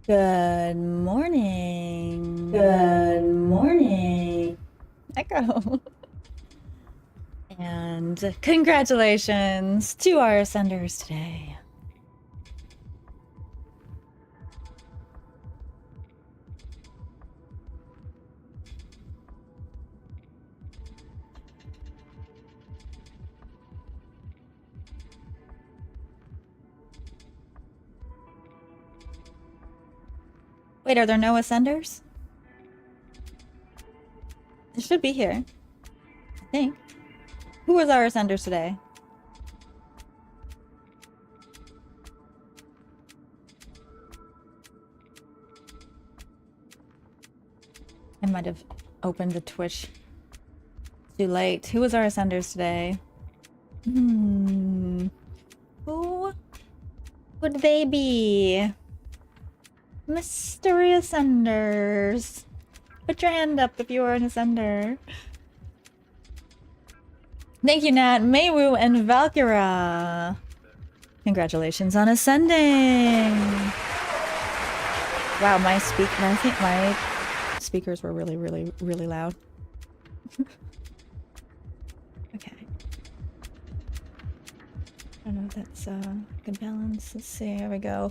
Good morning. Good morning. Echo. And congratulations to our ascenders today. Wait, are there no ascenders? It should be here. I think. Who was our ascenders today? I might have opened the Twitch too late. Who was our ascenders today? Who would they be? Mystery ascenders. Put your hand up if you are an ascender. Thank you, Nat, Maywu, and Valkyra. Congratulations on ascending. Wow, I think my speakers were really, really, really loud. Okay. I don't know if that's good balance. Let's see. Here we go.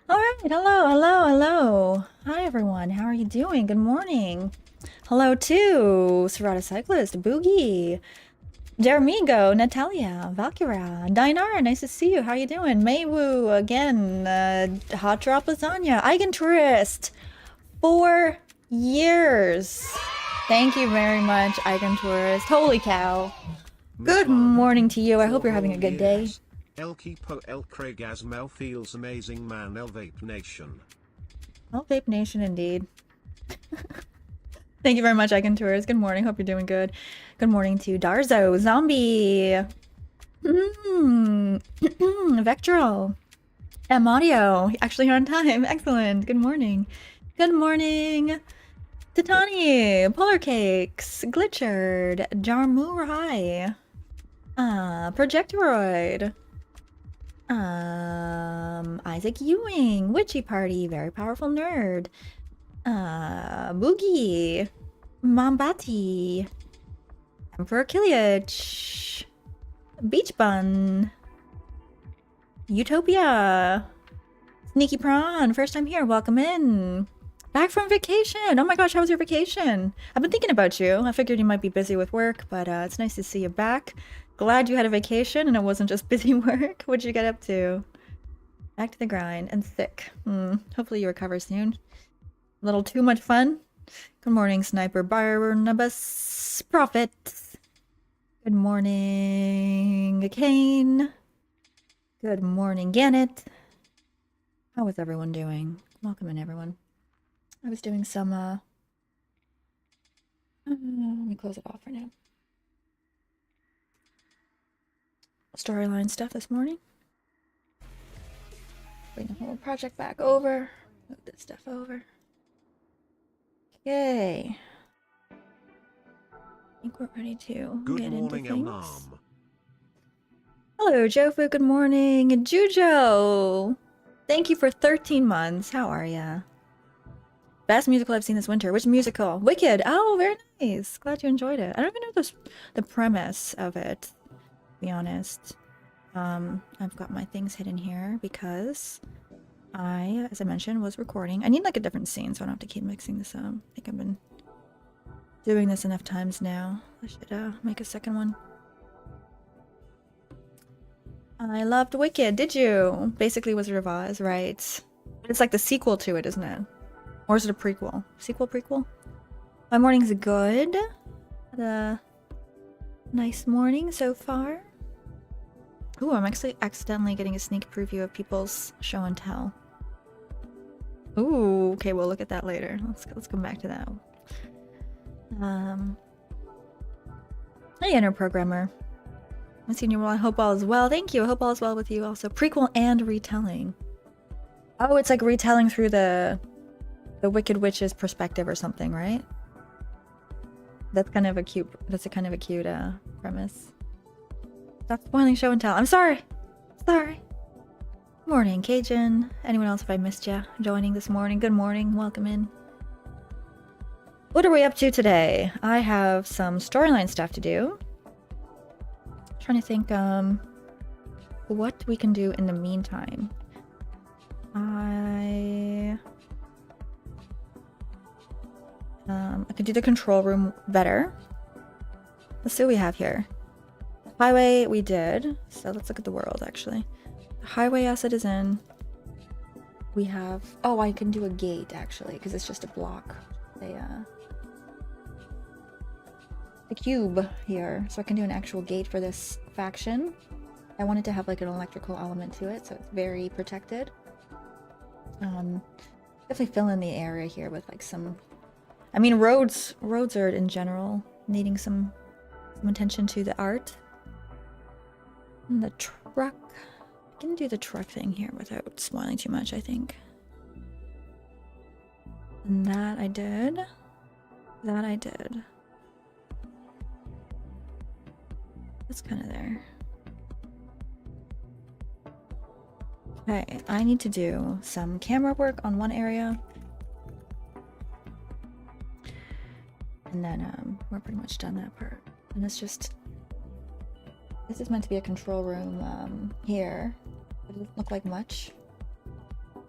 All right. Hello, hello, hello. Hi, everyone. How are you doing? Good morning. Hello to Serrata Cyclist, Boogie, Dermigo, Natalia, Valkyra, Dinara. Nice to see you. How are you doing? Maywu again. Hot Drop Lasagna. Eigentourist. 4 years. Thank you very much, Eigentourist. Holy cow. Good morning to you. I hope you're having a good day. El Keepo El Craig Asmel feels amazing man El Vape Nation. El Vape Nation indeed. Thank you very much, Eigentourist. Good morning. Hope you're doing good. Good morning to Darzo, Zombie, Vectral, Audio. Actually here on time. Excellent. Good morning. Good morning. Titani, Polar Cakes, Glitchard, Jarmurai, Projectoroid, Isaac Ewing, Witchy Party, Very Powerful Nerd, Boogie, Mambati, Emperor Kiliach, Beach Bun, Utopia, Sneaky Prawn, first time here, welcome in. Back from vacation. Oh my gosh, how was your vacation? I've been thinking about you. I figured you might be busy with work, but it's nice to see you back. Glad you had a vacation and it wasn't just busy work. What'd you get up to? Back to the grind and sick. Hopefully you recover soon. A little too much fun. Good morning, Sniper Barnabas Prophet. Good morning, Kane. Good morning, Gannett. How is everyone doing? Welcome in, everyone. I was doing some, let me close it off for now. Storyline stuff this morning. Bring the whole project back over. Move this stuff over. Okay. I think we're ready to get into things. Hello, Jofu. Good morning. Jujo. Thank you for 13 months. How are ya? Best musical I've seen this winter. Which musical? Wicked. Oh, very nice. Glad you enjoyed it. I don't even know the premise of it, to be honest. I've got my things hidden here because I, as I mentioned, was recording. I need like a different scene so I don't have to keep mixing this up. I think I've been doing this enough times now. I should make a second one. I loved Wicked. Did you? Basically was revised, right? It's like the sequel to it, isn't it? Or is it a prequel? Sequel, prequel? My morning's good. Had a nice morning so far. Ooh, I'm actually accidentally getting a sneak preview of people's show and tell. Ooh, okay, we'll look at that later. Let's come back to that. Hey, Inner Programmer. I've seen you. I hope all is well. Thank you. I hope all is well with you also. Prequel and retelling. Oh, it's like retelling through the Wicked Witch's perspective or something, right? That's kind of a cute premise. Stop spoiling show and tell. I'm sorry. Sorry. Morning, Cajun. Anyone else if I missed ya joining this morning? Good morning, welcome in. What are we up to today? I have some storyline stuff to do. Trying to think what we can do in the meantime. I could do the control room better. Let's see what we have here. Highway we did, so let's look at the world actually. The highway asset is in. We have, oh, I can do a gate actually because it's just a block. The cube here, so I can do an actual gate for this faction. I wanted to have like an electrical element to it, so it's very protected. Definitely fill in the area here with like some, I mean roads are in general needing some attention to the art. And the truck, I can do the truck thing here without spoiling too much, I think. And that I did. That's kind of there. Okay, I need to do some camera work on one area. And then we're pretty much done that part. And it's just, this is meant to be a control room here. It doesn't look like much.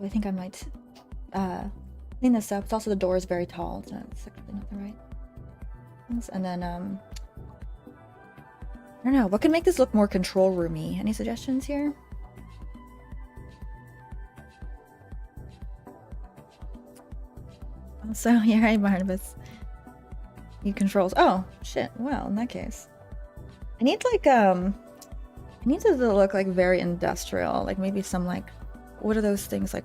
I think I might clean this up. It's also the door is very tall, so it's actually not the right. And then I don't know, what could make this look more control roomy? Any suggestions here? So you're right, Barnabas. He controls. Oh shit. Well, in that case, I need like I need to look like very industrial. Like maybe some like, what are those things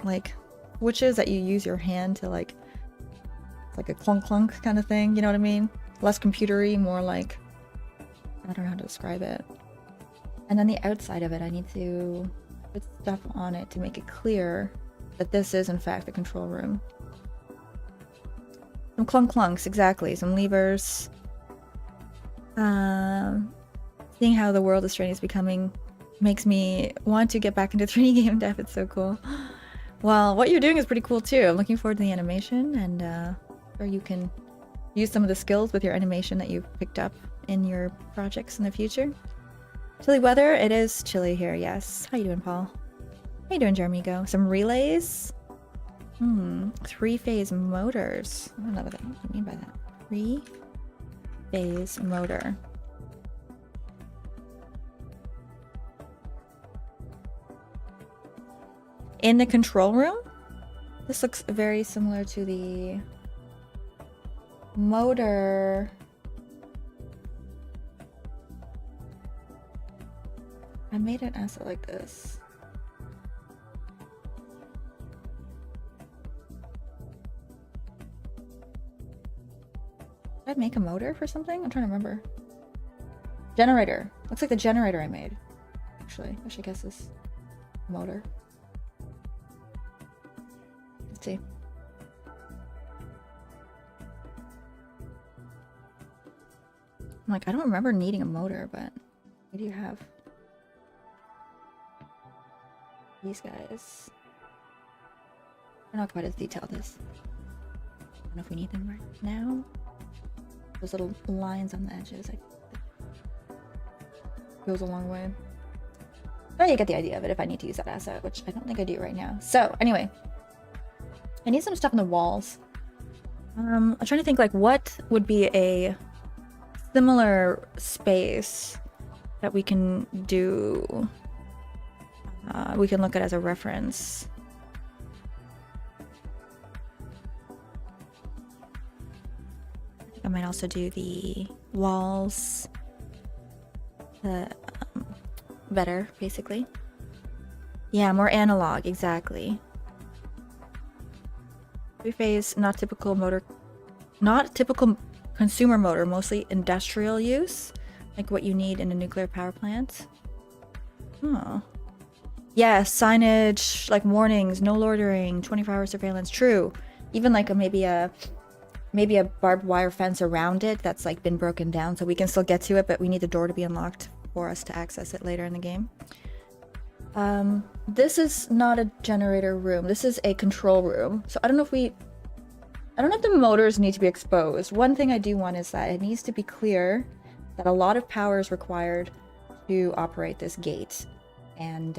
like witches that you use your hand to like, it's like a clunk clunk kind of thing. You know what I mean? Less computery, more like, I don't know how to describe it. And then the outside of it, I need to put stuff on it to make it clear that this is in fact the control room. Some clunk clunks, exactly. Some levers. Seeing how the world of Strain is becoming makes me want to get back into 3D game dev. It's so cool. Well, what you're doing is pretty cool too. I'm looking forward to the animation, and or you can use some of the skills with your animation that you've picked up in your projects in the future. Chilly weather. It is chilly here, yes. How you doing, Paul? How you doing, Jeremy? Go. Some relays. 3-phase motors. I don't know what you mean by that. 3-phase motor. In the control room? This looks very similar to the motor. I made an asset like this. Did I make a motor for something? I'm trying to remember. Generator. Looks like the generator I made. Actually, I should guess this motor. Let's see. I'm like, I don't remember needing a motor, but what do you have? These guys. They're not quite as detailed as. I don't know if we need them right now. Those little lines on the edges, like, goes a long way. But you get the idea of it if I need to use that asset, which I don't think I do right now. So anyway, I need some stuff on the walls. I'm trying to think like what would be a similar space that we can do. We can look at as a reference. I might also do the walls better, basically. Yeah, more analog, exactly. 3-phase, not typical motor, not typical consumer motor, mostly industrial use, like what you need in a nuclear power plant. Oh. Yeah, signage, like warnings, no loitering, 24-hour surveillance, true. Even like maybe a barbed wire fence around it that's like been broken down so we can still get to it, but we need the door to be unlocked for us to access it later in the game. This is not a generator room. This is a control room. So I don't know if the motors need to be exposed. One thing I do want is that it needs to be clear that a lot of power is required to operate this gate. And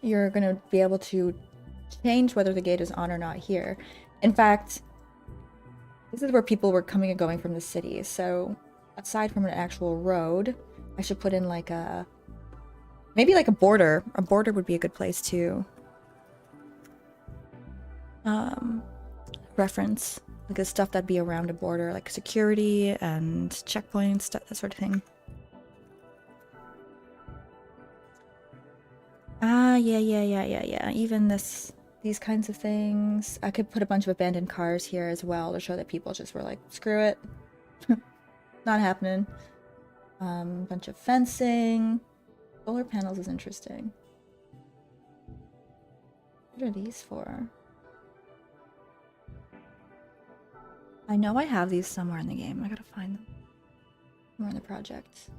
you're going to be able to change whether the gate is on or not here. In fact, this is where people were coming and going from the city. So aside from an actual road, I should put in like maybe like a border. A border would be a good place to reference like the stuff that'd be around a border, like security and checkpoints, that sort of thing. Yeah. Even these kinds of things. I could put a bunch of abandoned cars here as well to show that people just were like, screw it. Not happening. Bunch of fencing. Solar panels is interesting. What are these for? I know I have these somewhere in the game. I gotta find them. Somewhere in the project.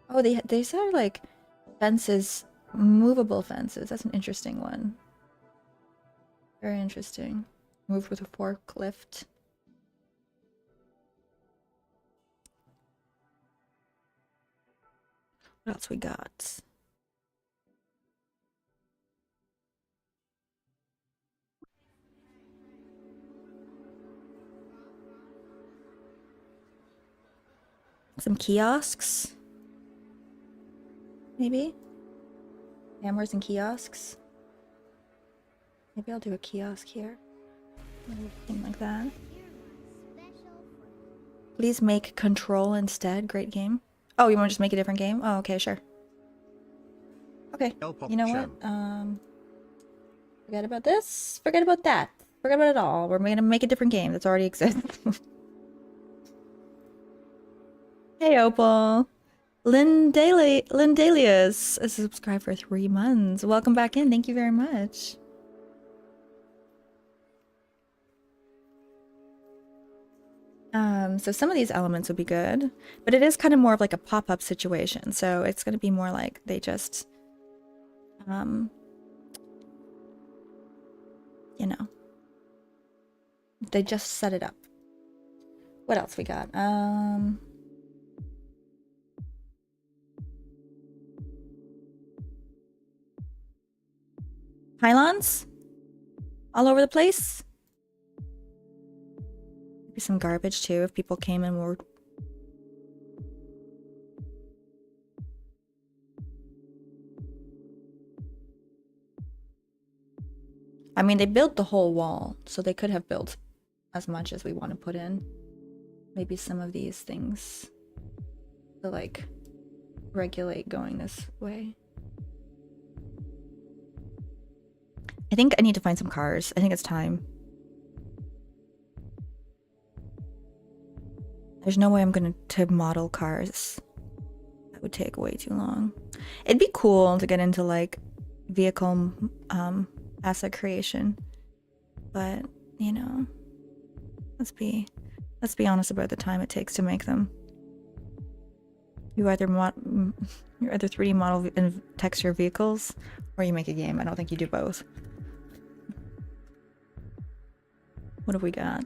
Oh, they said like fences, movable fences. That's an interesting one. Very interesting. Moved with a forklift. What else we got? Some kiosks? Maybe? Cameras and kiosks? Maybe I'll do a kiosk here. Something like that. Please make Control instead. Great game. Oh, you want to just make a different game? Oh, okay, sure. Okay. You know what? Forget about this. Forget about that. Forget about it all. We're gonna make a different game that's already exists. Hey, Opal. Lindalius is subscribed for 3 months. Welcome back in. Thank you very much. So some of these elements would be good, but it is kind of more of like a pop-up situation. So it's going to be more like they just, you know, they just set it up. What else we got? Pylons all over the place. Maybe some garbage too if people came and were. I mean, they built the whole wall, so they could have built as much as we want to put in. Maybe some of these things to like regulate going this way. I think I need to find some cars. I think it's time. There's no way I'm gonna model cars. That would take way too long. It'd be cool to get into like vehicle asset creation, but you know, let's be honest about the time it takes to make them. You either 3D model and texture vehicles, or you make a game. I don't think you do both. What have we got?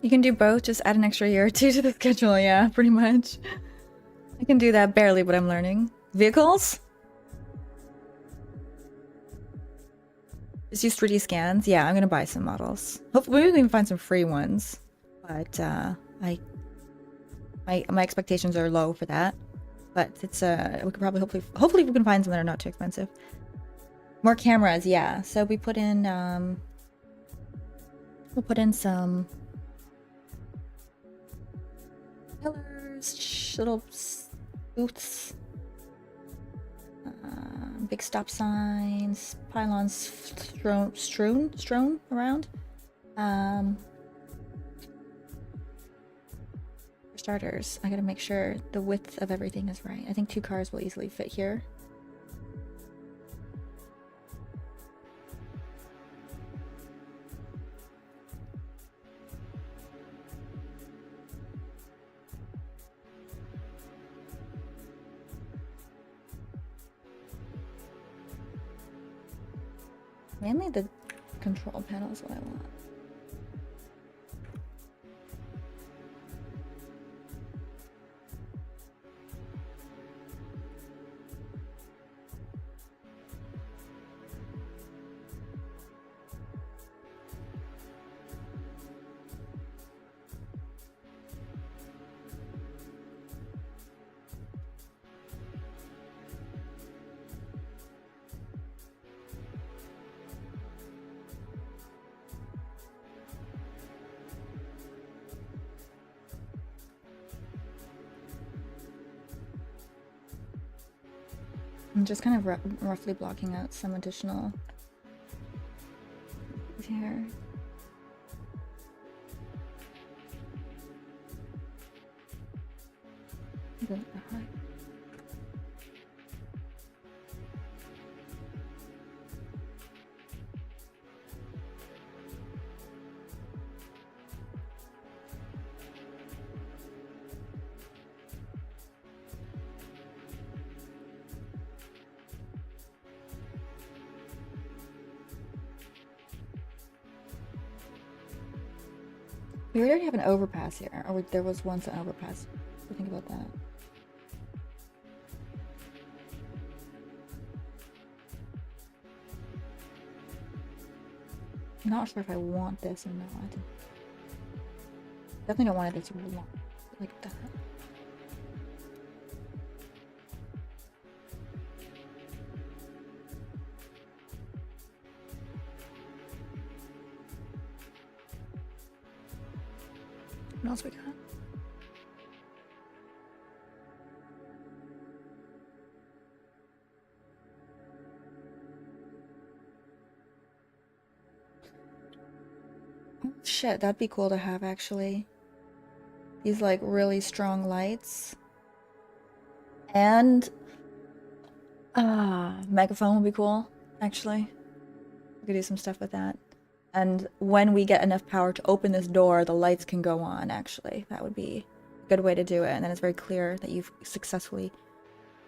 You can do both, just add an extra year or two to the schedule, yeah, pretty much. I can do that barely, but I'm learning. Vehicles? Just use 3D scans. Yeah, I'm gonna buy some models. Hopefully, we can find some free ones. But my expectations are low for that. But it's we could probably hopefully we can find some that are not too expensive. More cameras, yeah. So we put in we'll put in some pillars, little booths, big stop signs, pylons strewn around. For starters, I gotta make sure the width of everything is right. I think 2 cars will easily fit here. Mainly the control panel is what I want. I'm just kind of roughly blocking out some additional here. We already have an overpass here, or there was once an overpass. So think about that. I'm not sure if I want this or not. Definitely don't want it this long, like that. What else we got? Oh, shit, that'd be cool to have actually. These like really strong lights. And megaphone would be cool, actually. We could do some stuff with that. And when we get enough power to open this door, the lights can go on, actually. That would be a good way to do it. And then it's very clear that you've successfully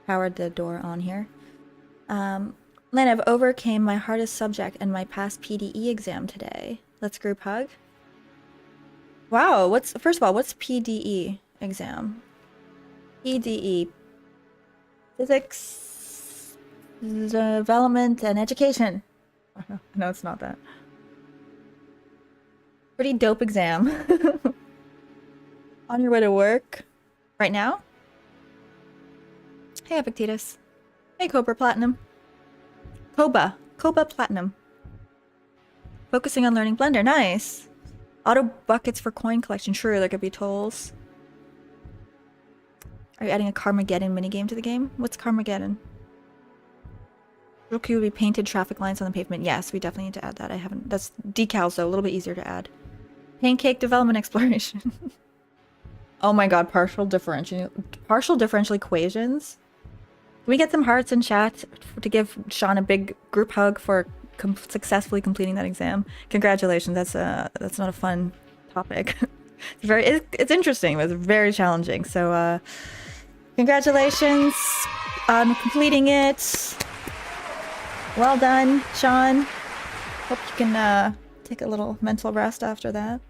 powered the door on here. Lynn, I've overcame my hardest subject in my past PDE exam today. Let's group hug. Wow, first of all, what's PDE exam? PDE. Physics, Development, and Education. No, it's not that. Pretty dope exam. On your way to work right now? Hey, Epictetus. Hey, Cobra Platinum. Koba Platinum. Focusing on learning Blender. Nice. Auto buckets for coin collection. Sure, there could be tolls. Are you adding a Carmageddon minigame to the game? What's Carmageddon? Real cute would be painted traffic lines on the pavement. Yes, we definitely need to add that. I haven't. That's decals, though. A little bit easier to add. Pancake development exploration. Oh my god, partial differential equations. Can we get some hearts in chat to give Sean a big group hug for successfully completing that exam? Congratulations. That's not a fun topic. It's interesting, but it's very challenging. So congratulations on completing it. Well done, Sean. Hope you can take a little mental rest after that.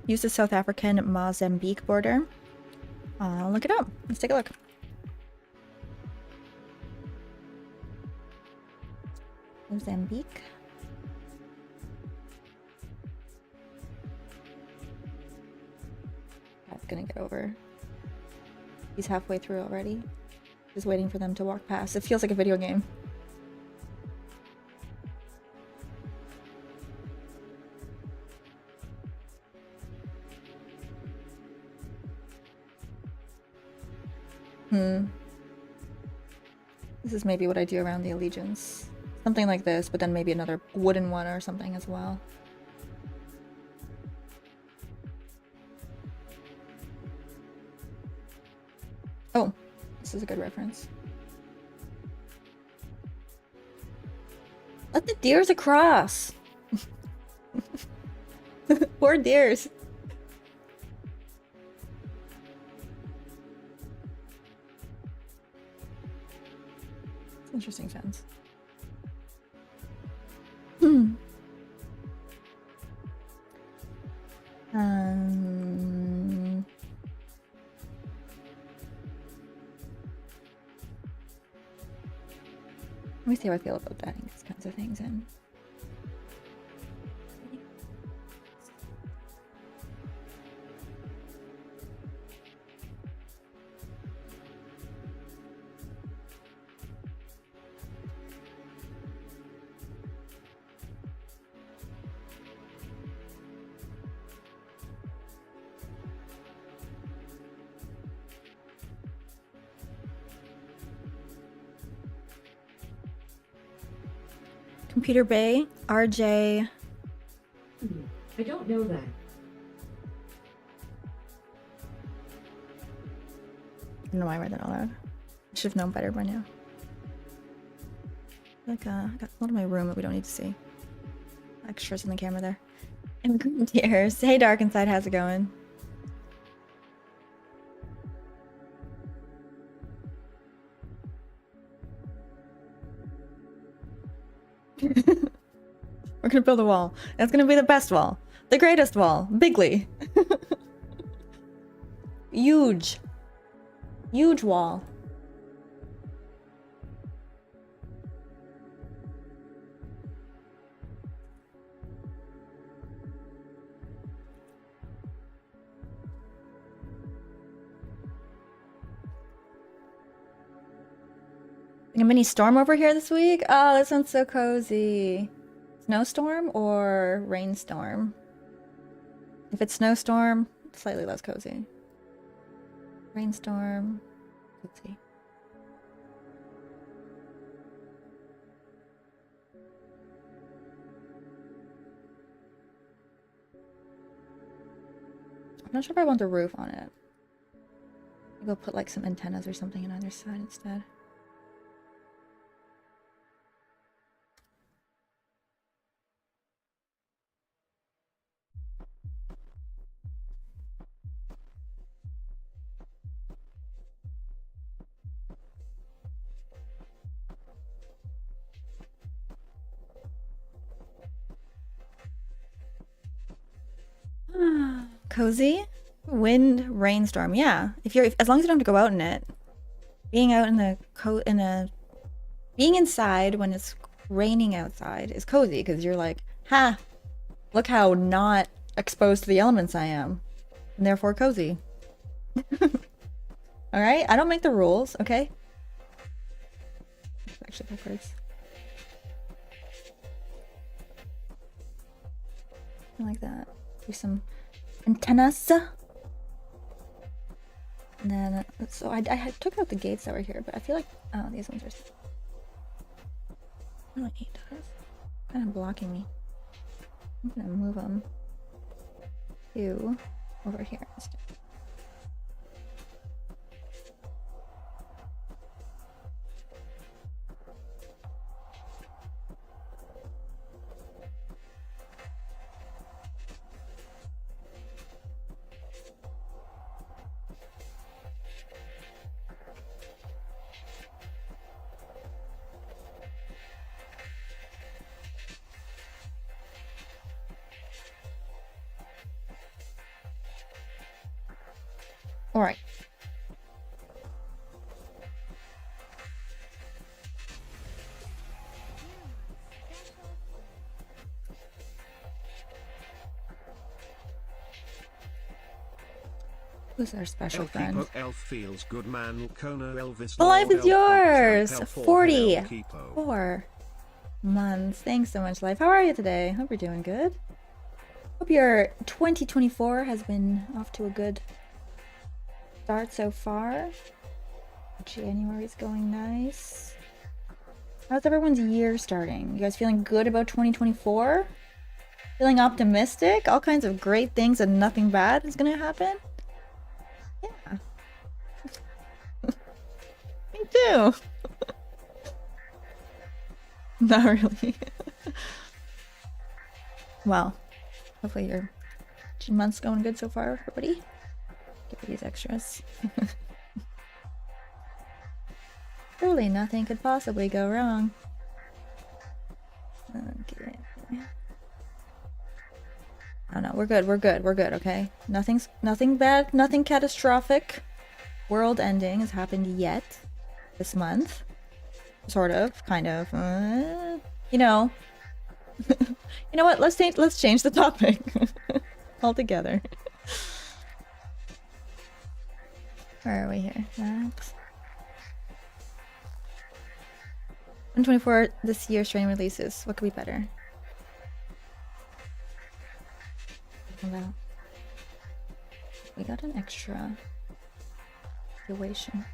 Use the South African Mozambique border. I'll look it up. Let's take a look. Mozambique. That's gonna get over. He's halfway through already. Just waiting for them to walk past. It feels like a video game. This is maybe what I do around the Allegiance. Something like this, but then maybe another wooden one or something as well. Oh, this is a good reference. Let the deers across! Poor deers. Interesting fence. Let me see how I feel about adding these kinds of things in. Computer Bay, RJ. I don't know that. I don't know why I read that out loud. I should have known better by now. Like, I got a lot of my room that we don't need to see. Extras in the camera there. Immigrant tears. Hey, Dark Inside, how's it going? We're gonna build a wall. That's gonna be the best wall. The greatest wall. Bigly. Huge. Huge wall. A mini storm over here this week? Oh, that sounds so cozy. Snowstorm or rainstorm? If it's snowstorm, slightly less cozy. Rainstorm, cozy. I'm not sure if I want the roof on it. Maybe I'll put like some antennas or something on either side instead. Cozy? Wind, rainstorm. Yeah. As long as you don't have to go out in it. Being out in the being inside when it's raining outside is cozy because you're like, ha, look how not exposed to the elements I am. And therefore cozy. Alright? I don't make the rules, okay? Actually backwards. Like that. Do some antennas. And then, so I took out the gates that were here, but I feel like, oh, these ones are, I don't hate those. Kind of blocking me. I'm gonna move them to over here instead. All right. Who's our special El friend? Keepo Elf feels good man Kona Elvis The life Lord is Elf yours! Champ Elf 44 Keepo. months. Thanks so much, life. How are you today? Hope you're doing good. Hope your 2024 has been off to a good start so far. January's going nice. How's everyone's year starting? You guys feeling good about 2024? Feeling optimistic? All kinds of great things and nothing bad is gonna happen? Yeah. Me too. Not really. Well, hopefully your month's going good so far, everybody. Give me these extras. Surely nothing could possibly go wrong. Okay. Oh no, we're good, okay? Nothing bad, nothing catastrophic. World ending has happened yet this month. Sort of, kind of. You know. You know what? Let's change the topic altogether. Where are we here? Maps. 124 this year's train releases. What could be better? Wow. We got an extra situation.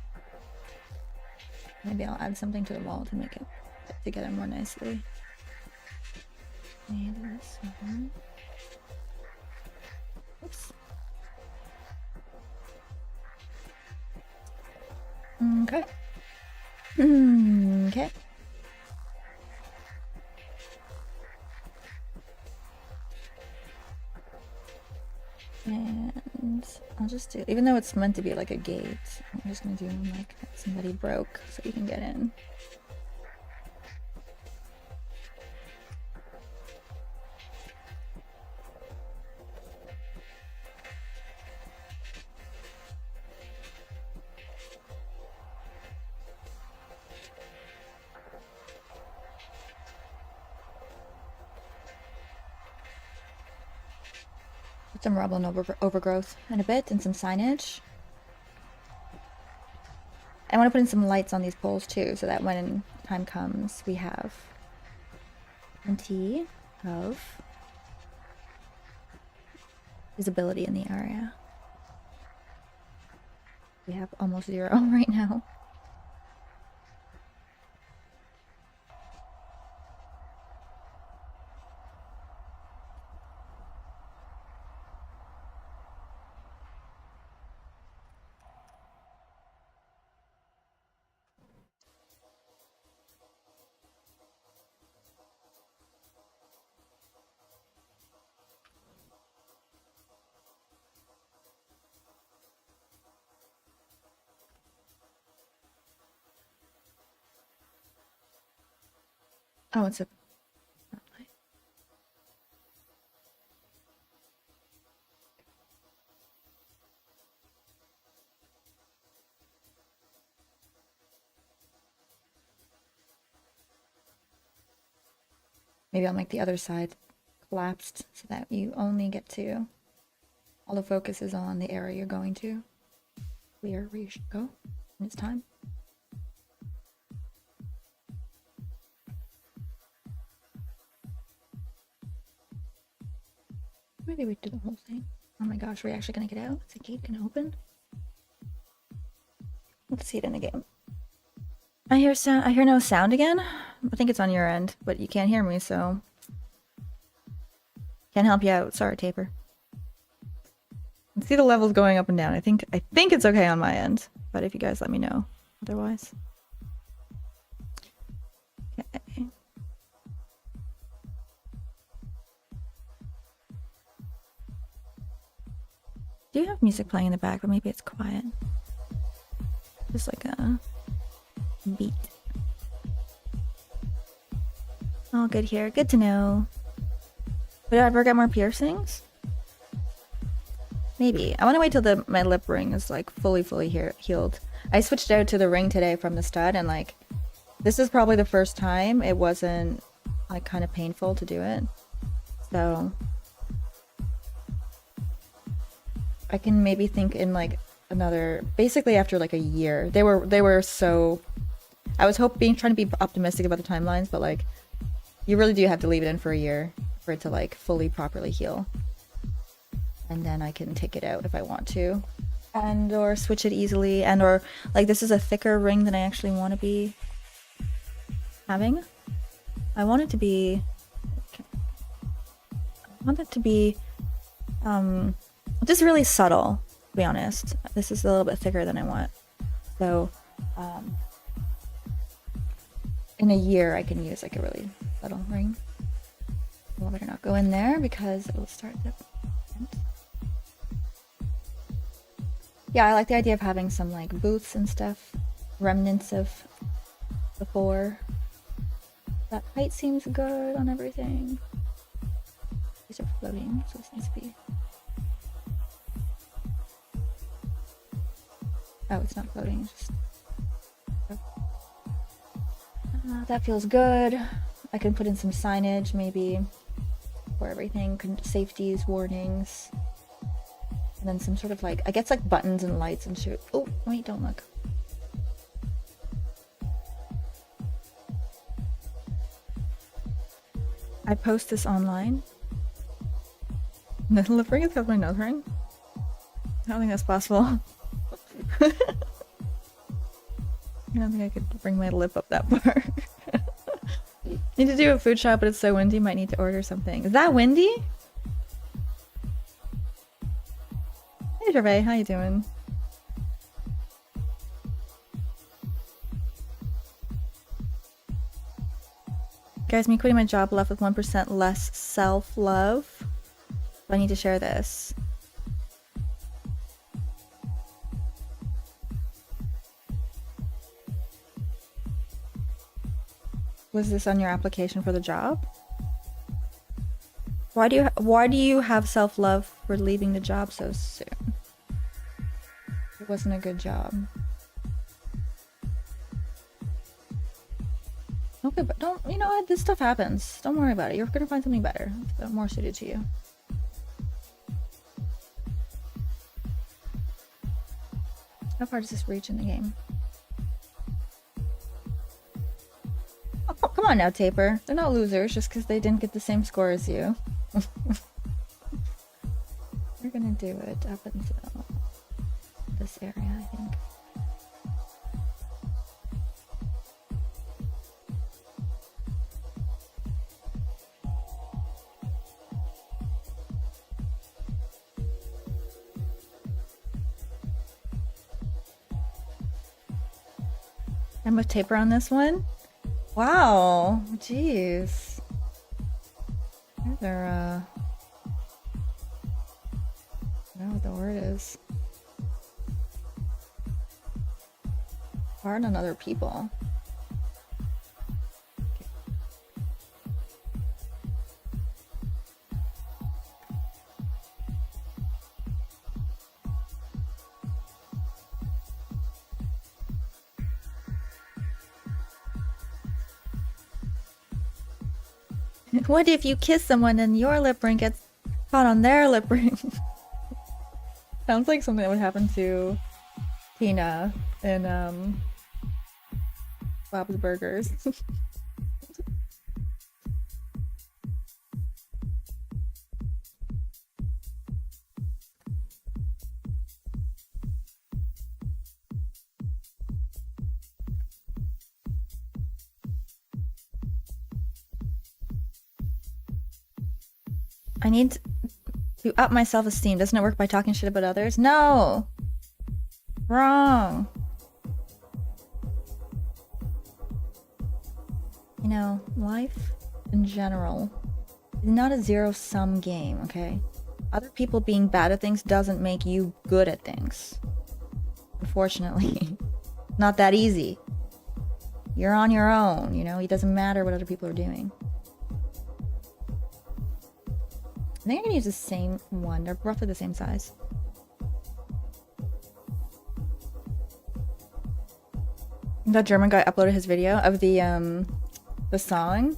Maybe I'll add something to the wall to make it fit together more nicely. Need this one. Oops. Okay. Okay. And I'll just do, even though it's meant to be like a gate, I'm just gonna do like somebody broke so you can get in. Some rubble and overgrowth in a bit, and some signage. I want to put in some lights on these poles too, so that when time comes, we have plenty of visibility in the area. We have almost 0 right now. Oh, it's a light. Maybe I'll make the other side collapsed so that you only get to, all the focus is on the area you're going to. Where you should go when it's time. Maybe we do the whole thing. Oh my gosh, are we actually gonna get out? Is the gate gonna open? Let's see it in the game. I hear sound. I hear no sound again. I think it's on your end, but you can't hear me, so can't help you out. Sorry, Taper. I see the levels going up and down. I think it's okay on my end, but if you guys let me know otherwise. Okay. Do you have music playing in the back, but maybe it's quiet? Just like a beat. All good here. Good to know. Would I ever get more piercings? Maybe. I want to wait till my lip ring is like fully healed. I switched out to the ring today from the stud, and like this is probably the first time it wasn't like kind of painful to do it. So I can maybe think in like another, basically after like a year. They were so, I was trying to be optimistic about the timelines, but like you really do have to leave it in for a year for it to like fully properly heal. And then I can take it out if I want to. And or switch it easily, and or like this is a thicker ring than I actually want to be having. I want it to be just really subtle, to be honest. This is a little bit thicker than I want. So in a year I can use like a really subtle ring. Well, I better not go in there because it will start to. Yeah, I like the idea of having some like booths and stuff, remnants of before. That height seems good on everything. These are floating, so this needs to be. Oh, it's not floating, it's just. That feels good. I can put in some signage maybe for everything, safeties, warnings. And then some sort of like, I guess like buttons and lights and shit. Oh, wait, don't look. I post this online. The lip ring is called my nose ring? I don't think that's possible. I don't think I could bring my lip up that far. Need to do a food shop, but it's so windy, might need to order something. Is that windy? Hey Gervais, how you doing? Guys, me quitting my job left with 1% less self-love. I need to share this. Was this on your application for the job? Why do you have self-love for leaving the job so soon? It wasn't a good job. Okay, but don't, you know what? This stuff happens. Don't worry about it. You're gonna find something better, more suited to you. How far does this reach in the game? Oh, come on now, Taper. They're not losers just because they didn't get the same score as you. We're gonna do it up until this area, I think. I'm with Taper on this one. Wow, jeez. These are, I don't know what the word is. Hard on other people. What if you kiss someone and your lip ring gets caught on their lip ring? Sounds like something that would happen to Tina in Bob's Burgers. I need to up my self-esteem. Doesn't it work by talking shit about others? No! Wrong! You know, life in general is not a zero-sum game, okay? Other people being bad at things doesn't make you good at things. Unfortunately. Not that easy. You're on your own, you know? It doesn't matter what other people are doing. I think I can use the same one. They're roughly the same size. That German guy uploaded his video of the song.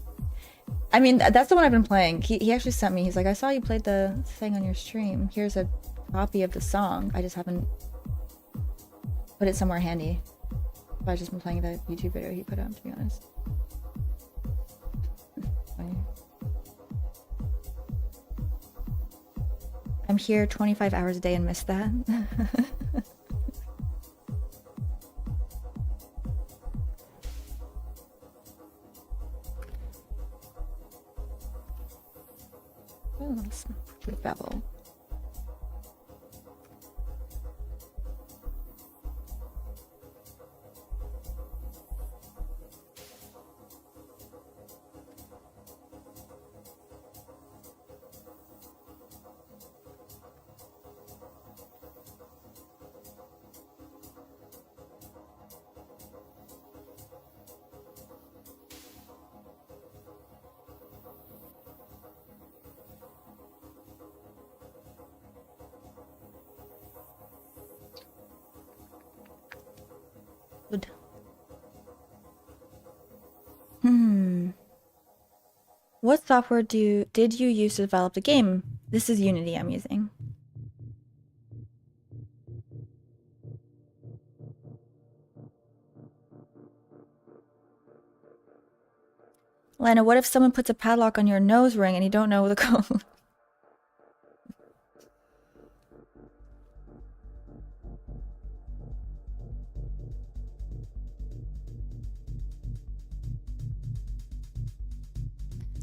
I mean, that's the one I've been playing. He actually sent me. He's like, I saw you played the thing on your stream. Here's a copy of the song. I just haven't put it somewhere handy. So I've just been playing the YouTube video he put up, to be honest. I'm here 25 hours a day and missed that. Bevel. Good. What software did you use to develop the game? This is Unity I'm using. Lana, what if someone puts a padlock on your nose ring and you don't know the code?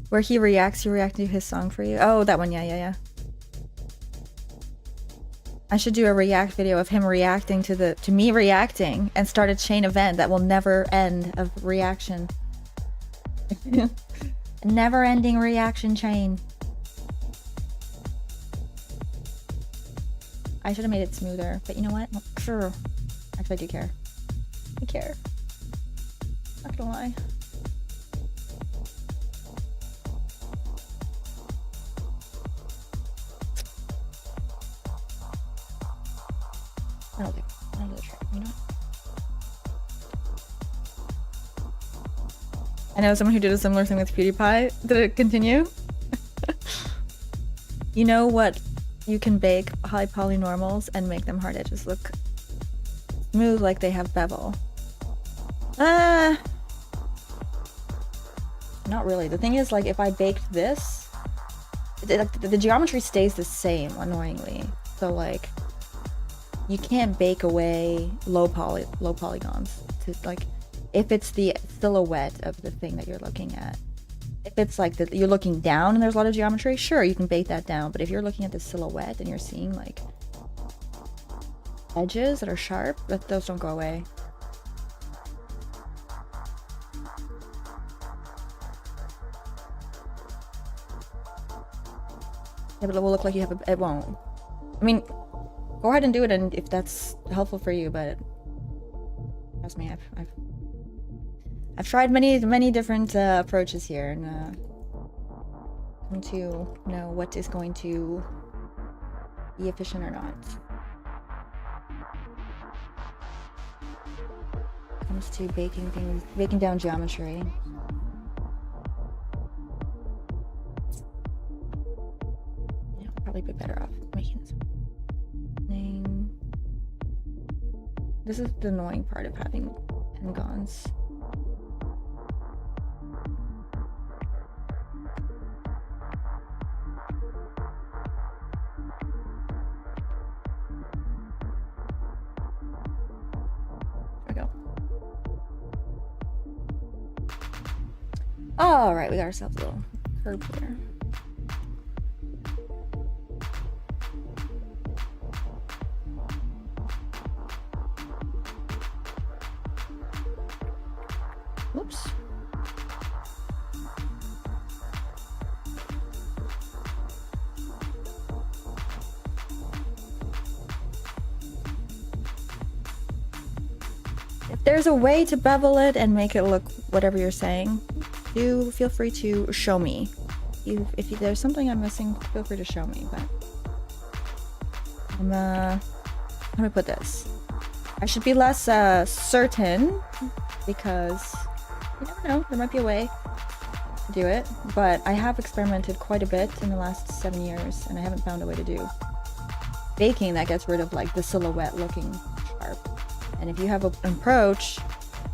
Where he reacts, you react to his song for you. Oh, that one, yeah. I should do a react video of him reacting to me reacting and start a chain event that will never end of reaction. Never ending reaction chain. I should have made it smoother, but you know what? Sure. Actually, I do care. I care. Not gonna lie. I don't do the trick, you know? I know someone who did a similar thing with PewDiePie. Did it continue? You know what? You can bake high polynormals and make them hard edges look smooth like they have bevel. Not really. The thing is, like, if I baked this, the geometry stays the same, annoyingly. So, like, you can't bake away low polygons to, like, if it's the silhouette of the thing that you're looking at. If it's like you're looking down and there's a lot of geometry, sure, you can bake that down. But if you're looking at the silhouette and you're seeing like edges that are sharp, those don't go away. Yeah, but it will look like you have it won't. I mean, go ahead and do it, and if that's helpful for you, but trust me, I've tried many different approaches here, and come to know what is going to be efficient or not. When it comes to baking down geometry. Yeah, I'll probably be better off making this. This is the annoying part of having pentagons. All right, we got ourselves a little curve here. Whoops. If there's a way to bevel it and make it look whatever you're saying, do feel free to show me. If there's something I'm missing, feel free to show me. But let me put this. I should be less certain, because you never know, there might be a way to do it. But I have experimented quite a bit in the last 7 years, and I haven't found a way to do baking that gets rid of like the silhouette looking sharp. And if you have an approach,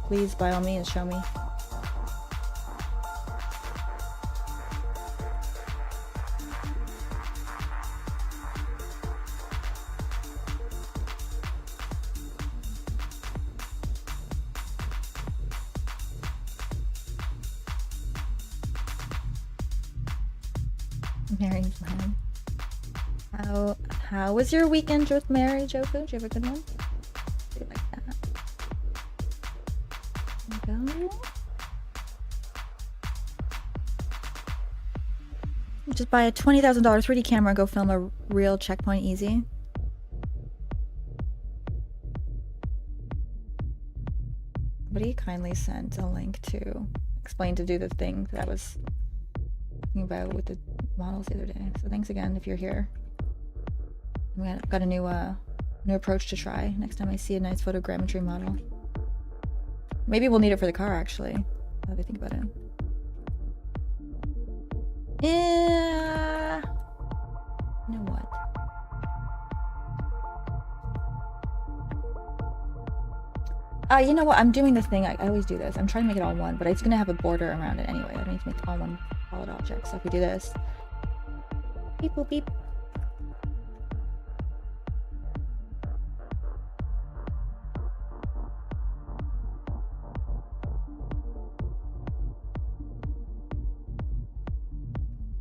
please by all means show me. Mary's land. How was your weekend with Mary, Jofu? Did you have a good one? Do you like that? Go. Just buy a $20,000 3D camera and go film a real checkpoint easy. Somebody kindly sent a link to explain to do the thing that I was talking about with the models the other day. So thanks again if you're here. I've got a new approach to try next time I see a nice photogrammetry model. Maybe we'll need it for the car actually. Now that I think about it. Yeah. You know what? You know what? I'm doing this thing. I always do this. I'm trying to make it all one, but it's gonna have a border around it anyway. I don't need to make it all one solid object. So if we do this, beep boop beep.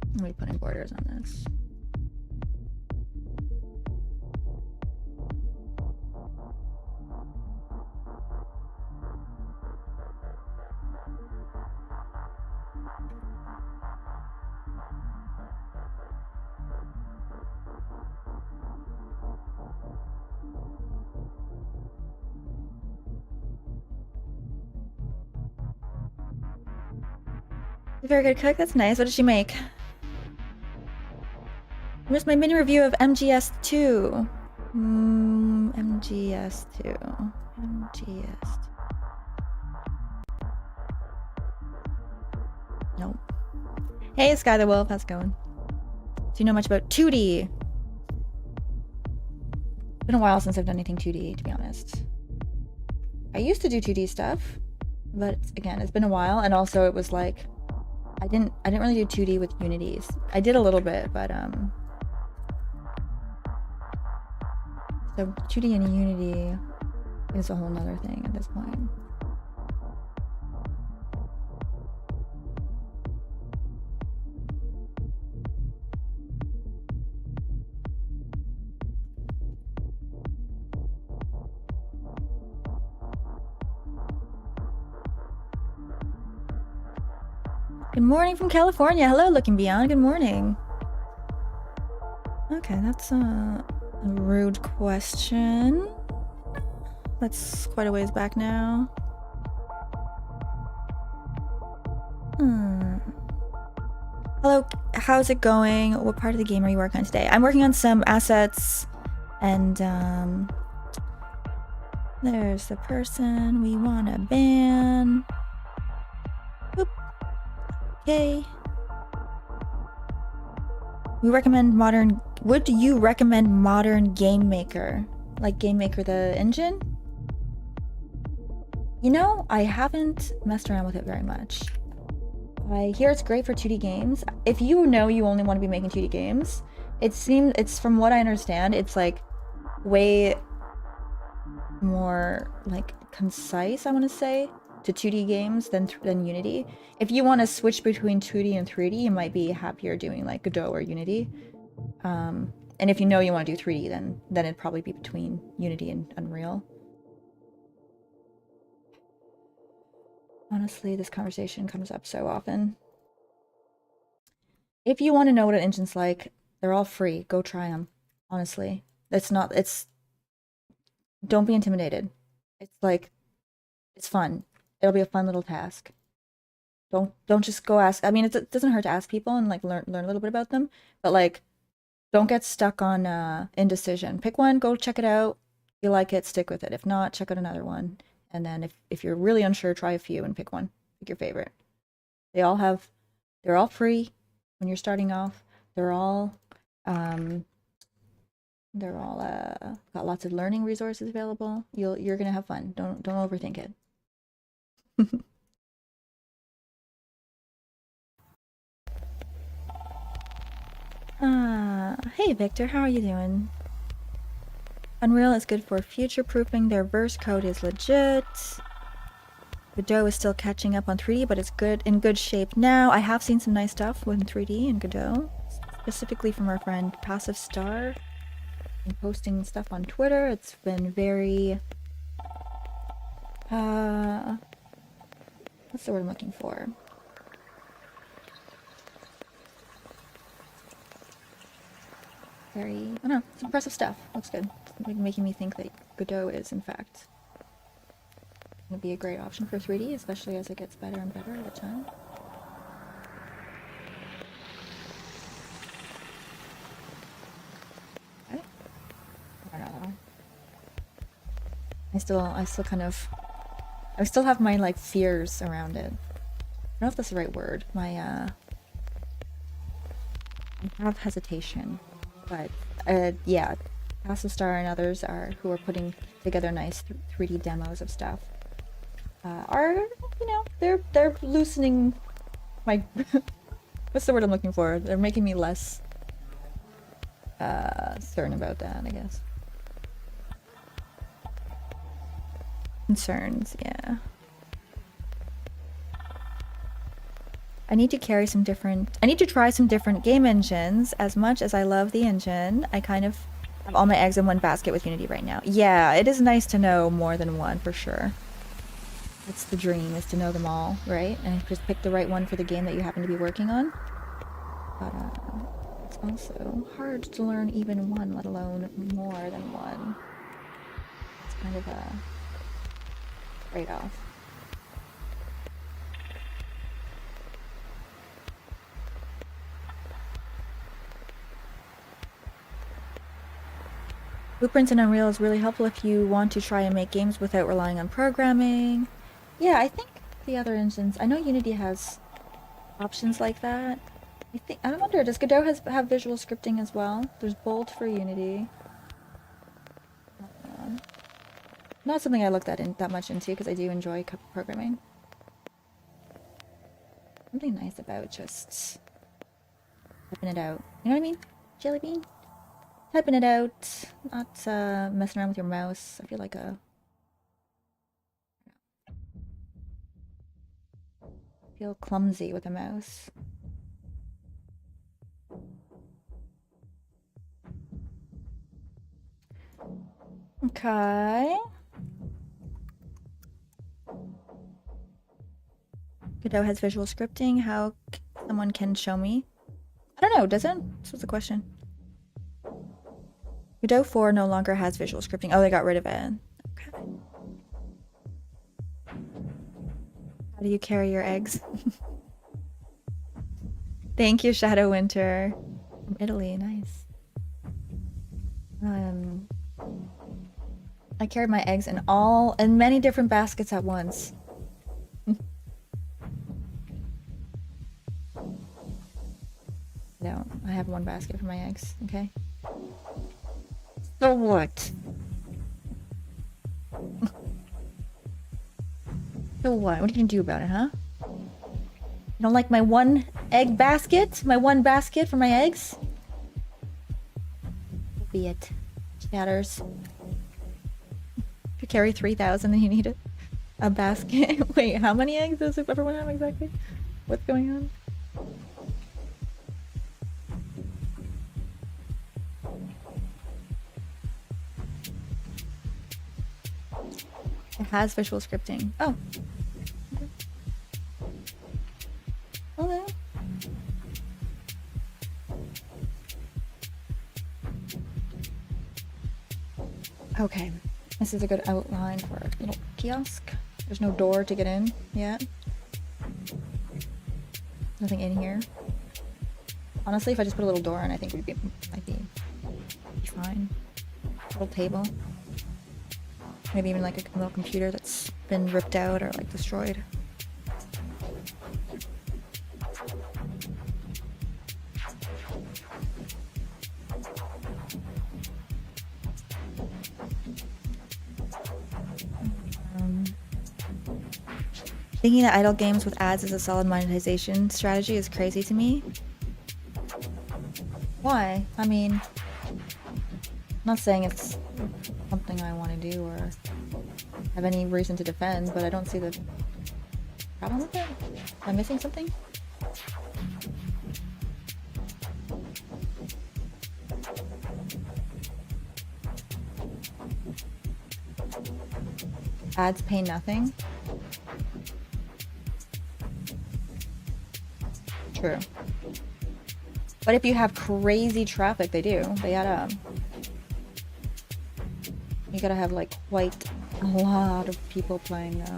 I'm gonna be putting borders on this. A very good cook. That's nice. What did she make? Here's my mini review of MGS2. MGS2. MGS. Nope. Hey, Sky the Wolf. How's it going? Do you know much about 2D? It's been a while since I've done anything 2D, to be honest. I used to do 2D stuff, but again, it's been a while, and also it was like I didn't really do 2D with Unities. I did a little bit, but so 2D and Unity is a whole nother thing at this point. Good morning from California. Hello, Looking Beyond. Good morning. Okay, that's a rude question. That's quite a ways back now. Hello, how's it going? What part of the game are you working on today? I'm working on some assets and there's the person we want to ban. Boop. Okay. We recommend modern. Would you recommend modern Game Maker? Like Game Maker the engine? You know, I haven't messed around with it very much. I hear it's great for 2D games. If you know you only want to be making 2D games, it's from what I understand, it's like way more like concise, I want to say, to 2D games than Unity. If you want to switch between 2D and 3D, you might be happier doing like Godot or Unity. And if you know you want to do 3D, then it'd probably be between Unity and Unreal. Honestly, this conversation comes up so often. If you want to know what an engine's like, they're all free. Go try them. Honestly, don't be intimidated. It's fun. It'll be a fun little task. Don't just go ask. I mean, it doesn't hurt to ask people and like learn a little bit about them, but like don't get stuck on indecision. Pick one, go check it out. If you like it, stick with it. If not, check out another one. And then if you're really unsure, try a few and pick one. Pick your favorite. They're all free when you're starting off. They're all They're all got lots of learning resources available. You're gonna have fun. Don't overthink it. Hey Victor, how are you doing? Unreal is good for future-proofing. Their verse code is legit. Godot is still catching up on 3D, but it's in good shape now. I have seen some nice stuff with 3D and Godot, specifically from our friend Passive Star. And posting stuff on Twitter. It's been very what's the word I'm looking for? Very, I don't know, it's impressive stuff. Looks good. It's making me think that Godot is, in fact, going to be a great option for 3D, especially as it gets better and better over time. Okay. I don't know. I still have my, like, fears around it. I don't know if that's the right word. I have hesitation. But, yeah, Passive Star and others who are putting together nice 3D demos of stuff, are, you know, they're loosening my, what's the word I'm looking for? They're making me less, certain about that, I guess. Concerns, yeah. I need to try some different game engines. As much as I love the engine, I kind of have all my eggs in one basket with Unity right now. Yeah, it is nice to know more than one, for sure. That's the dream, is to know them all, right? And just pick the right one for the game that you happen to be working on. But, it's also hard to learn even one, let alone more than one. It's kind of a trade-off. Blueprints in Unreal is really helpful if you want to try and make games without relying on programming. Yeah, I think the other engines, I know Unity has options like that. I wonder, does Godot have visual scripting as well? There's Bolt for Unity. Not something I looked that much into because I do enjoy programming. Something nice about just typing it out. You know what I mean? Jelly bean? Typing it out, not messing around with your mouse. I feel like feel clumsy with a mouse. Okay. Godot has visual scripting. How someone can show me? I don't know, does it? This was the question. Godot 4 no longer has visual scripting. Oh, they got rid of it. Okay. How do you carry your eggs? Thank you, Shadow Winter. From Italy, nice. I carried my eggs in many different baskets at once. No, I have one basket for my eggs, okay? So what? So what? What are you gonna do about it, huh? You don't like my one egg basket? My one basket for my eggs? Be it. Chatters. If you carry 3,000 then you need a basket. Wait, how many eggs does everyone have exactly? What's going on? It has visual scripting. Oh. Okay. Okay. This is a good outline for a little kiosk. There's no door to get in yet. Nothing in here. Honestly, if I just put a little door in, I think might be fine. Little table. Maybe even like a little computer that's been ripped out or like destroyed. Thinking that idle games with ads is a solid monetization strategy is crazy to me. Why? I mean, I'm not saying it's something I want to do or have any reason to defend, but I don't see the problem with it. Am I missing something? Ads pay nothing. True. But if you have crazy traffic, they do. They add up. You gotta have like quite a lot of people playing though.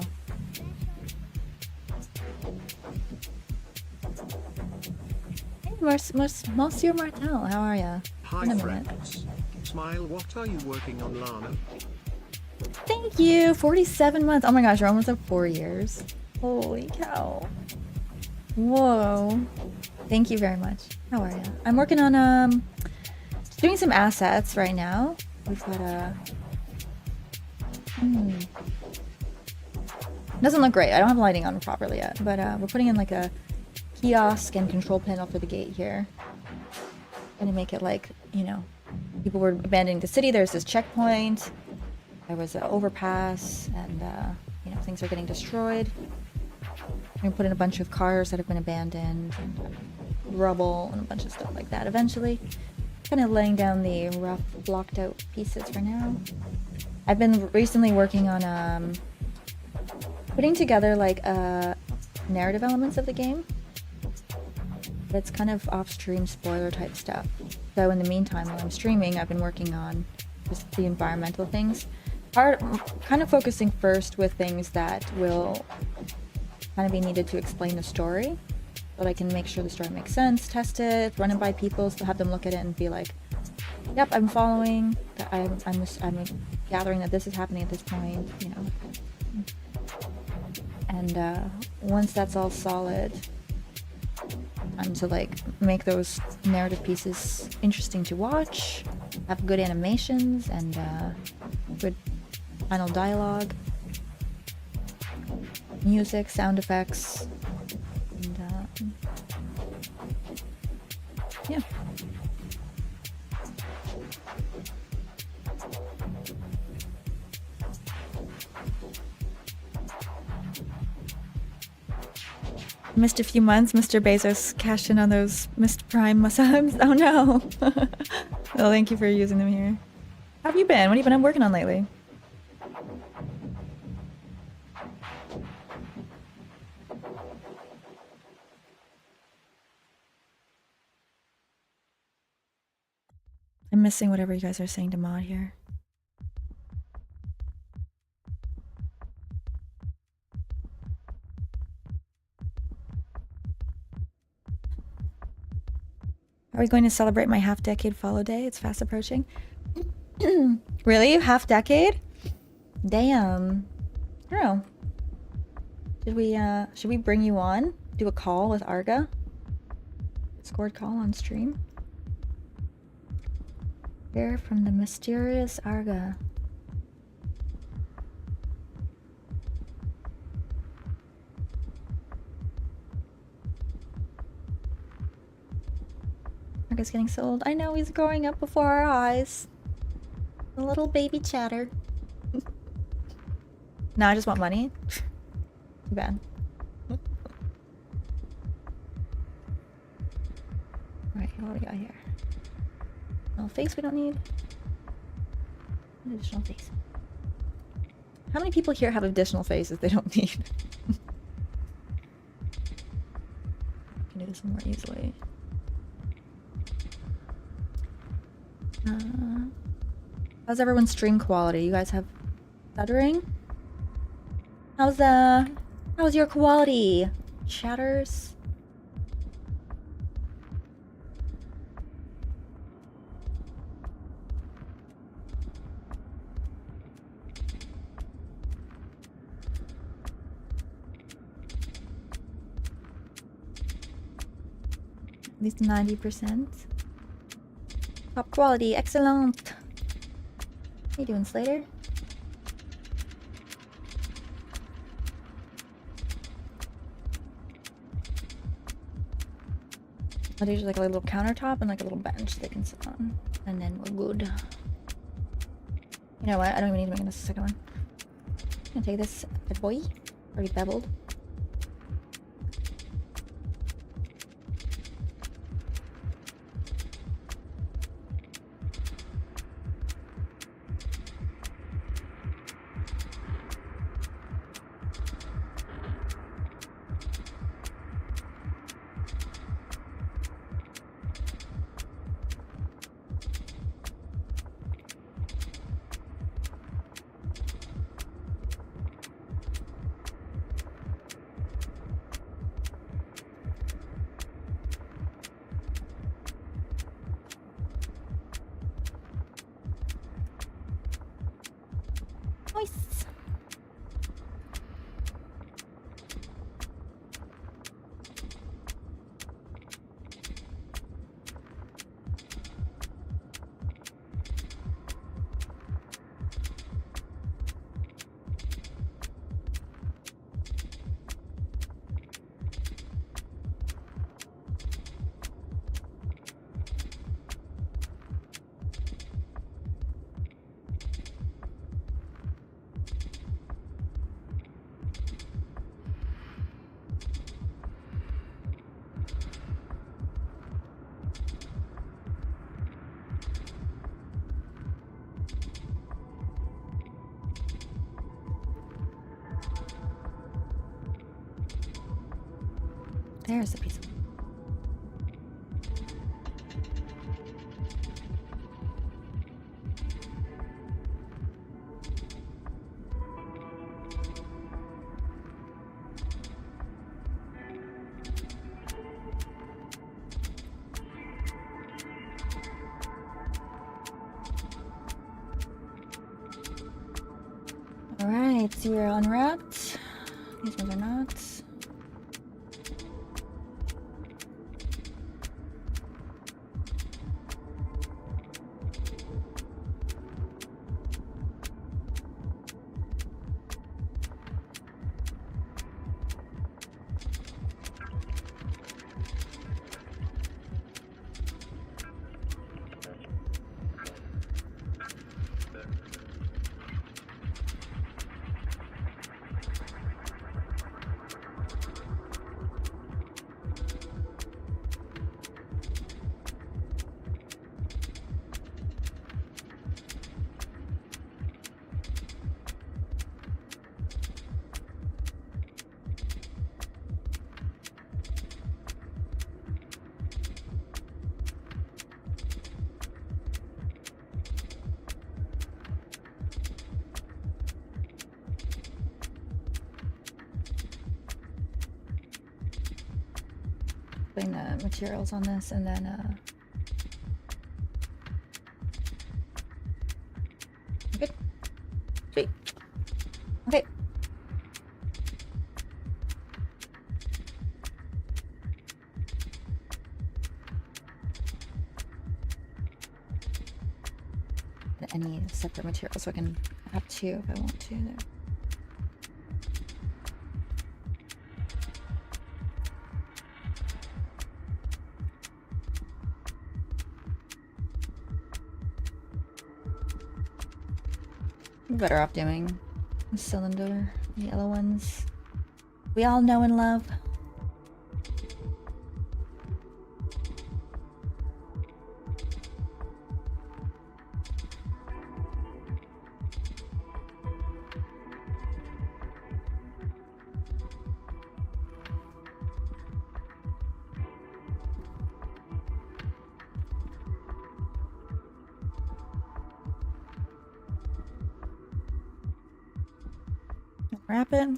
Hey, Monsieur Martel, how are ya? Hi friends. Smile, what are you working on, Lana? Thank you! 47 months. Oh my gosh, you're almost at 4 years. Holy cow. Whoa. Thank you very much. How are you? I'm working on doing some assets right now. We've got a doesn't look great. I don't have lighting on properly yet, but we're putting in like a kiosk and control panel for the gate here. Gonna make it like, you know, people were abandoning the city. There's this checkpoint. There was an overpass, and you know, things are getting destroyed. We're gonna put in a bunch of cars that have been abandoned, and rubble, and a bunch of stuff like that eventually. Kind of laying down the rough, blocked out pieces for now. I've been recently working on putting together like narrative elements of the game. That's kind of off-stream spoiler type stuff. So in the meantime, while I'm streaming, I've been working on just the environmental things. Kind of focusing first with things that will kind of be needed to explain the story, so that I can make sure the story makes sense, test it, run it by people, so have them look at it and be like, yep, I'm following, I'm gathering that this is happening at this point, you know. And once that's all solid, time to like make those narrative pieces interesting to watch, have good animations, and good final dialogue, music, sound effects, and yeah. Missed a few months. Mr. Bezos cashed in on those Mr. Prime subs. Oh no. Well, thank you for using them here. How have you been? What have you been working on lately? I'm missing whatever you guys are saying to mod here. Are we going to celebrate my half-decade follow day? It's fast approaching. Really? Half-decade? Damn. I don't know. Should we bring you on? Do a call with Arga? Discord call on stream? Hear from the mysterious Arga. Arga's getting so old. I know, he's growing up before our eyes. A little baby chatter. Now I just want money. Too bad. Alright, what do we got here? No face we don't need. Additional face. How many people here have additional faces they don't need? Can do this more easily. How's everyone's stream quality? You guys have stuttering? How's your quality? Chatters? At least 90%. Top quality, excellent. How you doing, Slater? I'll do just like a little countertop and like a little bench they can sit on. And then we're good. You know what? I don't even need to make a second one. I'm gonna take this bad boy. Already beveled. Nice. There's the piece of Alright, so we're unwrapped. These ones are not. Putting the materials on this and then good. Sweet. Okay. Any separate materials, so I can have two if I want to there. We're better off doing the cylinder, the yellow ones. We all know and love. Wrap it.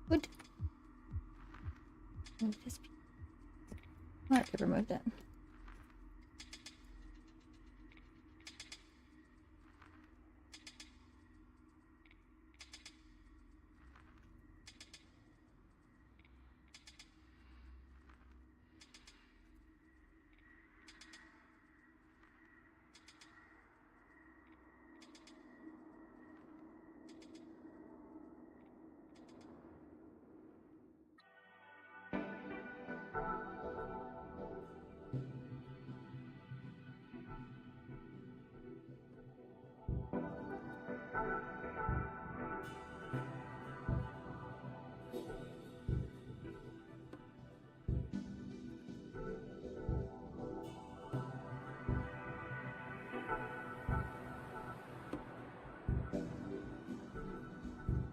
Good. Move this piece. I could remove that.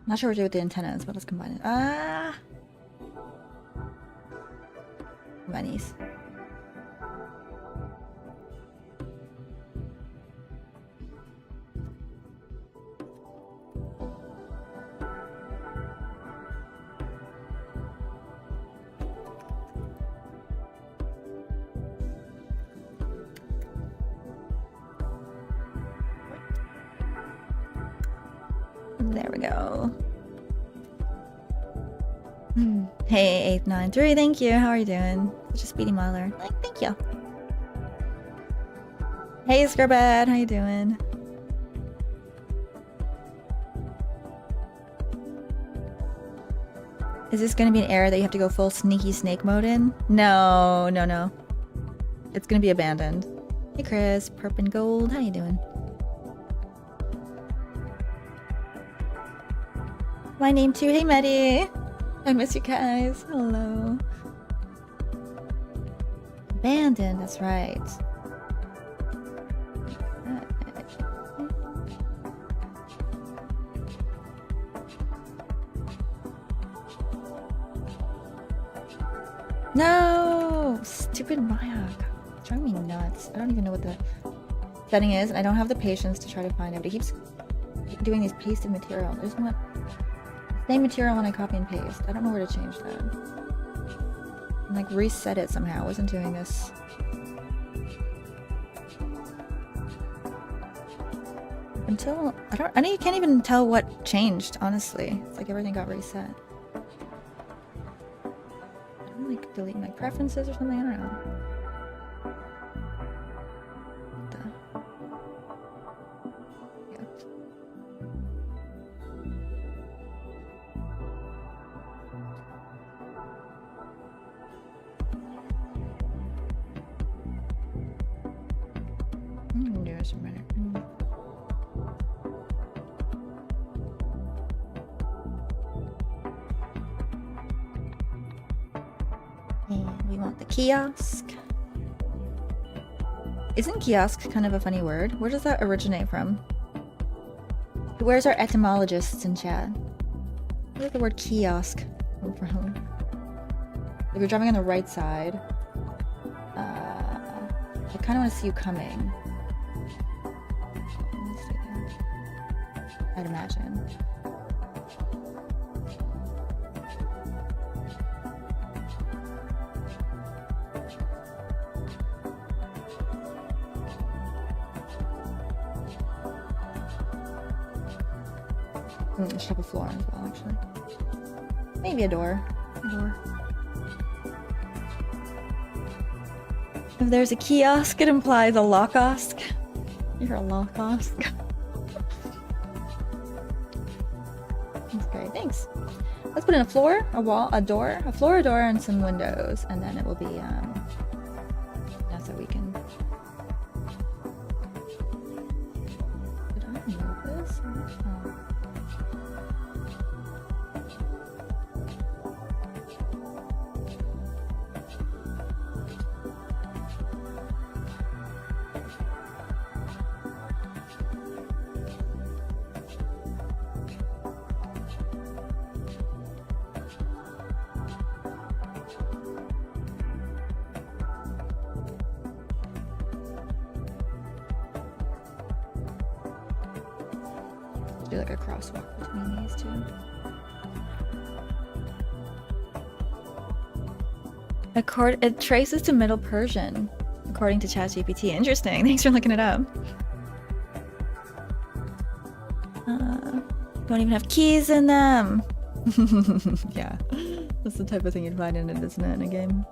Not sure what to do with the antennas, but let's combine it. Ah! Bunnies. There we go. Hey, 893, thank you. How are you doing? Such a speedy miler. Thank you. Hey, Scarbad, how you doing? Is this gonna be an area that you have to go full sneaky snake mode in? No, no, no. It's gonna be abandoned. Hey, Chris, Perp and Gold, how you doing? My name too. Hey, Medi. I miss you guys. Hello. Abandoned, that's right. No! Stupid Maya. It's driving me nuts. I don't even know what the setting is, and I don't have the patience to try to find it. But it keeps doing these pasted material. There's not same material when I copy and paste. I don't know where to change that. And like reset it somehow. I wasn't doing this. Until I know you can't even tell what changed, honestly. It's like everything got reset. I'm like deleting my preferences or something, I don't know. What the? Do this a minute. And we want the kiosk. Isn't kiosk kind of a funny word? Where does that originate from? Where's our etymologists in chat? Where does the word kiosk come from? If you're driving on the right side, I kind of want to see you coming. I'd imagine. I should have a floor as well, actually. Maybe a door. A door. If there's a kiosk, it implies a lockosk. You're a lockosk. That's great, thanks. Let's put in a floor, a wall, a door, a floor, a door, and some windows, and then it will be, so we can... Did I move this? Oh. Do like a crosswalk between these two. It traces to Middle Persian, according to ChatGPT. Interesting. Thanks for looking it up. Don't even have keys in them. Yeah, that's the type of thing you'd find in it, isn't it, in a game?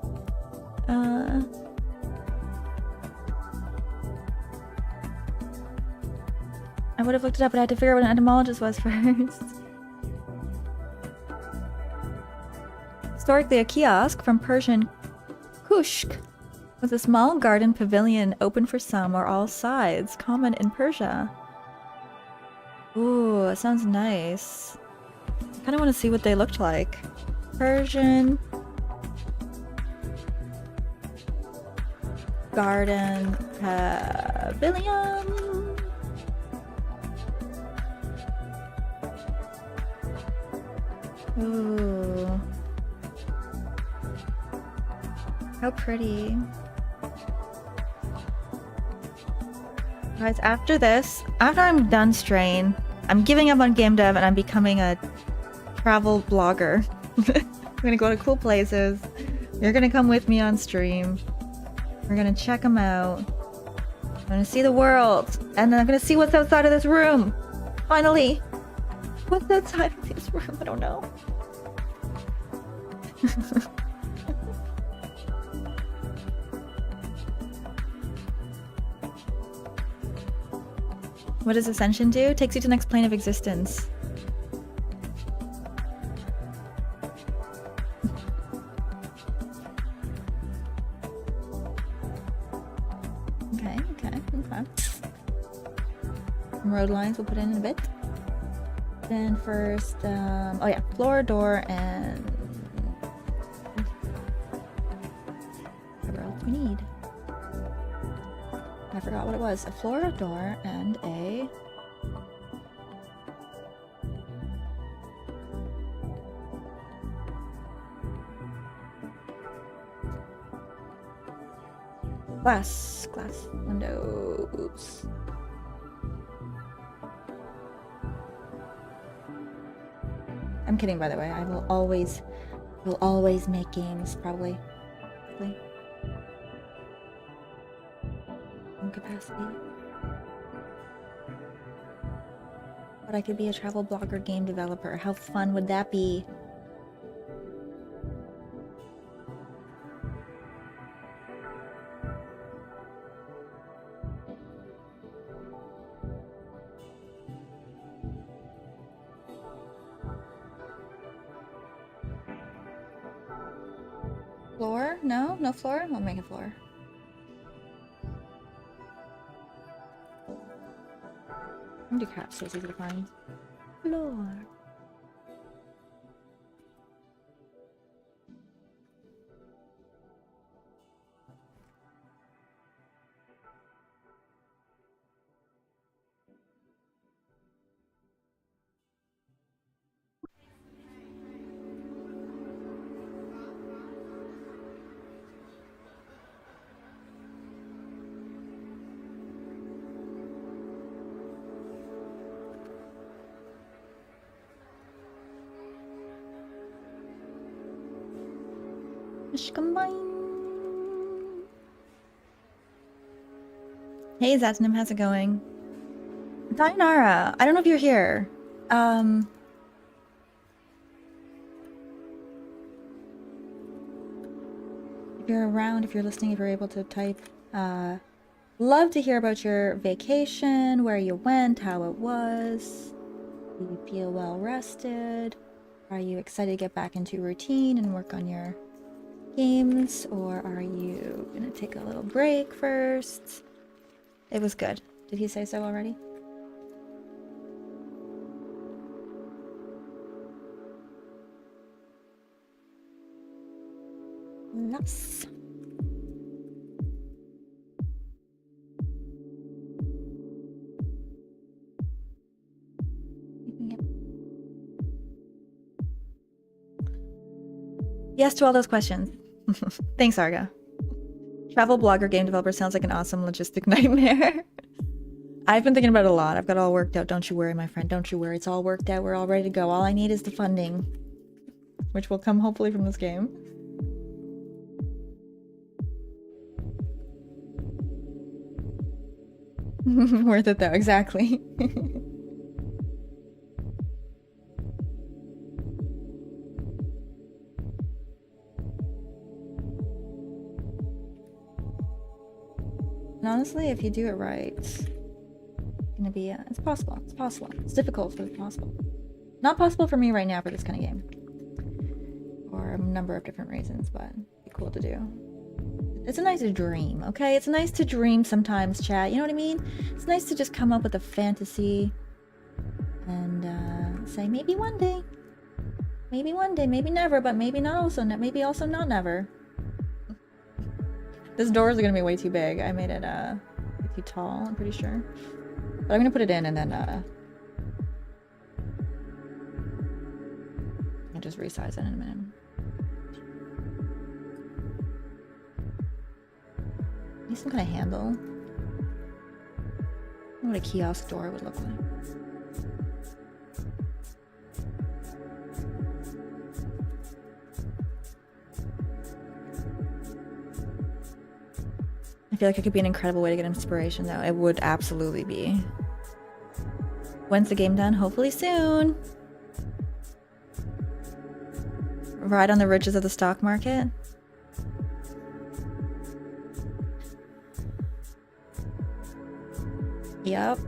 I would have looked it up, but I had to figure out what an etymologist was first. Historically, a kiosk from Persian kushk was a small garden pavilion open for some or all sides, common in Persia. Ooh, that sounds nice. I kind of want to see what they looked like. Persian garden pavilion. Ooh. How pretty. Guys, after this, after I'm done straying, I'm giving up on game dev and I'm becoming a travel blogger. I'm gonna go to cool places. You're gonna come with me on stream. We're gonna check them out. I'm gonna see the world. And then I'm gonna see what's outside of this room. Finally. What's outside of this room? I don't know. What does Ascension do? Takes you to the next plane of existence. Okay. Some road lines we'll put in a bit. Then first, oh yeah, floor, door, and whatever else we need. I forgot what it was. A floor, a door, and a... glass windows. I'm kidding, by the way. I will always make games, probably. In capacity. But I could be a travel blogger game developer. How fun would that be? Floor? No? No floor? I'll make a floor. I'm gonna do crap so it's easy to find. Floor. Combine. Hey Zatnam, how's it going? Dainara, I don't know if you're here. If you're around, if you're listening, if you're able to type, love to hear about your vacation, where you went, how it was. Do you feel well rested? Are you excited to get back into routine and work on your games, or are you gonna take a little break first? It was good. Did he say so already? Nice. Yes to all those questions. Thanks, Arga. Travel blogger game developer sounds like an awesome logistic nightmare. I've been thinking about it a lot. I've got it all worked out. Don't you worry, my friend. Don't you worry. It's all worked out. We're all ready to go. All I need is the funding, which will come hopefully from this game. Worth it though, exactly. And honestly, if you do it right, it's gonna be, it's possible. It's possible. It's difficult, but it's possible. Not possible for me right now for this kind of game. For a number of different reasons, but it'd be cool to do. It's a nice dream, okay? It's nice to dream sometimes, chat. You know what I mean? It's nice to just come up with a fantasy and say, maybe one day. Maybe one day, maybe never, but maybe not also, maybe also not never. This doors are gonna be way too big. I made it way too tall, I'm pretty sure. But I'm gonna put it in and then just resize it in a minute. Need some kind of handle. What a kiosk door would look like. I feel like it could be an incredible way to get inspiration, though. It would absolutely be. When's the game done? Hopefully soon. Ride on the ridges of the stock market. Yep.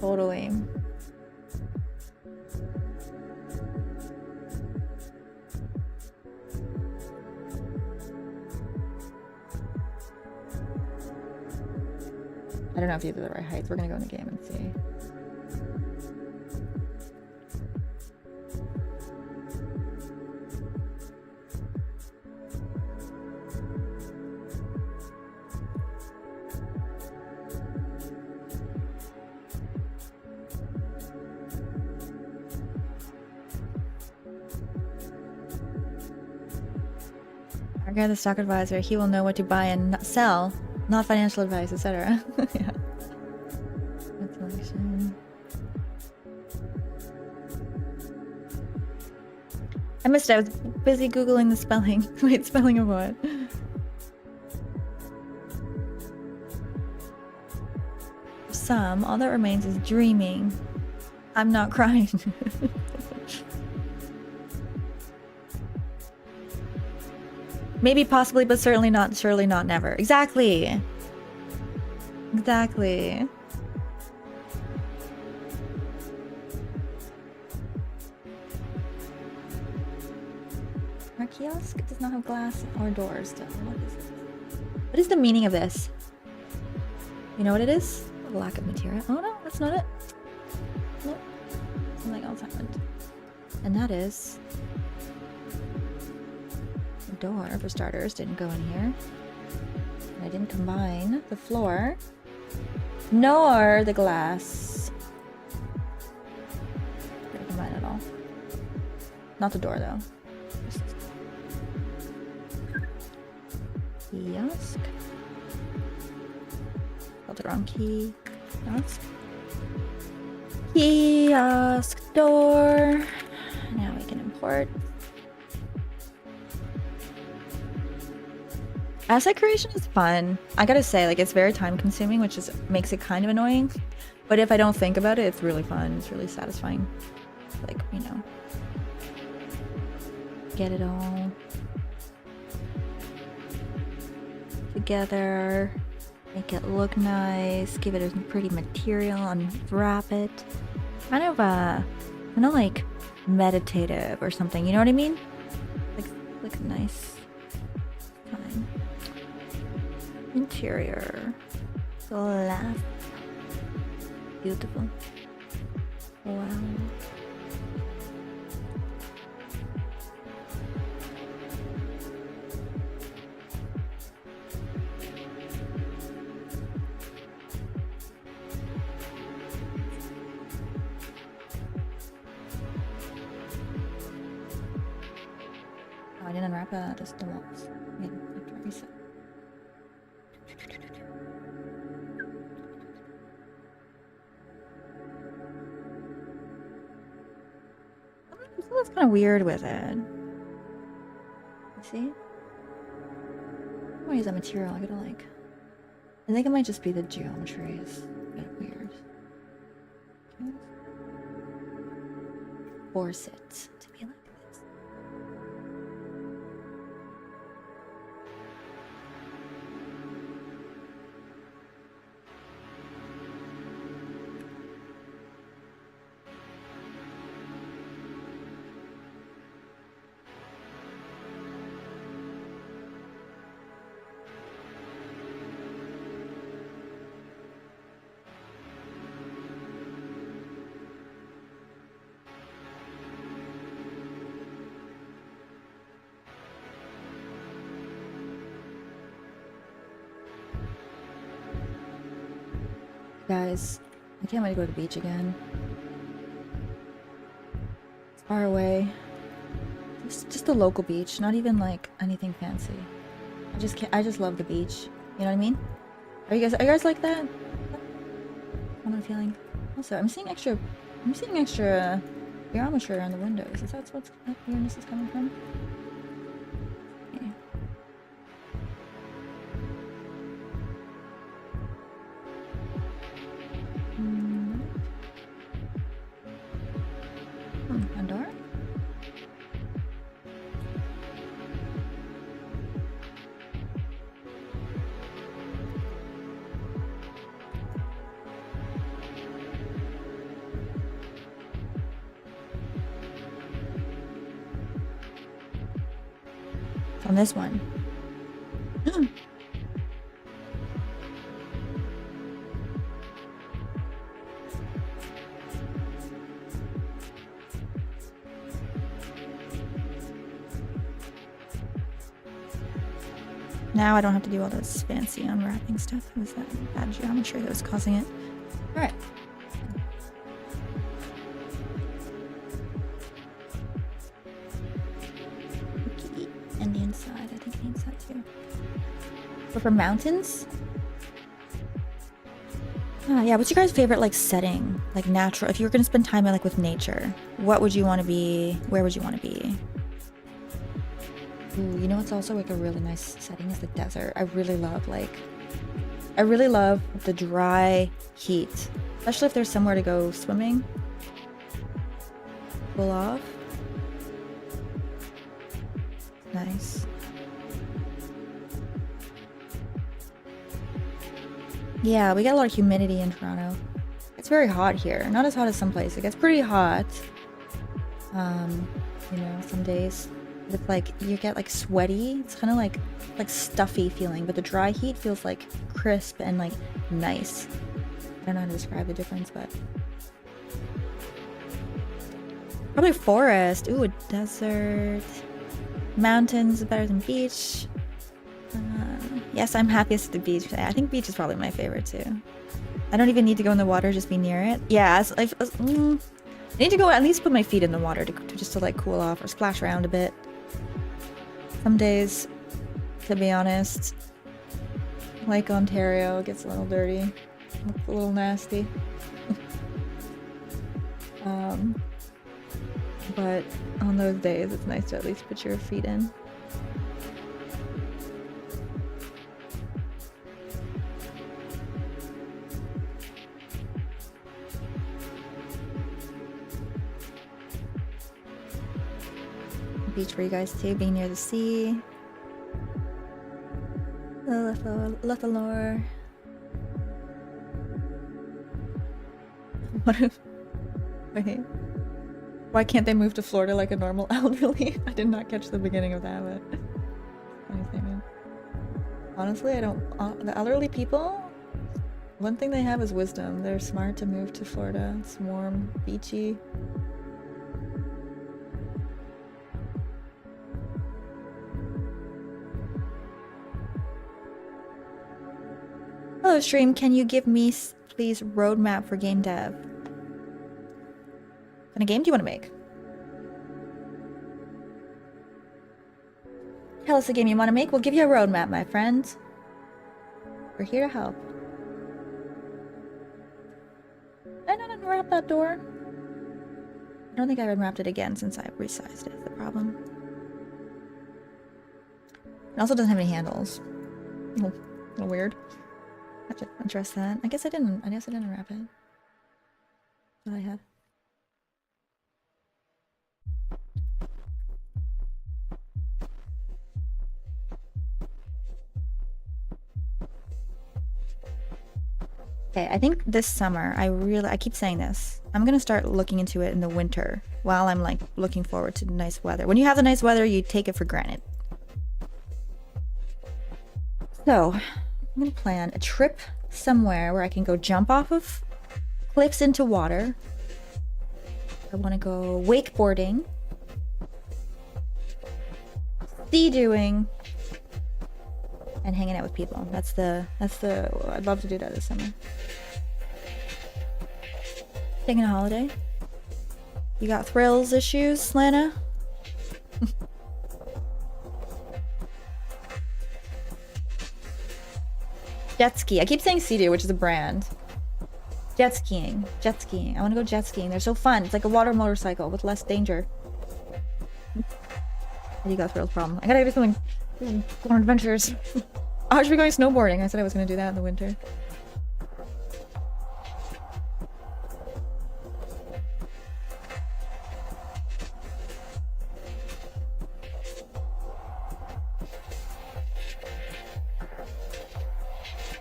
Totally. I don't know if these are the right heights. We're gonna go in the game and see. Our guy, the stock advisor, he will know what to buy and sell, not financial advice, etc. Yeah. Selection. I missed it. I was busy Googling the spelling. Wait, spelling of what? Some, all that remains is dreaming. I'm not crying. Maybe, possibly, but certainly not, surely not, never. Exactly. Exactly. Our kiosk does not have glass or doors. What is the meaning of this? You know what it is? A lack of material. Oh no, that's not it. Nope. Something else happened. And that is... the door, for starters, didn't go in here. And I didn't combine the floor, nor the glass. Didn't combine at all. Not the door, though. Kiosk. Got the wrong key. Kiosk. Kiosk door. Now we can import. Asset creation is fun. I gotta say, like, it's very time consuming, which is makes it kind of annoying. But if I don't think about it, it's really fun. It's really satisfying. Like, you know, get it all together, make it look nice, give it a pretty material, unwrap it. Kind of like meditative or something. You know what I mean? Like nice. Fine. Interior. Glass. Beautiful. Wow. I didn't unwrap just the walls. Yeah, I can reset. That's kind of weird with it. You see? I'm gonna use that material. I gotta like. I think it might just be the geometry is a bit weird. Force it to be like this. Guys, I can't wait to go to the beach again. It's far away. Just a local beach, not even like anything fancy. I just love the beach. You know what I mean? Are you guys like that? What I'm feeling. Also, I'm seeing extra geometry on the windows. Is that what weirdness is coming from? Okay. A door? On this one. Now I don't have to do all this fancy unwrapping stuff. It was that bad geometry that was causing it. Alright. And the inside. I think the inside too. But for mountains? Yeah, what's your guys' favorite like setting? Like natural. If you were gonna spend time like with nature, what would you want to be? Where would you want to be? Ooh, you know what's also like a really nice setting is the desert. I really love the dry heat. Especially if there's somewhere to go swimming. Cool off. Nice. Yeah, we got a lot of humidity in Toronto. It's very hot here. Not as hot as some places. It gets pretty hot. You know, some days. With like, you get like sweaty. It's kind of like stuffy feeling, but the dry heat feels like crisp and like nice. I don't know how to describe the difference, but probably forest. Ooh, a desert. Mountains is better than beach. Yes, I'm happiest at the beach. I think beach is probably my favorite too. I don't even need to go in the water, just be near it. Yeah, I need to go at least put my feet in the water just to like cool off or splash around a bit. Some days, to be honest, Lake Ontario gets a little dirty, a little nasty. But on those days, it's nice to at least put your feet in. Beach for you guys too, being near the sea. Lothalore. What if... Wait. Why can't they move to Florida like a normal elderly? I did not catch the beginning of that, but... Funny statement. Honestly, I don't... the elderly people... One thing they have is wisdom. They're smart to move to Florida. It's warm, beachy. Hello stream, can you give me please roadmap for game dev? What kind of game do you want to make? Tell us a game you want to make, we'll give you a roadmap, my friend. We're here to help. Did I not unwrap that door? I don't think I unwrapped it again since I resized it, the problem. It also doesn't have any handles. A little weird. I have to address that. I guess I didn't unwrap it. What I had. Okay, I think this summer, I keep saying this. I'm gonna start looking into it in the winter while I'm like looking forward to nice weather. When you have the nice weather, you take it for granted. So, I'm gonna plan a trip somewhere where I can go jump off of cliffs into water. I want to go wakeboarding, sea doing, and hanging out with people. That's the I'd love to do that this summer. Taking a holiday. You got thrills issues, Lana? Jet ski. I keep saying Sea-Doo, which is a brand. Jet skiing. Jet skiing. I want to go jet skiing. They're so fun. It's like a water motorcycle with less danger. You got thrills problem. I gotta do something. Go on adventures. I should be going snowboarding. I said I was gonna do that in the winter.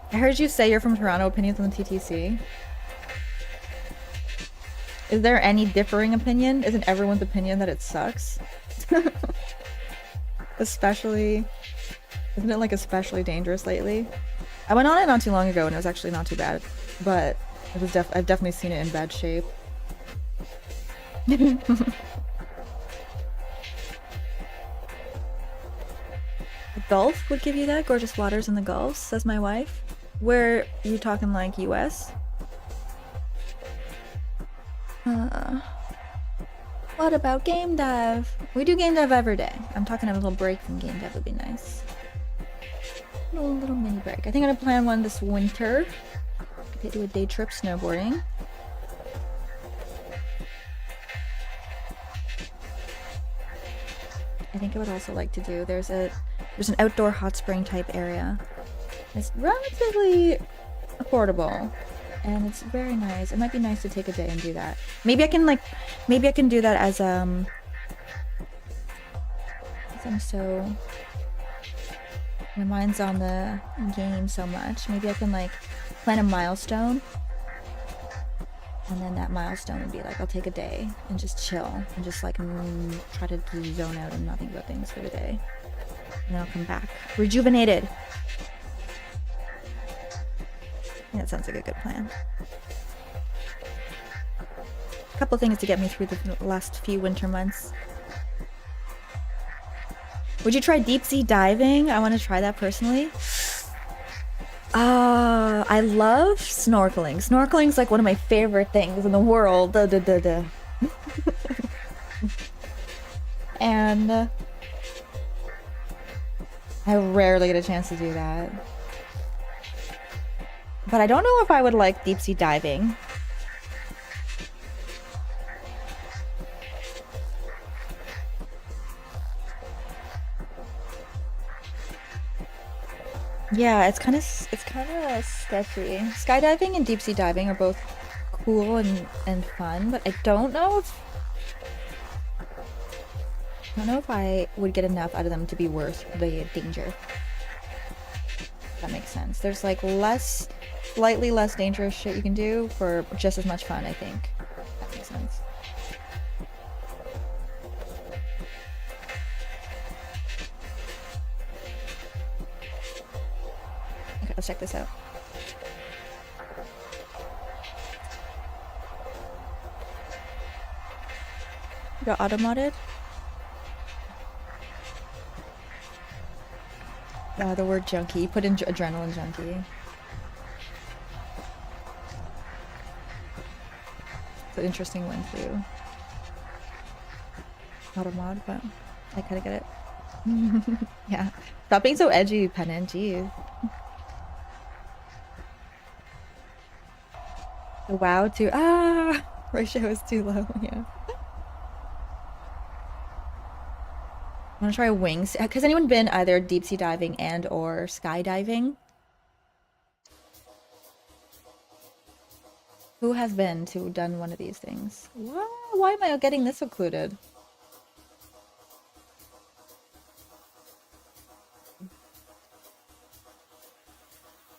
I heard you say you're from Toronto. Opinions on the TTC. Is there any differing opinion? Isn't everyone's opinion that it sucks? Especially... Isn't it like especially dangerous lately? I went on it not too long ago and it was actually not too bad. But it was I've definitely seen it in bad shape. The Gulf would give you that? Gorgeous waters in the Gulf, says my wife. Where you talking, like US? What about game dev? We do game dev every day. I'm talking a little break from game dev would be nice. A little mini break. I think I'm gonna plan one this winter. Okay, do a day trip snowboarding. I think I would also like to do, there's an outdoor hot spring type area. It's relatively affordable and it's very nice. It might be nice to take a day and do that. Maybe I can do that as I'm so, my mind's on the game so much. Maybe I can like plan a milestone. And then that milestone would be like, I'll take a day and just chill and just like try to zone out and not think about things for the day. And then I'll come back rejuvenated. Yeah, that sounds like a good plan. A couple things to get me through the last few winter months. Would you try deep sea diving? I want to try that personally. I love snorkeling. Snorkeling's like one of my favorite things in the world. And I rarely get a chance to do that. But I don't know if I would like deep sea diving. Yeah, it's kind of sketchy. Skydiving and deep sea diving are both cool and fun, but I don't know if I would get enough out of them to be worth the danger. That makes sense. There's like slightly less dangerous shit you can do for just as much fun, I think. That makes sense. Okay, let's check this out. You got auto-modded? The word junkie. You put in adrenaline junkie. It's an interesting one too. Auto-mod, but I kinda get it. Yeah. Stop being so edgy, Pennant. Jeez. The WoW too. Ratio is too low. Yeah. I want to try wings. Has anyone been either deep sea diving and or skydiving? Who has been to done one of these things? Why am I getting this occluded?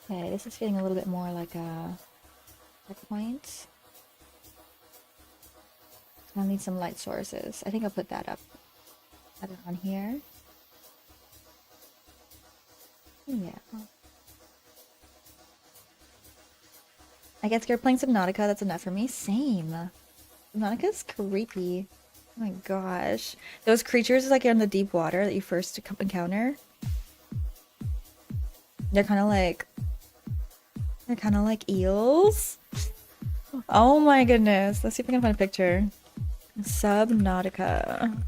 Okay, this is feeling a little bit more like a checkpoint. I'll need some light sources. I think I'll put that up. Put it on here. Yeah. I get scared playing Subnautica. That's enough for me. Same. Subnautica's creepy. Oh my gosh. Those creatures like in the deep water that you first encounter. They're kind of like eels. Oh my goodness. Let's see if I can find a picture. Subnautica.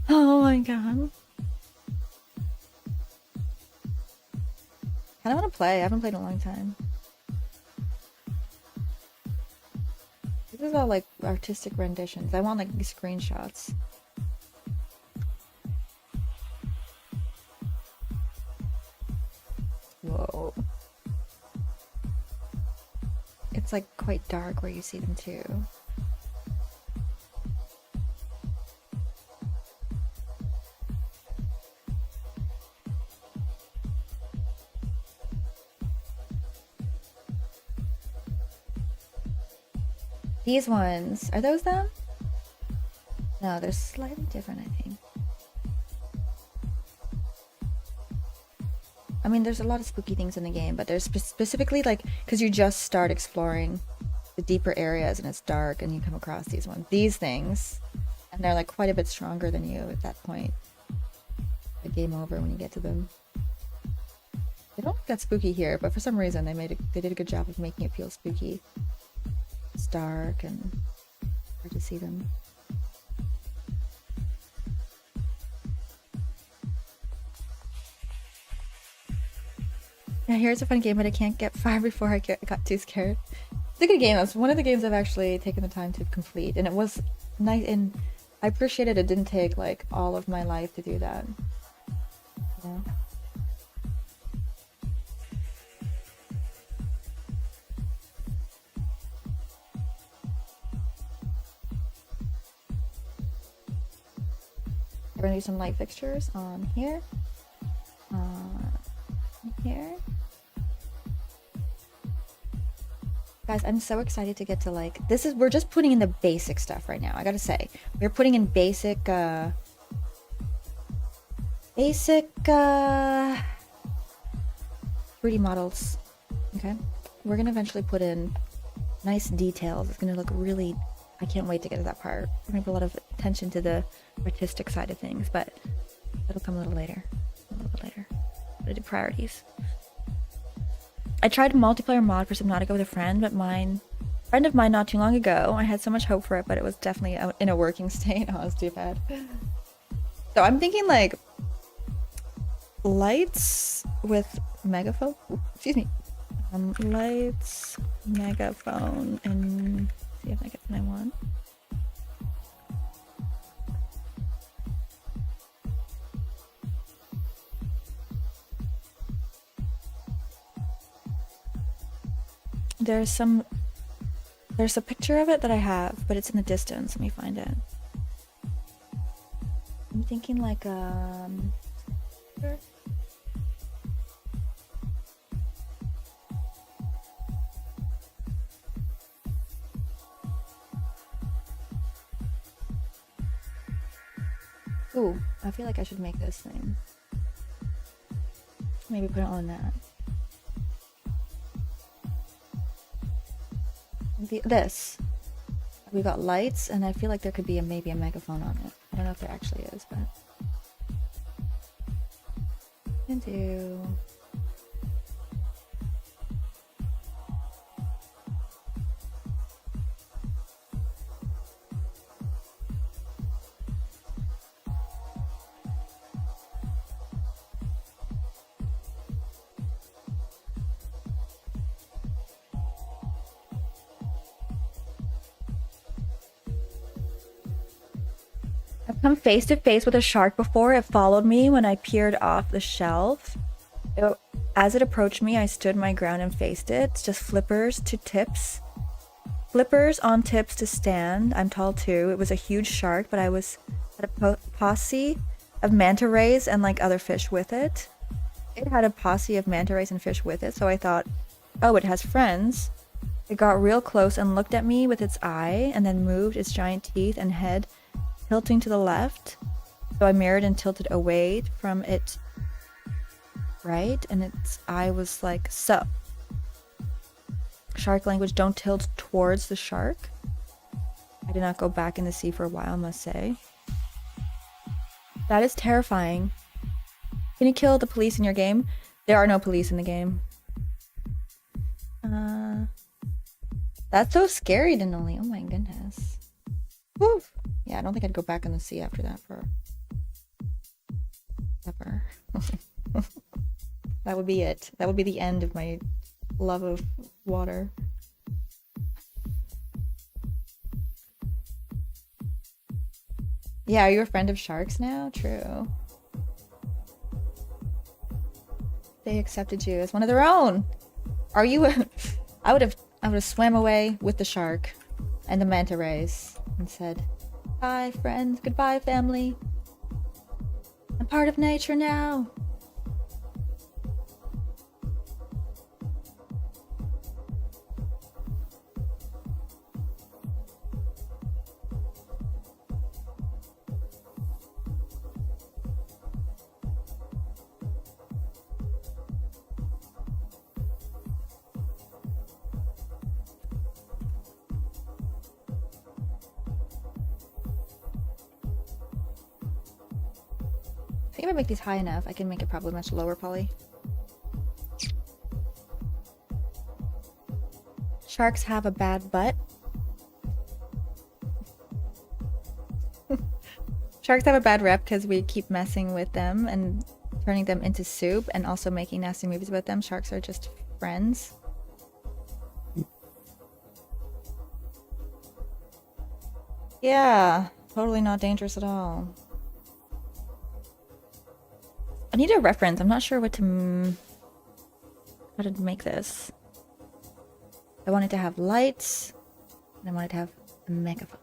Oh my god. I don't want to play. I haven't played in a long time. This is all like artistic renditions. I want like screenshots. Whoa. It's like quite dark where you see them too. These ones, are those them? No, they're slightly different, I think. I mean, there's a lot of spooky things in the game, but there's specifically like, because you just start exploring the deeper areas and it's dark and you come across these ones. These things, and they're like quite a bit stronger than you at that point. The game over when you get to them. They don't look that spooky here, but for some reason they did a good job of making it feel spooky. It's dark and hard to see them. Yeah, here's a fun game, but I can't get far before I got too scared. It's a good game. That's one of the games I've actually taken the time to complete, and it was nice. And I appreciated it didn't take like all of my life to do that. Yeah. We're gonna do some light fixtures on here, here. Guys, I'm so excited to get to like, we're just putting in the basic stuff right now. I gotta say, we're putting in basic 3D models. Okay, we're gonna eventually put in nice details. It's gonna look really, I can't wait to get to that part. We're gonna put a lot of attention to the artistic side of things, but it'll come a little later. A little bit later. I'm gonna do priorities. I tried a multiplayer mod for Subnautica with a friend, but a friend of mine not too long ago. I had so much hope for it, but it was definitely in a working state. Oh, it was too bad. So I'm thinking like lights with megaphone. Excuse me. Lights, megaphone, and see if I get what I want. There's a picture of it that I have, but it's in the distance. Let me find it. I'm thinking like ooh, I feel like I should make this thing. Maybe put it on that. This. We got lights, and I feel like there could be maybe a megaphone on it. I don't know if there actually is, but can do. I've come face to face with a shark before. It followed me when I peered off the shelf. As it approached me, I stood my ground and faced it. Just flippers to tips. Flippers on tips to stand. I'm tall too. It was a huge shark, but I was had a posse of manta rays and like other fish with it. It had a posse of manta rays and fish with it, so I thought, oh, it has friends. It got real close and looked at me with its eye and then moved its giant teeth and head, tilting to the left. So I mirrored and tilted away from it, right? And its eye was like, sup. Shark language, don't tilt towards the shark. I did not go back in the sea for a while, I must say. That is terrifying. Can you kill the police in your game? There are no police in the game. That's so scary, Denali. Oh my goodness. Woo. Yeah, I don't think I'd go back in the sea after that for ever. That would be it. That would be the end of my love of water. Yeah, are you a friend of sharks now? True. They accepted you as one of their own. Are you a... I would have swam away with the shark and the manta rays and said, "Bye, friends. Goodbye, family. I'm part of nature now." I think if I make these high enough, I can make it probably much lower poly. Sharks have a bad butt. Sharks have a bad rep because we keep messing with them and turning them into soup and also making nasty movies about them. Sharks are just friends. Yeah, totally not dangerous at all. I need a reference. I'm not sure what to how to make this. I want it to have lights, and I want it to have a megaphone.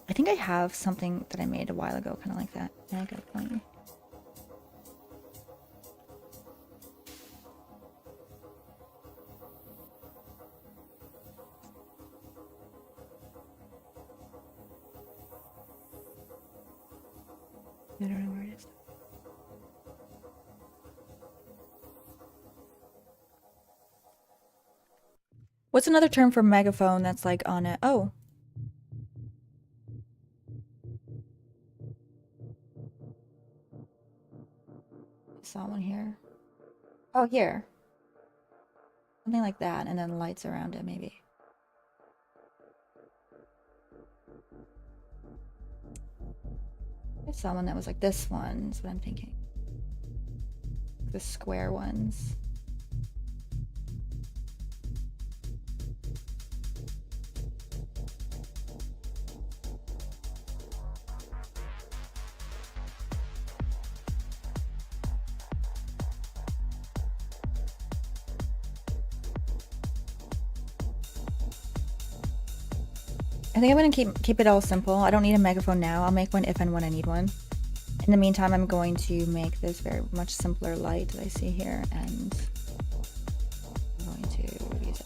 I think I have something that I made a while ago, kind of like that. Megaphone. I don't know where it is. What's another term for megaphone that's like on it? Oh. I saw one here. Oh, here. Something like that, and then lights around it, maybe. I saw one that was like this one, is what I'm thinking. The square ones. I think I'm gonna keep it all simple. I don't need a megaphone now. I'll make one if and when I need one. In the meantime, I'm going to make this very much simpler light that I see here, and I'm going to use it.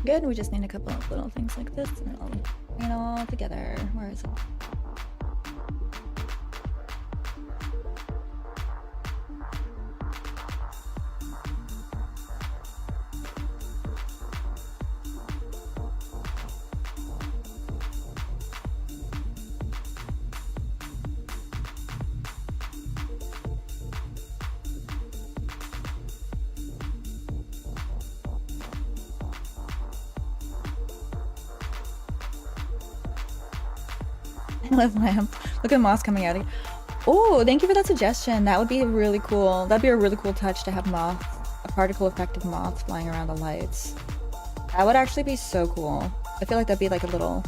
Good, we just need a couple of little things like this and it'll bring it all together. Where is it? Live lamp. Look at moss coming out. Oh, thank you for that suggestion. That would be really cool. That'd be a really cool touch to have moths, a particle effect of moths flying around the lights. That would actually be so cool. I feel like that'd be like a little,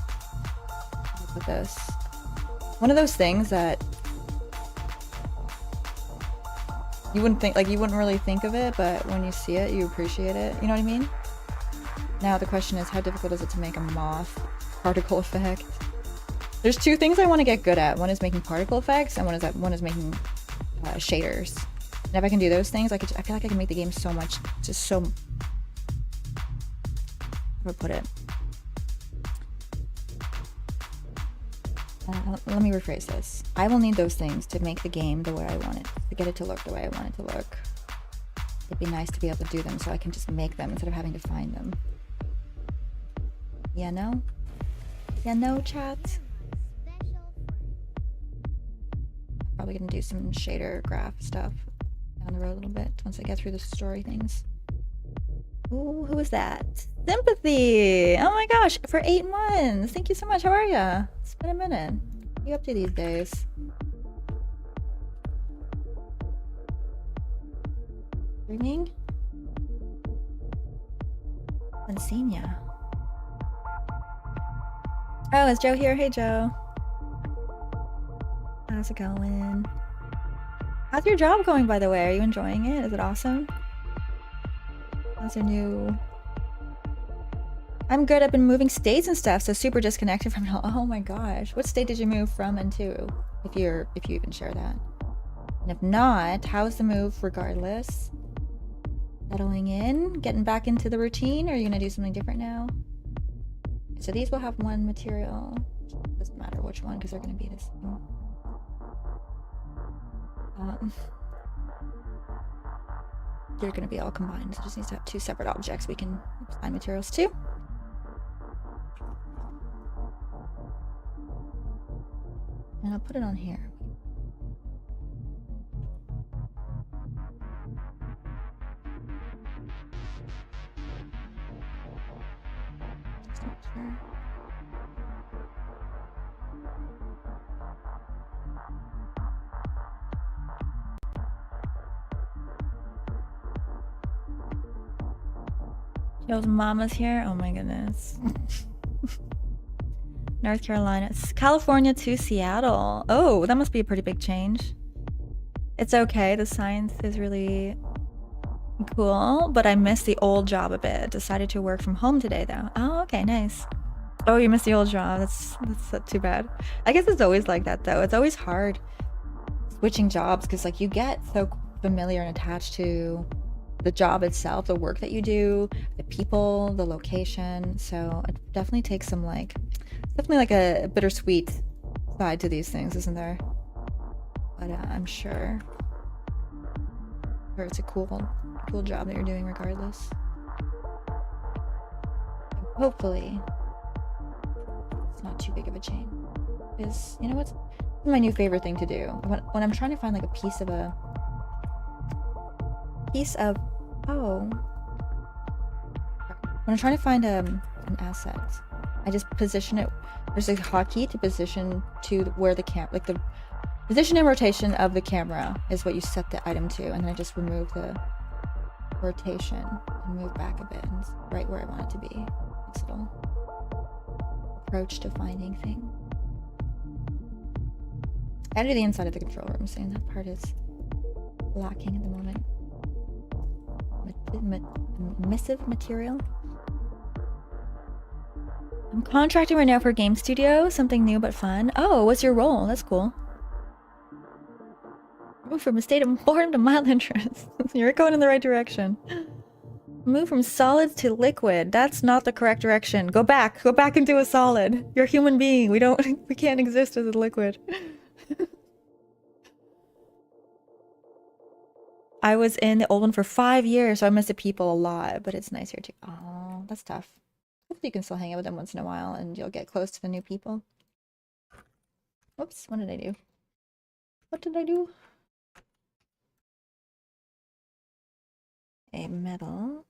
look at this. One of those things that you wouldn't think, like you wouldn't really think of it, but when you see it, you appreciate it. You know what I mean? Now the question is, how difficult is it to make a moth particle effect? There's two things I want to get good at. One is making particle effects, and one is making shaders. And if I can do those things, I feel like I can make the game so much, just so. How do I put it? Let me rephrase this. I will need those things to make the game the way I want it, to get it to look the way I want it to look. It'd be nice to be able to do them so I can just make them instead of having to find them. Yeah, no? Yeah, no, chat? Probably gonna do some shader graph stuff down the road a little bit once I get through the story things. Ooh, who was that? Sympathy! Oh my gosh, for 8 months! Thank you so much, how are ya? It's been a minute. What are you up to these days? Streaming? Haven't seen ya. Oh, is Joe here? Hey, Joe. How's it going? How's your job going, by the way? Are you enjoying it? Is it awesome? How's your new... I'm good. I've been moving states and stuff, so super disconnected from it all. Oh my gosh. What state did you move from and to? If you even share that. And if not, how's the move regardless? Settling in? Getting back into the routine? Or are you gonna do something different now? So these will have one material. Doesn't matter which one because they're gonna be the same. They're gonna be all combined, so it just needs to have 2 separate objects we can apply materials to. And I'll put it on here. Just not sure. Joe's mama's here. Oh my goodness. North Carolina. California to Seattle. Oh, that must be a pretty big change. It's okay. The science is really cool, but I miss the old job a bit. Decided to work from home today though. Oh, okay, nice. Oh, you missed the old job. That's not too bad. I guess it's always like that though. It's always hard switching jobs because like you get so familiar and attached to the job itself, the work that you do, the people, the location. So it definitely takes some like, definitely like a bittersweet side to these things, isn't there? But I'm sure it's a cool job that you're doing regardless. Hopefully it's not too big of a change. Because you know what's my new favorite thing to do? When I'm trying to find like a piece of oh, when I'm trying to find an asset, I just position it. There's a hotkey to position to where the like the position and rotation of the camera is what you set the item to, and then I just remove the rotation and move back a bit, and it's right where I want it to be. Nice little approach to finding things. I do the inside of the control room, saying that part is lacking at the moment. Missive material. I'm contracting right now for a game studio, something new but fun. Oh, what's your role? That's cool. Move from a state of boredom to mild interest. You're going in the right direction. Move from solid to liquid. That's not the correct direction. Go back. Go back into a solid. You're a human being. We don't. We can't exist as a liquid. I was in the old one for 5 years, so I miss the people a lot. But it's nice here too. Oh, that's tough. Hopefully, you can still hang out with them once in a while, and you'll get close to the new people. Whoops! What did I do? What did I do? A metal.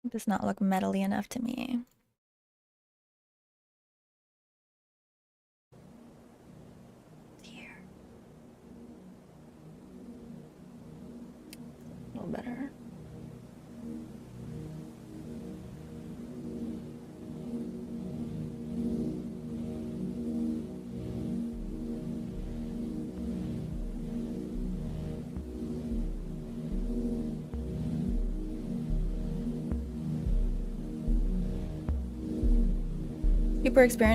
It does not look metally enough to me. Here. A little better.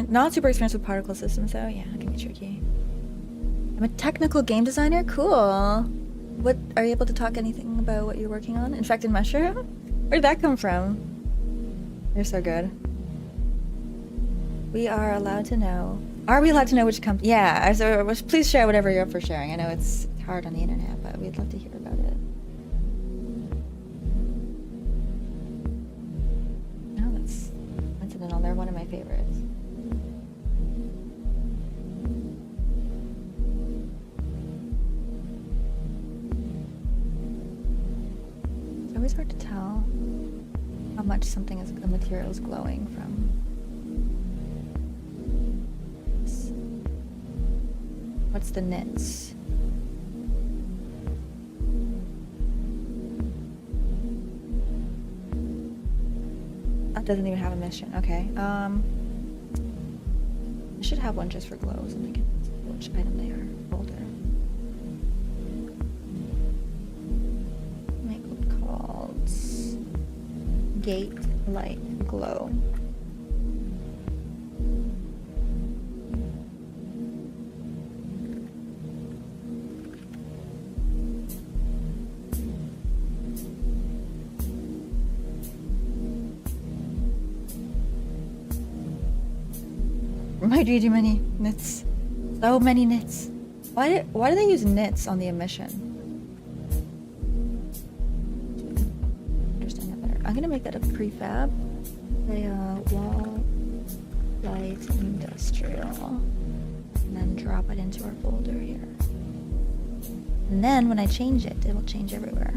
Not super experienced with particle systems though. Yeah, it can be tricky. I'm a technical game designer. Cool. What are you able to talk anything about what you're working on? Infected mushroom? Where'd that come from? They're so good. We are allowed to know. Are we allowed to know which company? Yeah. So please share whatever you're up for sharing. I know it's hard on the internet, but we'd love to hear about it. Oh, that's coincidental. They're one of my favorites. It's always hard to tell how much something is a material is glowing from. What's the nits? That doesn't even have a mission. Okay. I should have one just for glows and I can see which item they are. Folder. Make it called Gate Light Glow. Why do you do many nits? So many nits. Why do they use nits on the emission? Understand that better. I'm gonna make that a prefab. A wall light industrial. And then drop it into our folder here. And then when I change it, it will change everywhere.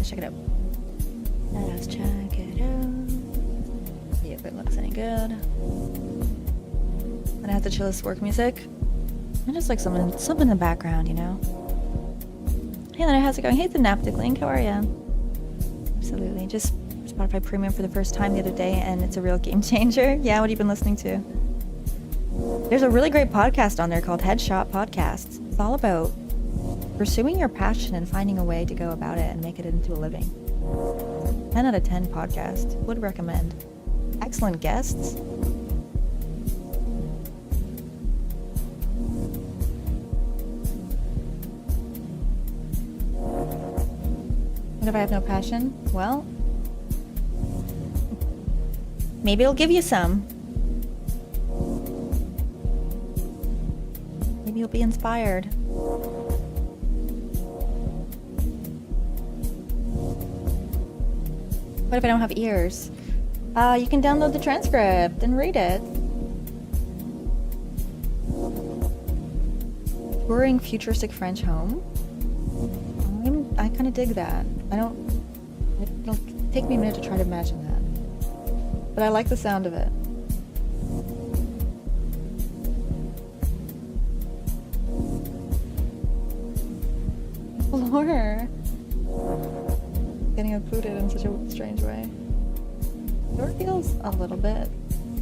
Check it out. Let's check it out. See if it looks any good. And I have to chill this work music. I just like something in the background, you know? Hey Leonard, how's it going? Hey, the Naptic Link, how are ya? Absolutely. Just Spotify Premium for the first time the other day, and it's a real game changer. Yeah, what have you been listening to? There's a really great podcast on there called Headshot Podcasts. It's all about pursuing your passion and finding a way to go about it and make it into a living. 10 out of 10 podcast. Would recommend. Excellent guests. What if I have no passion? Well, maybe it'll give you some. Maybe you'll be inspired. What if I don't have ears? You can download the transcript and read it. Touring futuristic French home. I kind of dig that. It'll take me a minute to try to imagine that. But I like the sound of it. Floor. Getting included in such a strange way. Door feels a little bit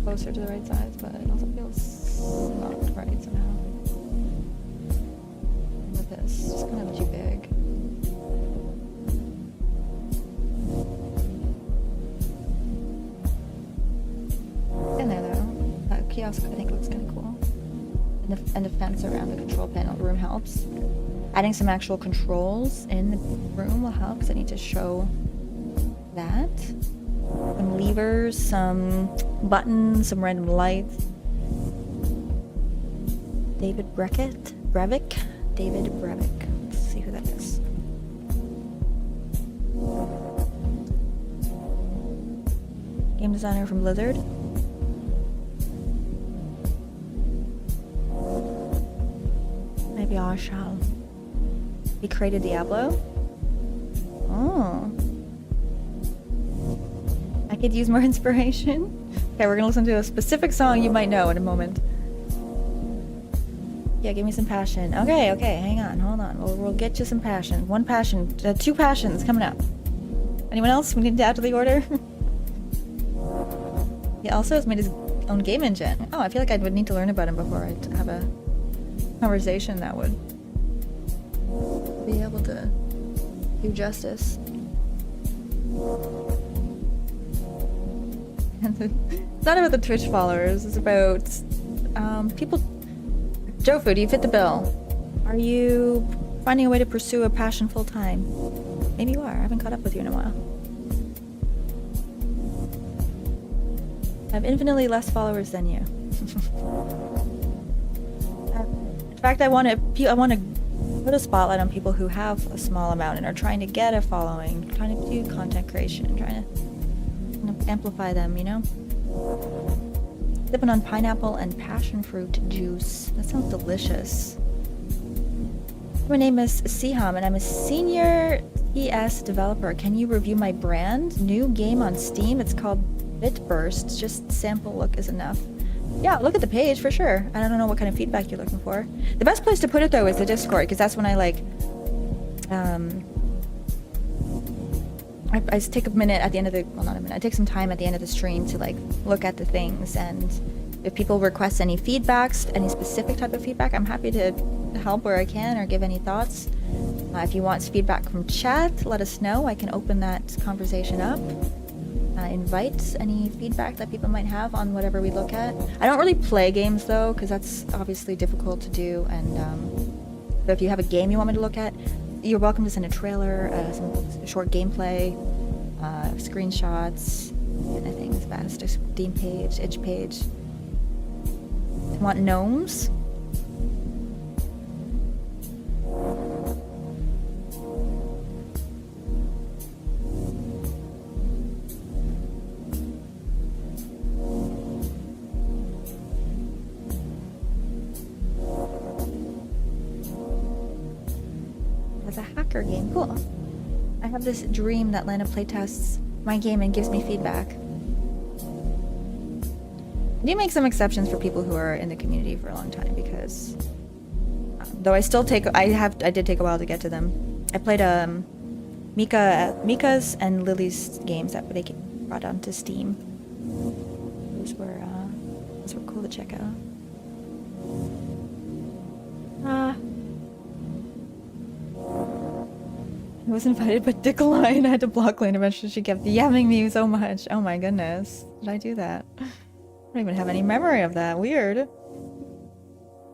closer to the right size, but it also feels not right somehow. With this, it's kind of too big. In there though, that kiosk I think looks kind of cool. And the fence around the control panel room helps. Adding some actual controls in the room will help because I need to show that. Some levers, some buttons, some random lights. David Brevik? David Brevik. Let's see who that is. Game designer from Blizzard. Maybe I shall. He created Diablo? Oh. I could use more inspiration. Okay, we're gonna listen to a specific song you might know in a moment. Yeah, give me some passion. Okay, hang on, hold on. We'll get you some passion. One passion, two passions coming up. Anyone else we need to add to the order? He also has made his own game engine. Oh, I feel like I would need to learn about him before I have a conversation that would be able to do justice. It's not about the Twitch followers, it's about people. Jofu, do you fit the bill? Are you finding a way to pursue a passion full time? Maybe you are. I haven't caught up with you in a while. I have infinitely less followers than you. In fact, I want to put a spotlight on people who have a small amount and are trying to get a following, trying to do content creation, trying to amplify them, you know? Sipping on pineapple and passion fruit juice. That sounds delicious. My name is Siham and I'm a senior ES developer. Can you review my brand new game on Steam? It's called Bitburst. Just sample look is enough. Yeah, look at the page for sure. I don't know what kind of feedback you're looking for. The best place to put it though is the Discord, because that's when I like I take a minute at the end of the, well, not a minute, I take some time at the end of the stream to like look at the things, and if people request any feedbacks, any specific type of feedback, I'm happy to help where I can or give any thoughts. If you want feedback from chat, let us know. I can open that conversation up. Invite any feedback that people might have on whatever we look at. I don't really play games though, because that's obviously difficult to do, and so if you have a game you want me to look at, you're welcome to send a trailer, some short gameplay, screenshots, anything as fast, a Steam page, itch page. Want gnomes? Game. Cool. I have this dream that Lana playtests my game and gives me feedback. I do make some exceptions for people who are in the community for a long time, because though I did take a while to get to them. I played Mika's and Lily's games that they brought onto Steam. Those were cool to check out. I was invited but declined. I had to block Lane eventually. She kept yamming me so much. Oh my goodness. Did I do that? I don't even have any memory of that. Weird.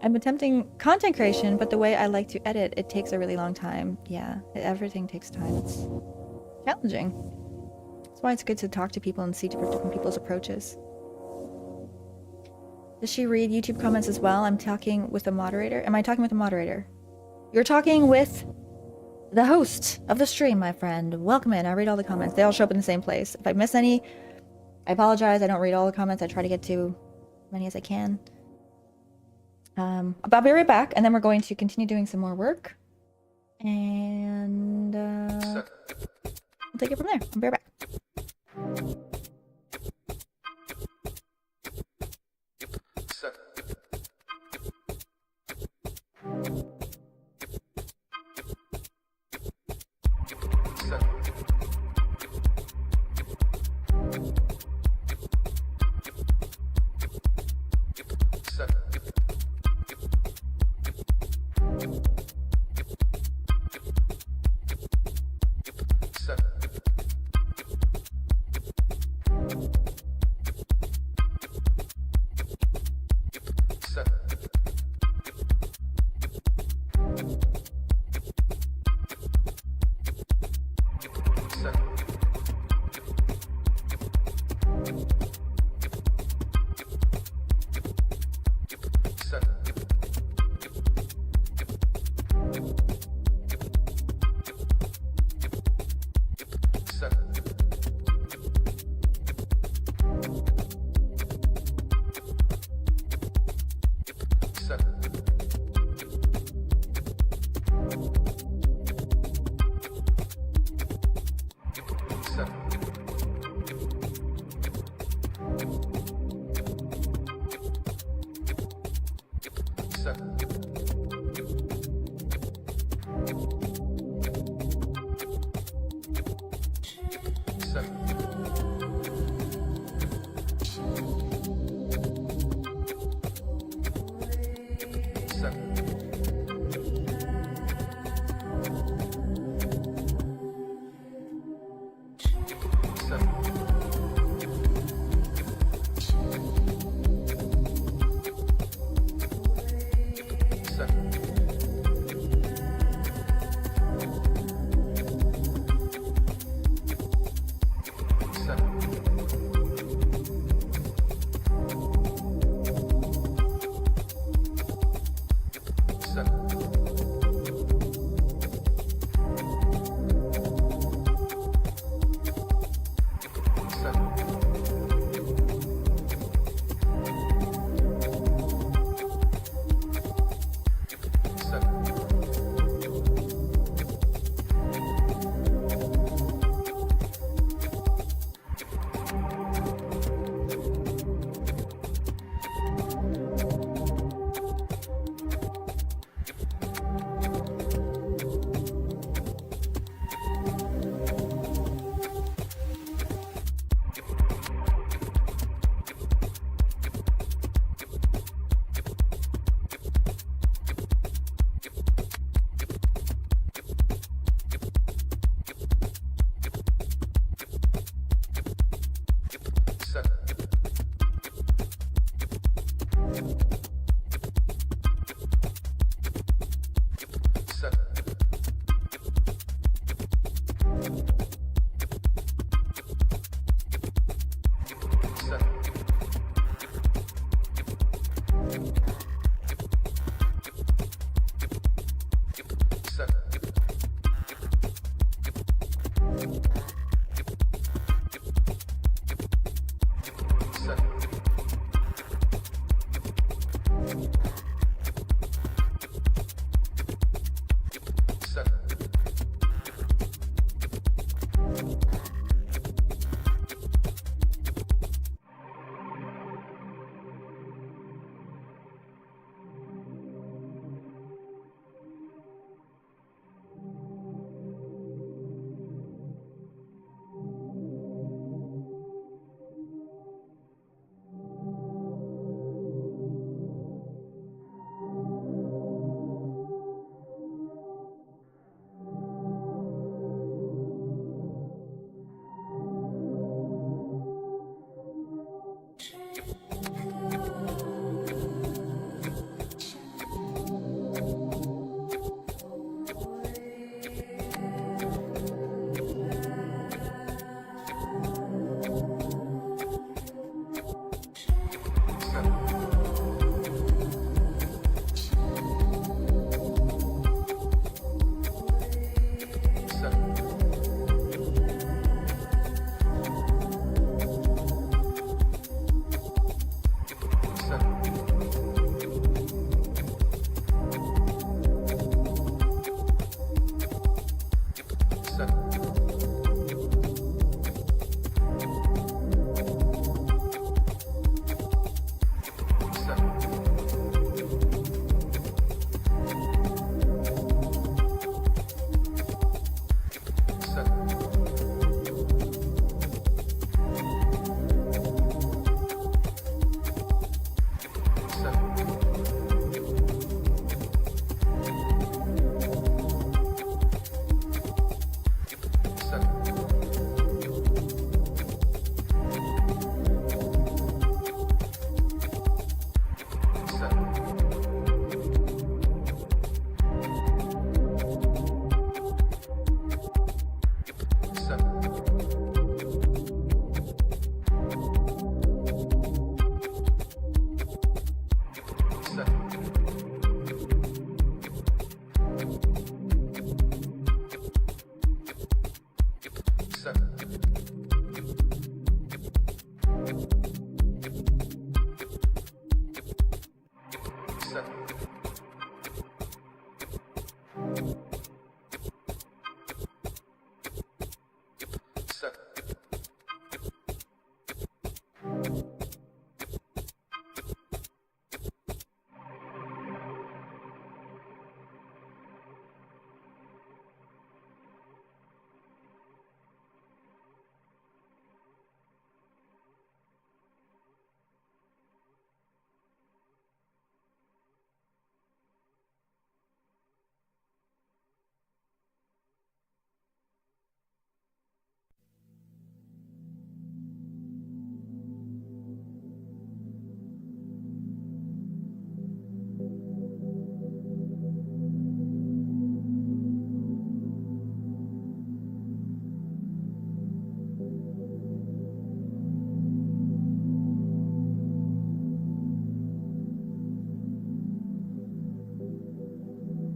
I'm attempting content creation, but the way I like to edit, it takes a really long time. Yeah, everything takes time. challenging. That's why it's good to talk to people and see different people's approaches. Does she read YouTube comments as well? I'm talking with a moderator. Am I talking with a moderator? You're talking with the host of the stream, my friend. Welcome in. I read all the comments. They all show up in the same place. If I miss any, I apologize. I don't read all the comments. I try to get to as many as I can. But I'll be right back, and then we're going to continue doing some more work. And we'll take it from there. I'll be right back.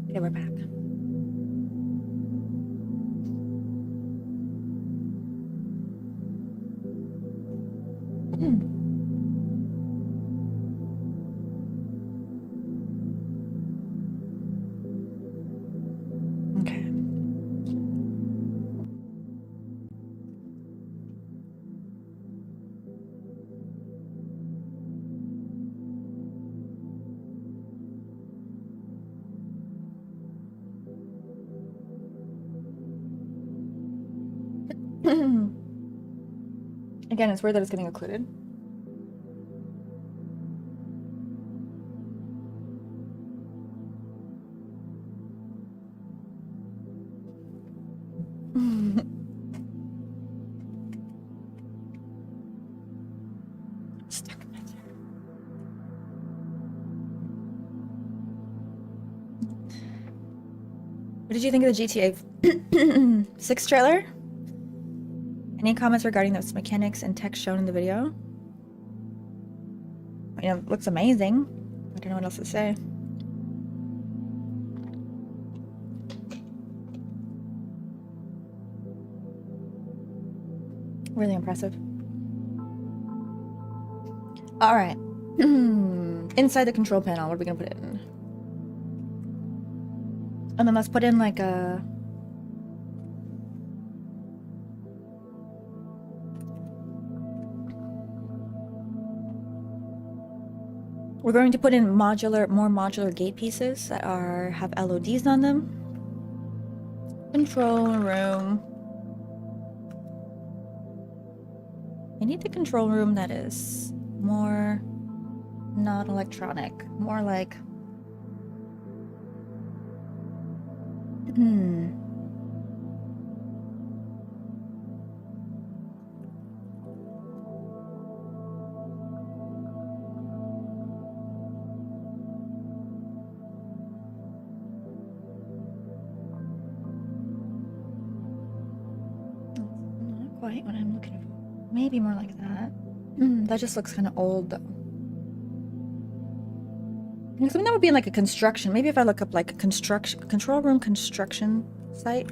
Okay, we're back. Okay. Again, it's weird that it's getting occluded. Stuck in my chair. What did you think of the GTA 6 trailer? Any comments regarding those mechanics and tech shown in the video? I mean, it looks amazing. I don't know what else to say. Really impressive. All right. Inside the control panel, what are we gonna put in? And then let's put in like a... We're going to put in more modular gate pieces that have LODs on them. Control room. I need the control room that is more not electronic, more like not quite what I'm looking for. Maybe more like that. That just looks kind of old though. Something that would be in like a construction. Maybe if I look up like a control room construction site.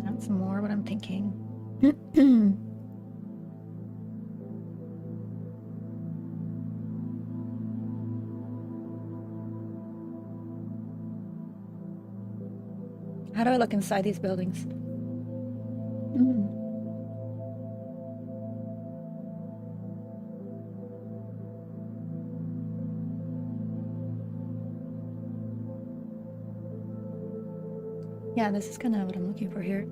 That's more what I'm thinking. How do I look inside these buildings? Yeah, this is kind of what I'm looking for here.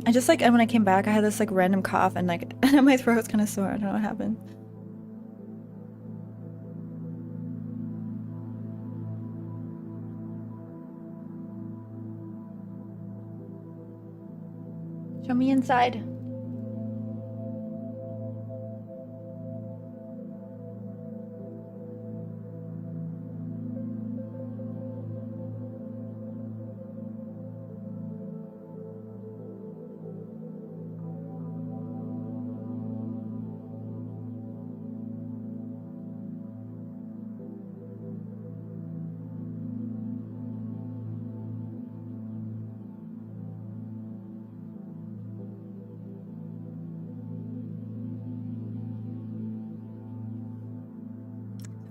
I just like, and when I came back, I had this like random cough and like my throat's kind of sore. I don't know what happened. Show me inside.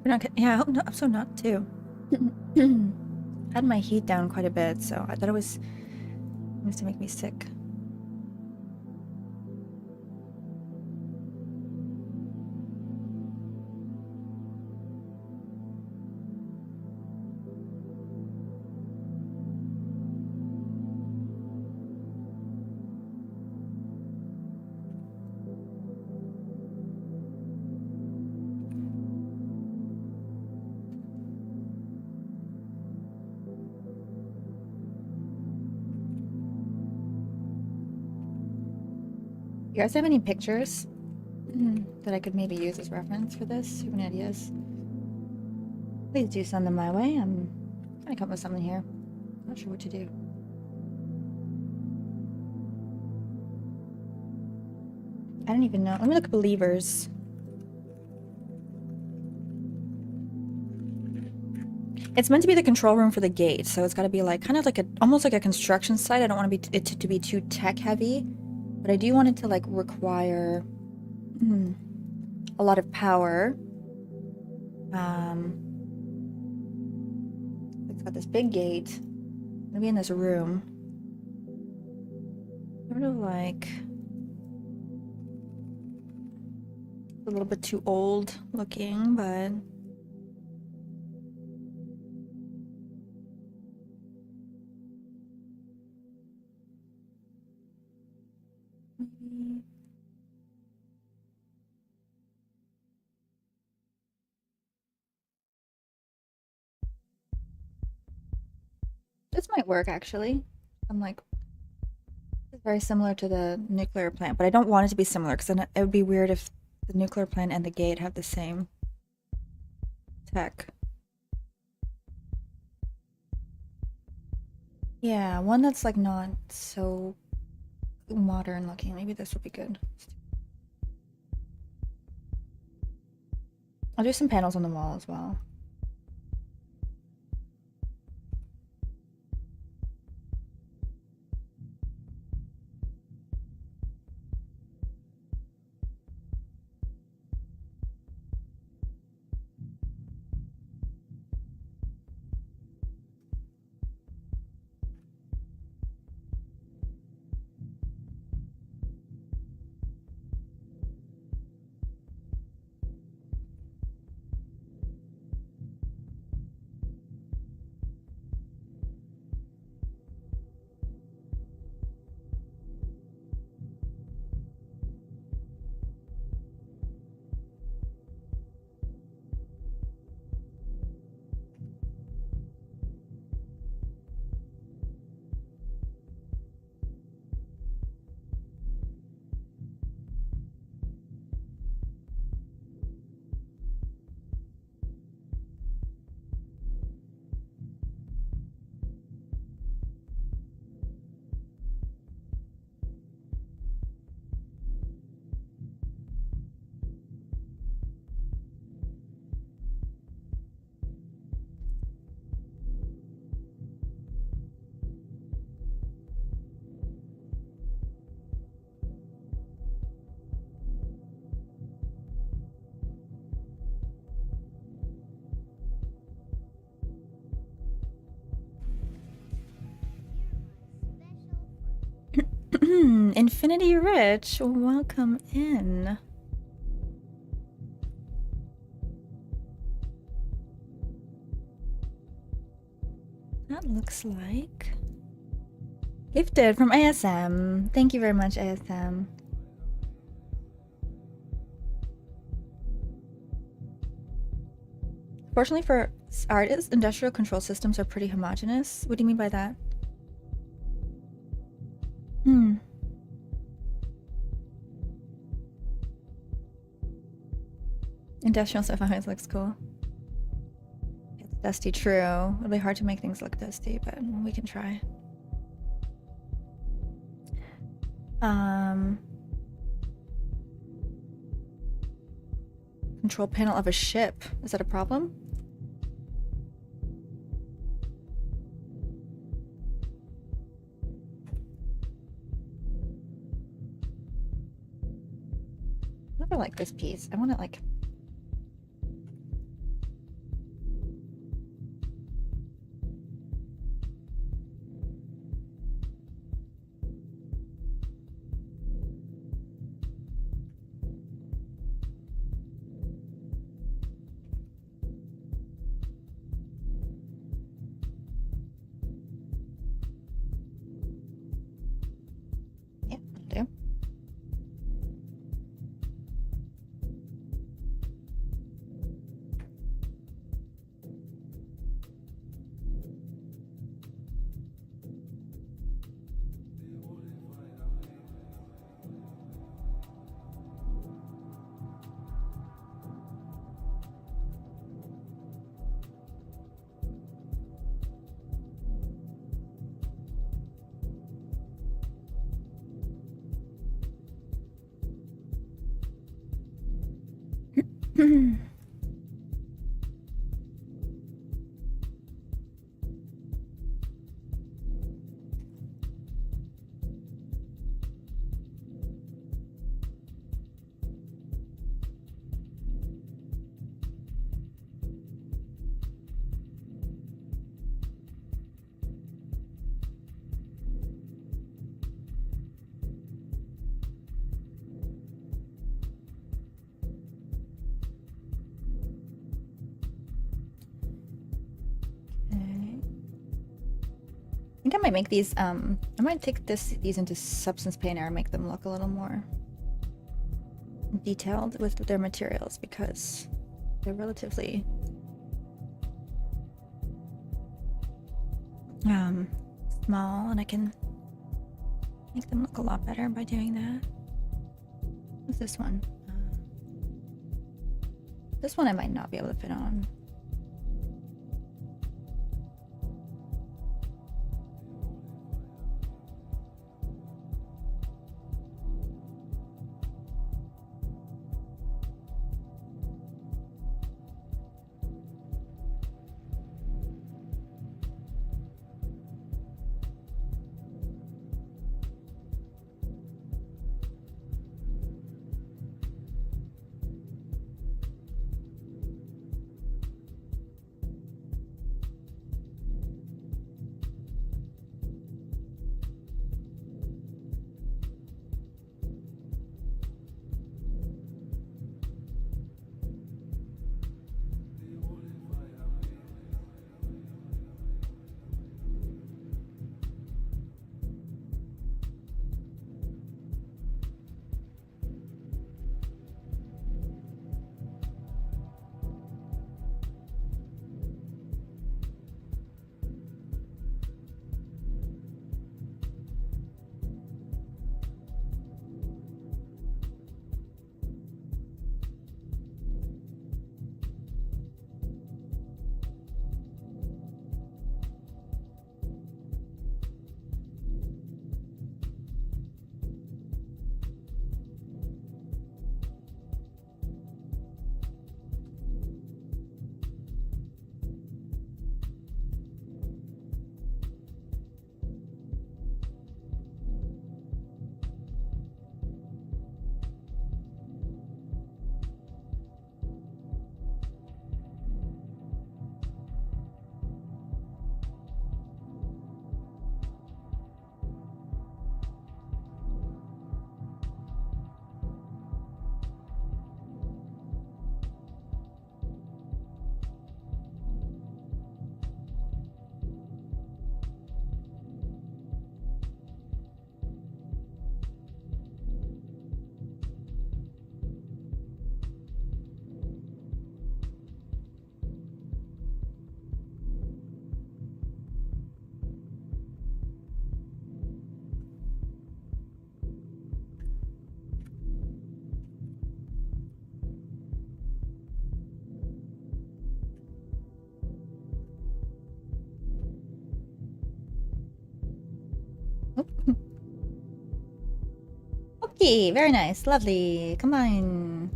We're not. Yeah, I hope not. I'm so not too. Had my heat down quite a bit, so I thought it was going to make me sick. You guys have any pictures that I could maybe use as reference for this? If you have any ideas? Please do send them my way. I'm trying to come up with something here. Not sure what to do. I don't even know. Let me look at Believers. It's meant to be the control room for the gate, so it's got to be like kind of like almost like a construction site. I don't want it to be too tech heavy, but I do want it to like require a lot of power. It's got this big gate. I'm gonna be in this room. Sort of like a little bit too old looking, but maybe. This might work actually. I'm like, it's very similar to the nuclear plant, but I don't want it to be similar because then it would be weird if the nuclear plant and the gate have the same tech. Yeah, one that's like not so modern looking. Maybe this would be good. I'll do some panels on the wall as well. Infinity Rich, welcome in. That looks like gifted from ASM. Thank you very much, ASM. Fortunately for artists, industrial control systems are pretty homogeneous. What do you mean by that? Industrial stuff always looks cool. It's dusty, true. It'll be hard to make things look dusty, but we can try. Control panel of a ship. Is that a problem? I never like this piece. I want it like I think I might make these, I might take these into Substance Painter and make them look a little more detailed with their materials because they're relatively small, and I can make them look a lot better by doing that. What's this one? This one I might not be able to fit on. Okay, very nice, lovely. Come on.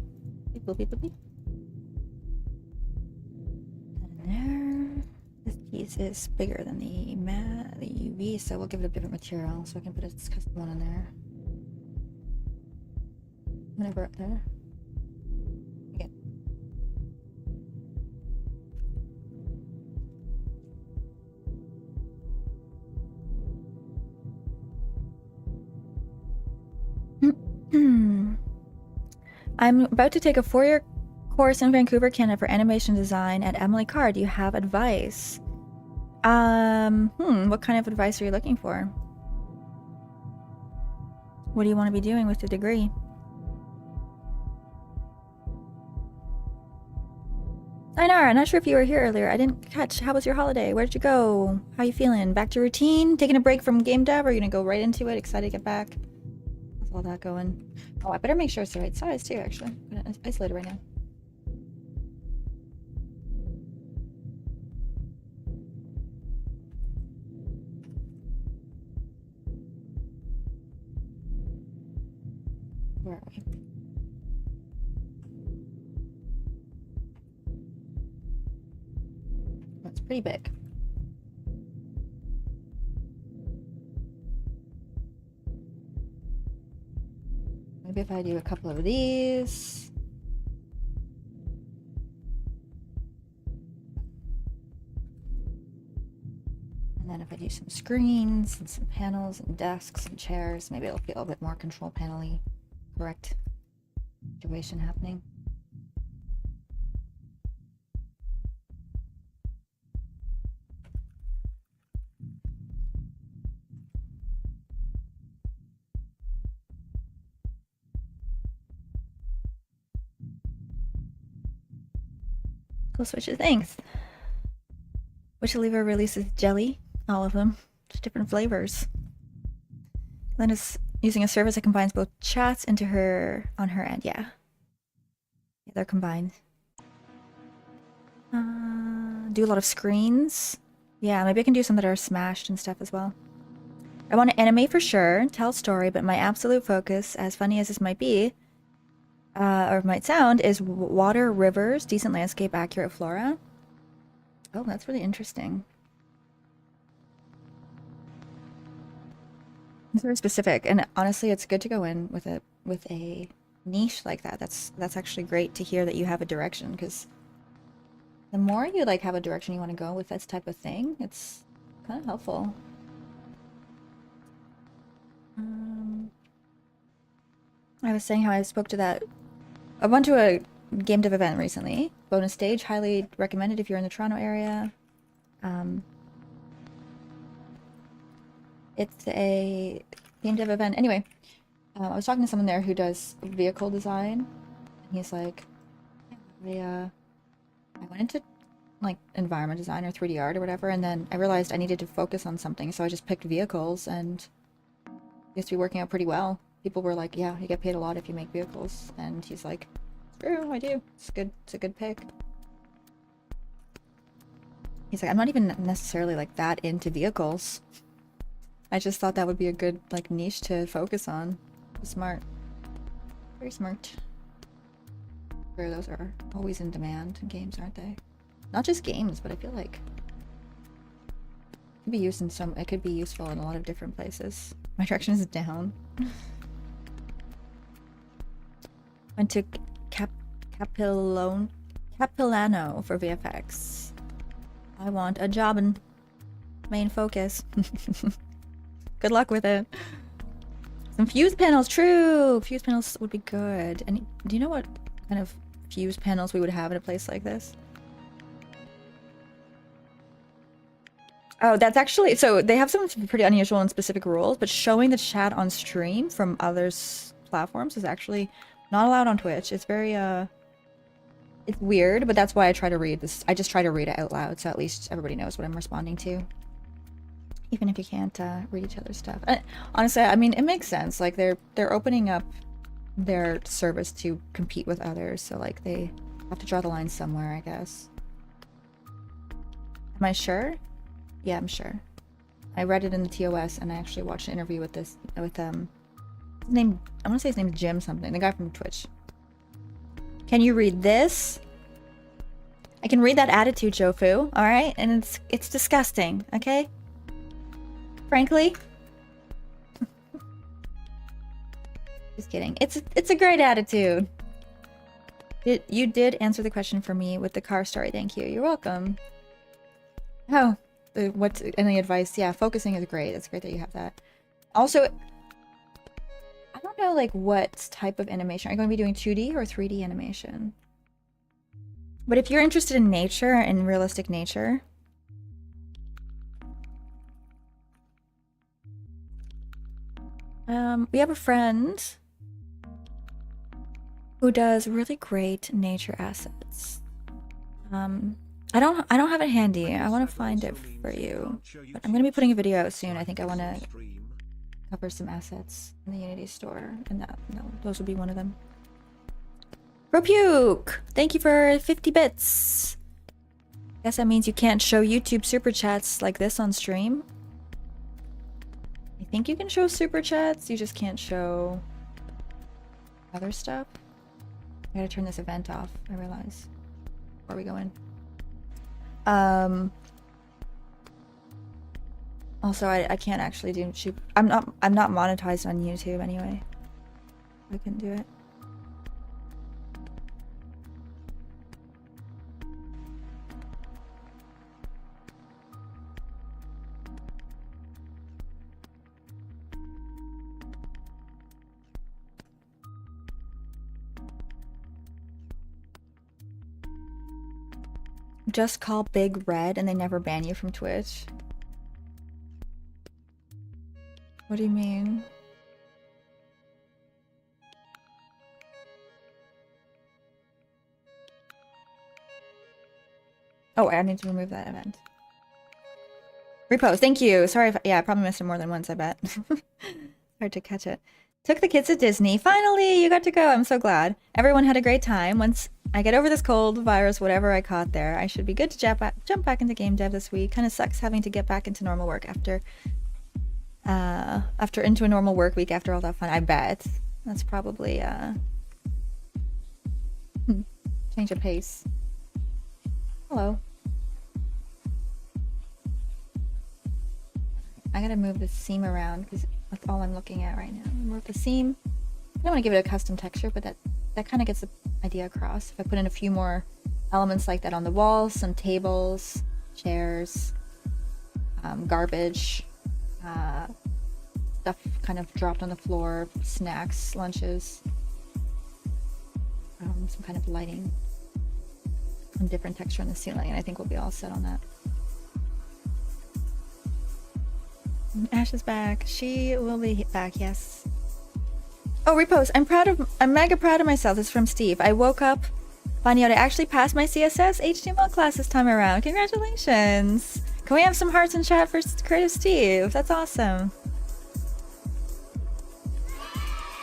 Beep, boop, beep, boop, beep. And there. This piece is bigger than the UV, so we'll give it a different material so I can put a custom one in there. Whenever up there. Again. I'm about to take a 4-year course in Vancouver, Canada for animation design at Emily Carr. Do you have advice? What kind of advice are you looking for? What do you want to be doing with the degree? Ainara, not sure if you were here earlier. I didn't catch. How was your holiday? Where'd you go? How you feeling? Back to routine? Taking a break from game dev? Or are you gonna go right into it? Excited to get back? How's all that going? Oh, I better make sure it's the right size too, actually. I'm gonna isolate it right now. Where are we? pretty big. Maybe if I do a couple of these. And then if I do some screens and some panels and desks and chairs, maybe it'll feel a bit more control panel-y. Correct situation happening. Cool switches, thanks. Wish Oliva releases jelly, all of them, just different flavors. Lena's using a service that combines both chats into her on her end. Yeah, they're combined. Do a lot of screens. Yeah, maybe I can do some that are smashed and stuff as well. I want to animate for sure, tell a story, but my absolute focus, as funny as this might be, or might sound, is water, rivers, decent landscape, accurate flora. Oh, that's really interesting. It's very specific, and honestly, it's good to go in with a niche like that. That's actually great to hear that you have a direction, because the more you like have a direction you want to go with this type of thing, it's kind of helpful. I was saying how I spoke to that. I went to a game dev event recently. Bonus stage, highly recommended if you're in the Toronto area. It's a game dev event. Anyway, I was talking to someone there who does vehicle design, and he's like, I went into like environment design or 3D art or whatever, and then I realized I needed to focus on something, so I just picked vehicles, and it used to be working out pretty well. People were like, yeah, you get paid a lot if you make vehicles, and he's like, true, I do. It's good. It's a good pick. He's like, I'm not even necessarily like that into vehicles. I just thought that would be a good like niche to focus on. Smart. Very smart. Where those are always in demand in games, aren't they? Not just games, but I feel like it could be used in some. It could be useful in a lot of different places. My direction is down. Went to Capilano for VFX. I want a job and main focus. Good luck with it. Some fuse panels, true! Fuse panels would be good. And do you know what kind of fuse panels we would have in a place like this? Oh, that's actually... So they have some pretty unusual and specific rules, but showing the chat on stream from others' platforms is actually not allowed on Twitch. It's very, it's weird, but that's why I try to read this. I just try to read it out loud, so at least everybody knows what I'm responding to. Even if you can't read each other's stuff. Honestly, I mean, it makes sense. Like, they're opening up their service to compete with others, so, like, they have to draw the line somewhere, I guess. Am I sure? Yeah, I'm sure. I read it in the TOS, and I actually watched an interview with this, with, his name, I want to say his name is Jim something, the guy from Twitch. Can you read this? I can read that attitude, Jofu, alright? And it's disgusting, okay? Frankly. Just kidding. It's a great attitude. You did answer the question for me with the car story. Thank you. You're welcome. Oh, what's any advice? Yeah, focusing is great. It's great that you have that. Also, I don't know like what type of animation. Are you going to be doing 2D or 3D animation? But if you're interested in nature and realistic nature, we have a friend who does really great nature assets. I don't have it handy. I want to find it for you. But I'm going to be putting a video out soon. I think I want to cover some assets in the Unity store, and those would be one of them. Ropuke! Thank you for 50 bits. Guess that means you can't show YouTube super chats like this on stream. I think you can show super chats, you just can't show other stuff. I gotta turn this event off, I realize, before we go in. Also, I can't actually do shoot. I'm not monetized on YouTube anyway. I couldn't do it. Just call Big Red and they never ban you from Twitch. What do you mean? Oh, I need to remove that event. Repost, thank you. Sorry if, yeah, I probably missed it more than once, I bet. Hard to catch it. Took the kids to Disney. Finally, you got to go. I'm so glad. Everyone had a great time. Once I get over this cold, virus, whatever I caught there, I should be good to jump back into game dev this week. Kind of sucks having to get back into normal work after into a normal work week after all that fun. I bet. That's probably change of pace. Hello. I gotta move the seam around because that's all I'm looking at right now. Move the seam. I don't want to give it a custom texture, but that kind of gets the idea across. If I put in a few more elements like that on the walls, some tables, chairs, garbage, stuff kind of dropped on the floor, snacks, lunches, some kind of lighting, and different texture on the ceiling, and I think we'll be all set on that. Ash is back. She will be back, yes. Oh, repost. I'm mega proud of myself. This is from Steve. I woke up finding out I actually passed my CSS HTML class this time around. Congratulations. Can we have some hearts in chat for Creative Steve? That's awesome.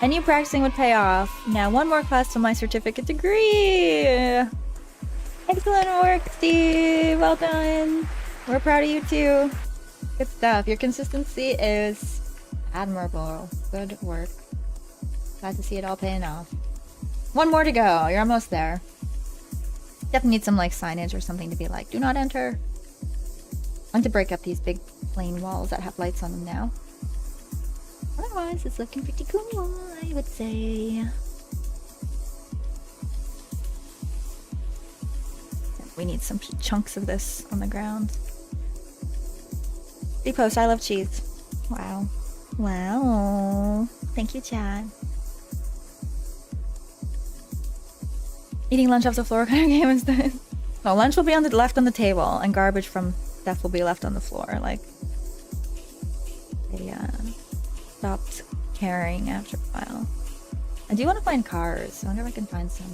I knew practicing would pay off. Now one more class to my certificate degree. Excellent work, Steve. Well done. We're proud of you too. Good stuff. Your consistency is admirable. Good work. Glad to see it all paying off. One more to go. You're almost there. Definitely need some like signage or something to be like, do not enter. I want to break up these big plain walls that have lights on them now. Otherwise, it's looking pretty cool, I would say. We need some chunks of this on the ground. Repost, I love cheese. Wow. Wow. Thank you, Chad. Eating lunch off the floor kind of game is this? No, lunch will be left on the table, and garbage from stuff will be left on the floor. Like, they stopped caring after a while. I do want to find cars. I wonder if I can find some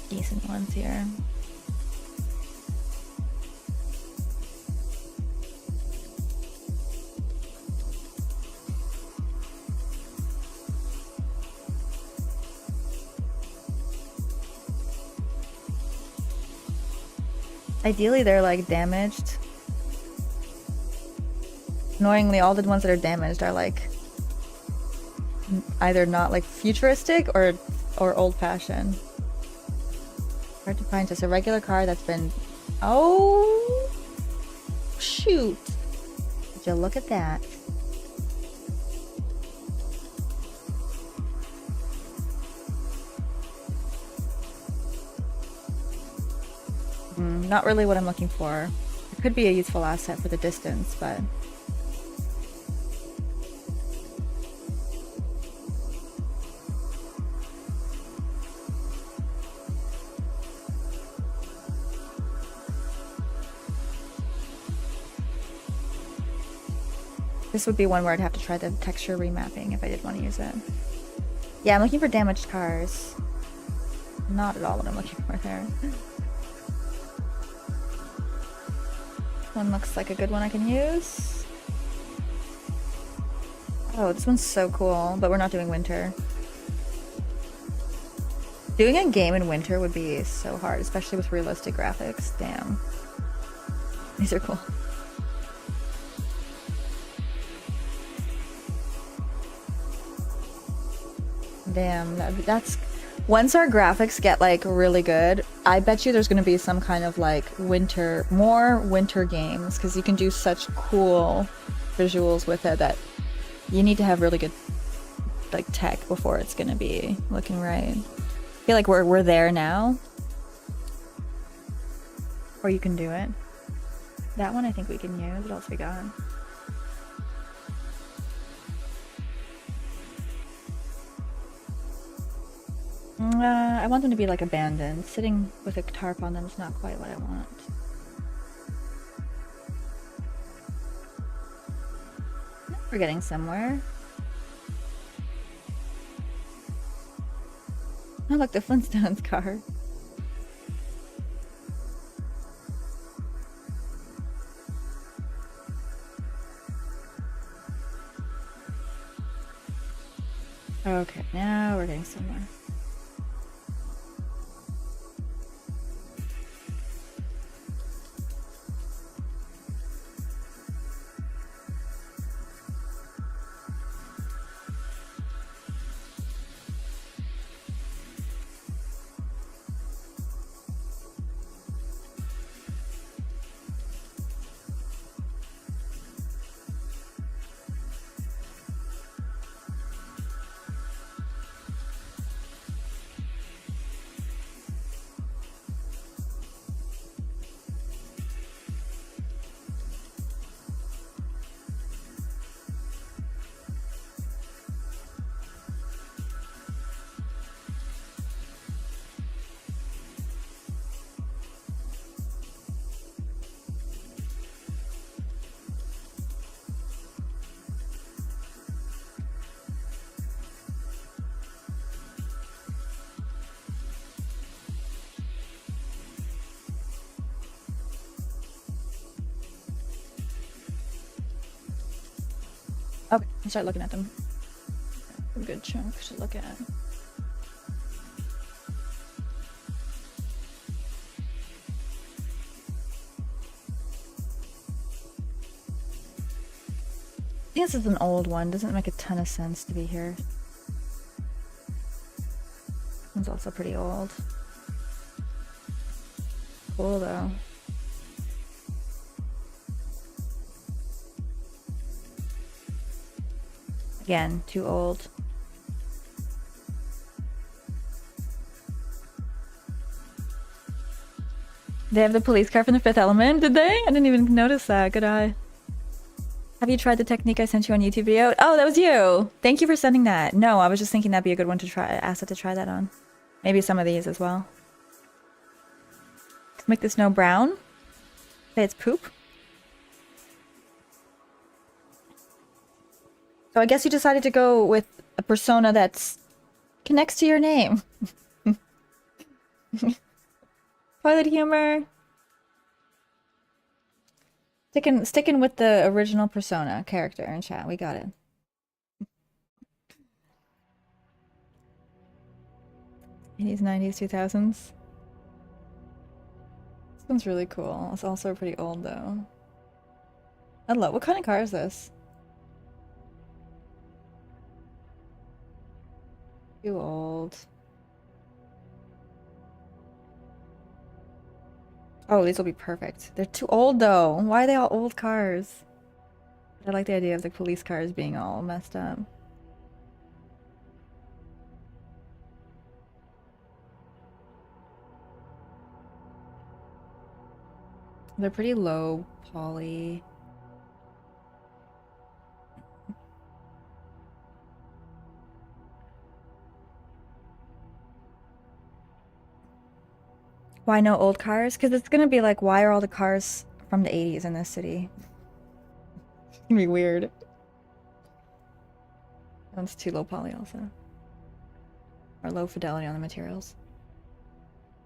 decent ones here. Ideally, they're like damaged. Annoyingly, all the ones that are damaged are like either not like futuristic or old-fashioned. Hard to find just a regular car that's been. Oh, shoot! Would you look at that? Not really what I'm looking for. It could be a useful asset for the distance, but this would be one where I'd have to try the texture remapping if I did want to use it. Yeah, I'm looking for damaged cars. Not at all what I'm looking for there. One looks like a good one I can use. Oh, this one's so cool, but we're not doing winter. Doing a game in winter would be so hard, especially with realistic graphics. Damn. These are cool. Damn, that's Once our graphics get like really good, I bet you there's gonna be some kind of like more winter games, because you can do such cool visuals with it that you need to have really good like tech before it's gonna be looking right. I feel like we're there now. Or you can do it. That one I think we can use. What else we got? I want them to be like abandoned. Sitting with a tarp on them is not quite what I want. We're getting somewhere. Oh look, the Flintstones car. Okay, now we're getting somewhere. Okay, I'll start looking at them. A good chunk to look at. I think this is an old one. Doesn't make a ton of sense to be here. It's also pretty old. Cool though. Again, too old. They have the police car from The Fifth Element, did they? I didn't even notice that. Good eye. Have you tried the technique I sent you on YouTube video? Oh, that was you! Thank you for sending that. No, I was just thinking that'd be a good one to try. Ask it to try that on. Maybe some of these as well. Let's make the snow brown. Say it's poop. So I guess you decided to go with a persona that's connects to your name. Toilet humor. Sticking with the original persona character in chat. We got it. 80s, 90s, 2000s. This one's really cool. It's also pretty old though. I love. What kind of car is this? Too old. Oh, these will be perfect. They're too old though. Why are they all old cars? I like the idea of the police cars being all messed up. They're pretty low poly. Why no old cars? Because it's gonna be like, why are all the cars from the 80s in this city? It's gonna be weird. That one's too low poly also. Or low fidelity on the materials.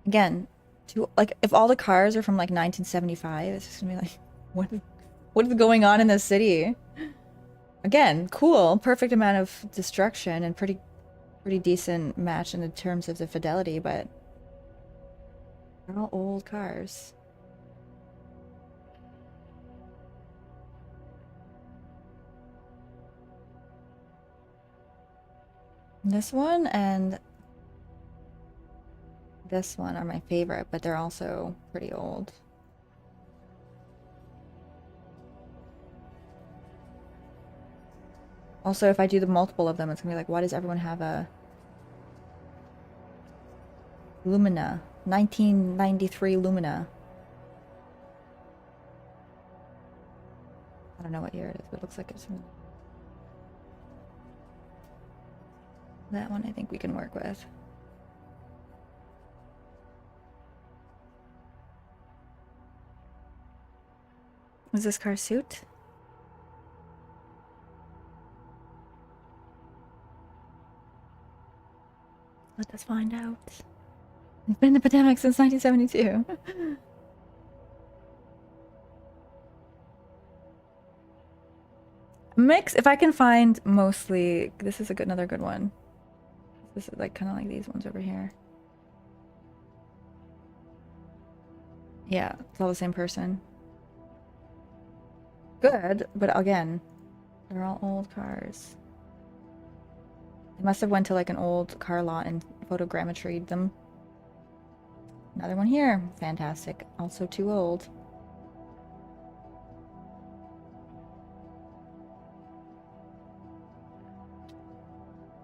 Again, like if all the cars are from like 1975, it's just gonna be like, what is going on in this city? Again, cool, perfect amount of destruction and pretty decent match in the terms of the fidelity, but they're all old cars. This one and this one are my favorite, but they're also pretty old. Also, if I do the multiple of them, it's gonna be like, why does everyone have a Lumina? 1993 Lumina. I don't know what year it is, but it looks like it's from... That one I think we can work with. Is this car suit? Let us find out. It's been in the pandemic since 1972. Mix, if I can find mostly, this is another good one. This is like kind of like these ones over here. Yeah, it's all the same person. Good, but again, they're all old cars. They must have went to like an old car lot and photogrammetried them. Another one here. Fantastic. Also too old.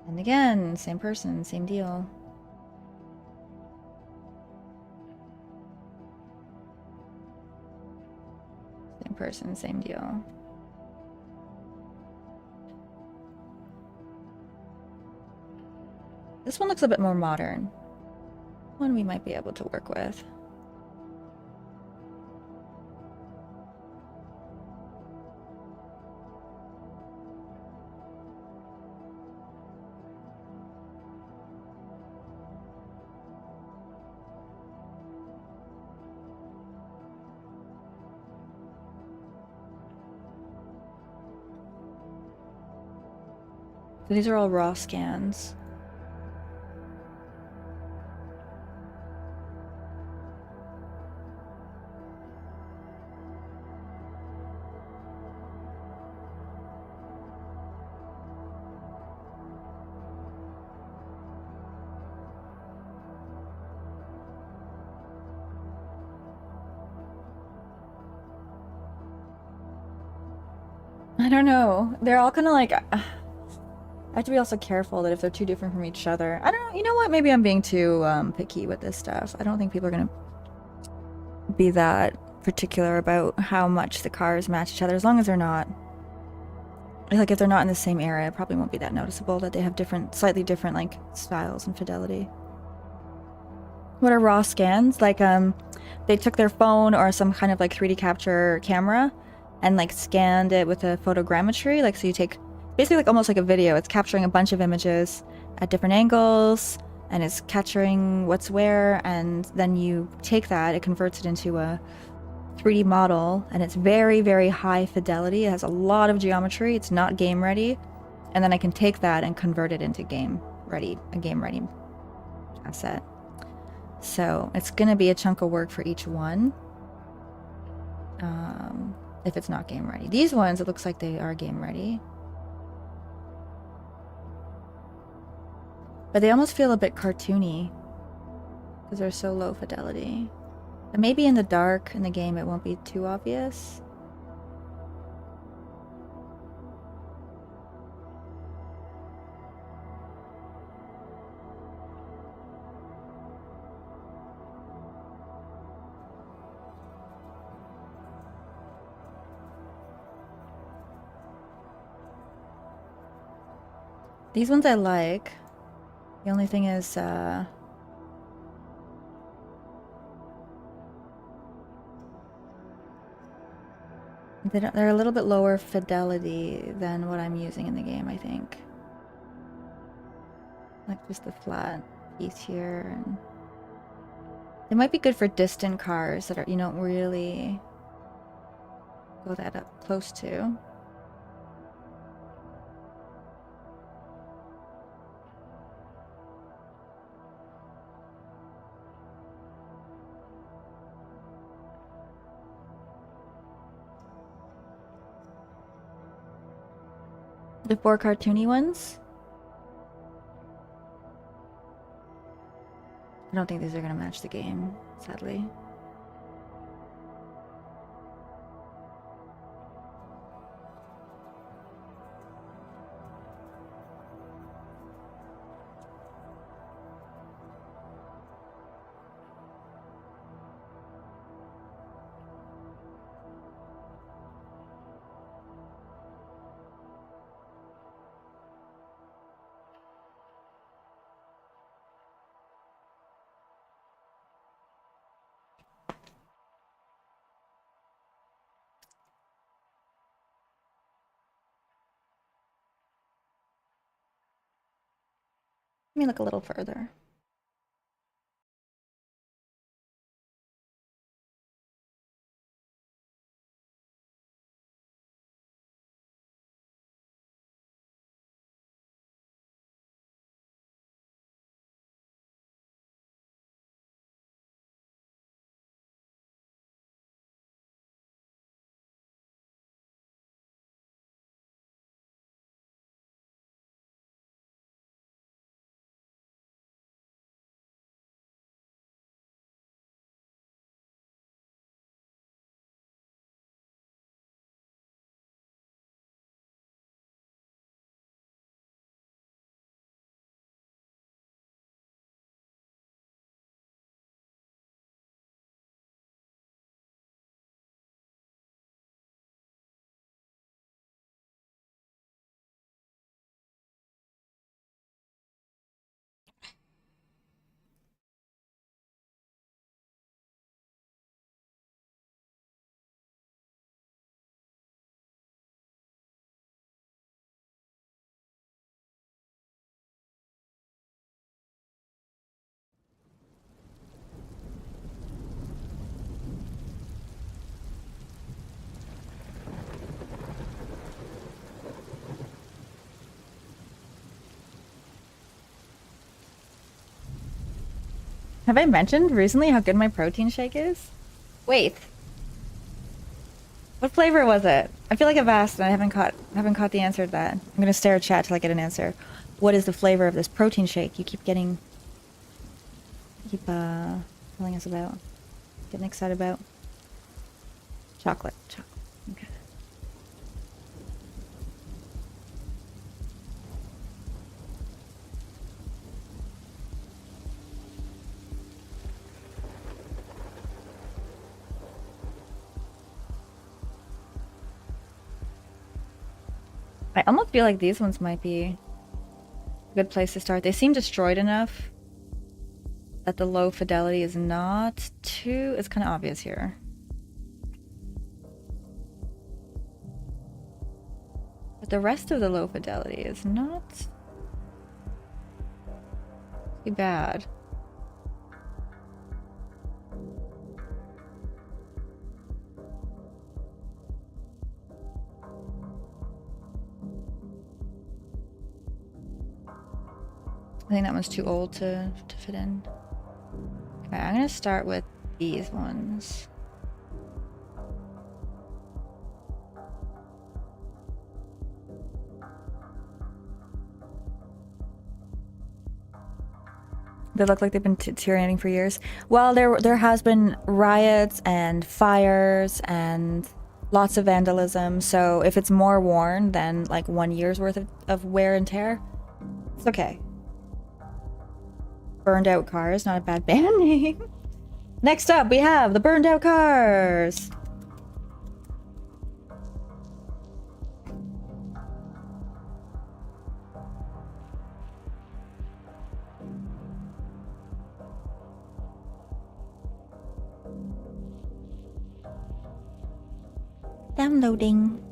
And again, same person, same deal. Same person, same deal. This one looks a bit more modern. One we might be able to work with. So these are all raw scans. I don't know. They're all kind of like... I have to be also careful that if they're too different from each other... I don't know. You know what? Maybe I'm being too picky with this stuff. I don't think people are going to be that particular about how much the cars match each other. As long as they're not... Like, if they're not in the same era, it probably won't be that noticeable that they have different, slightly different, like, styles and fidelity. What are raw scans? Like, they took their phone or some kind of, like, 3D capture camera and, like, scanned it with a photogrammetry. Like, so you take, basically, like, almost like a video. It's capturing a bunch of images at different angles, and it's capturing what's where, and then you take that, it converts it into a 3D model, and it's very, very high fidelity. It has a lot of geometry. It's not game ready. And then I can take that and convert it into game ready, a game ready asset. So it's gonna be a chunk of work for each one. If it's not game ready. These ones, it looks like they are game ready. But they almost feel a bit cartoony because they're so low fidelity. And maybe in the dark in the game it won't be too obvious. These ones I like. The only thing is, they're a little bit lower fidelity than what I'm using in the game, I think. Like just the flat piece here. And they might be good for distant cars that are, you don't really go that up close to. The 4 cartoony ones. I don't think these are gonna match the game, sadly. Let me look a little further. Have I mentioned recently how good my protein shake is? Wait. What flavor was it? I feel like I've asked and I haven't caught the answer to that. I'm gonna stare at chat till I get an answer. What is the flavor of this protein shake you keep telling us about? Getting excited about? Chocolate. Chocolate. Okay. I almost feel like these ones might be a good place to start. They seem destroyed enough that the low fidelity is not too... It's kind of obvious here. But the rest of the low fidelity is not too bad. I think that one's too old to fit in. Okay, I'm gonna start with these ones. They look like they've been deteriorating for years. Well, there has been riots and fires and lots of vandalism. So if it's more worn than like 1 year's worth of wear and tear, it's okay. Burned Out Cars, not a bad band name. Next up, we have the Burned Out Cars. Downloading.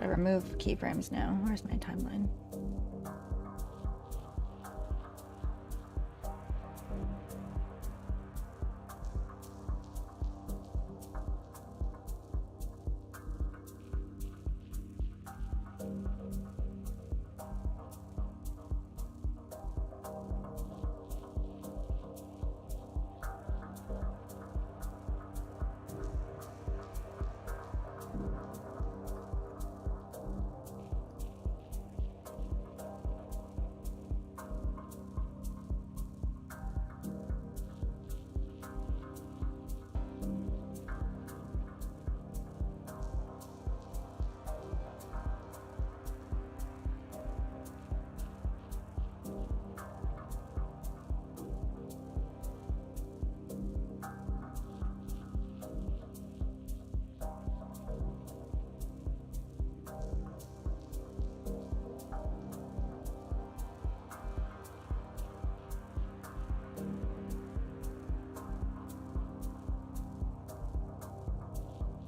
Should I remove keyframes now? Where's my timeline?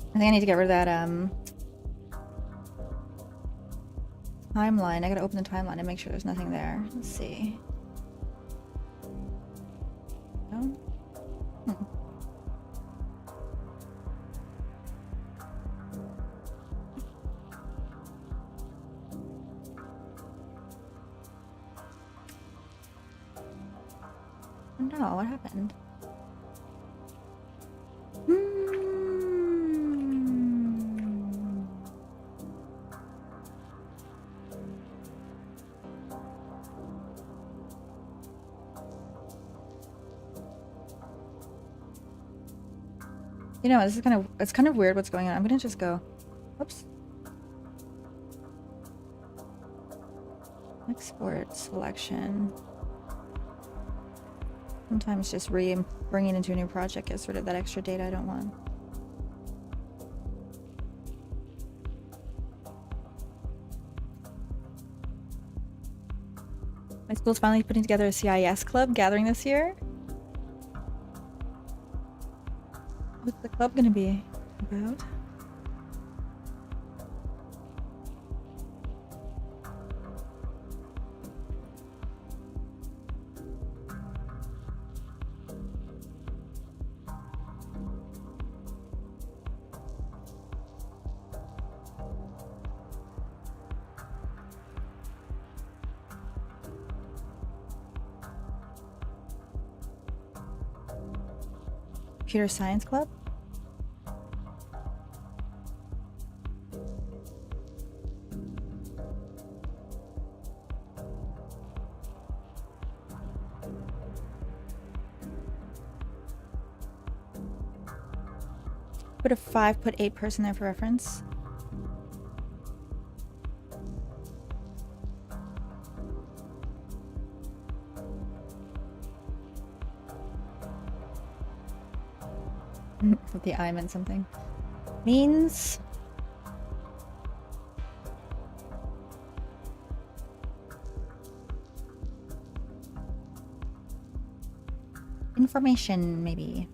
I think I need to get rid of that timeline. I gotta open the timeline and make sure there's nothing there. Let's see. No? Hmm. No, what happened? You know, this is it's kind of weird what's going on. I'm gonna just go, whoops. Export selection. Sometimes just bringing it into a new project gets rid of that extra data I don't want. My school's finally putting together a CIS club gathering this year. What's the club gonna be about? Computer Science Club? Put a 5, put 8 person there for reference. With the I meant something. Means information, maybe.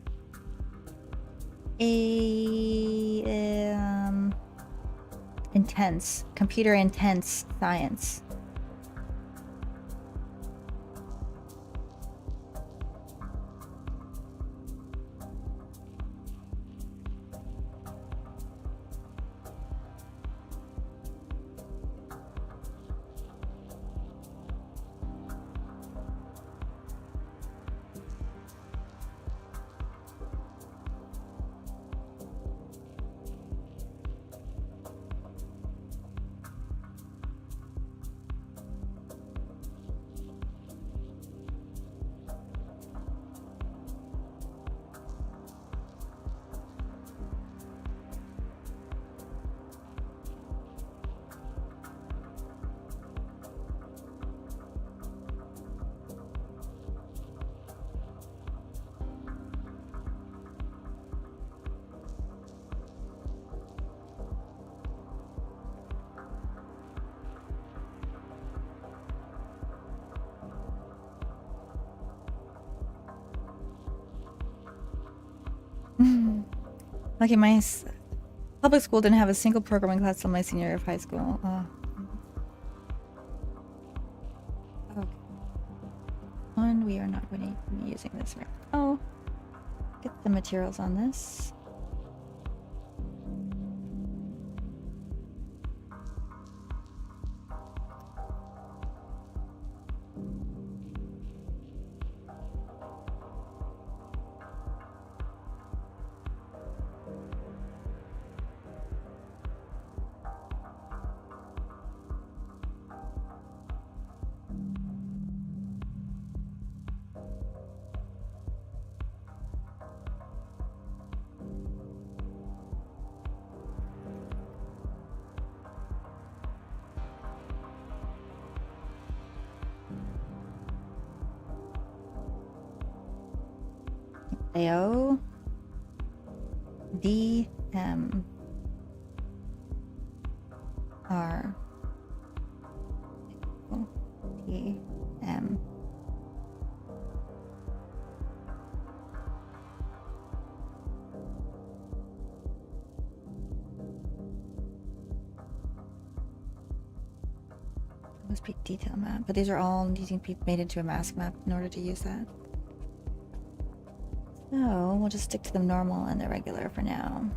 Intense, computer intense science. Okay, Public school didn't have a single programming class till my senior year of high school. Okay. One, we are not going to be using this right now. Get the materials on this. AO D M R O T M was peak detail map, but these are all needing to be made into a mask map in order to use that. So we'll just stick to the normal and the regular for now.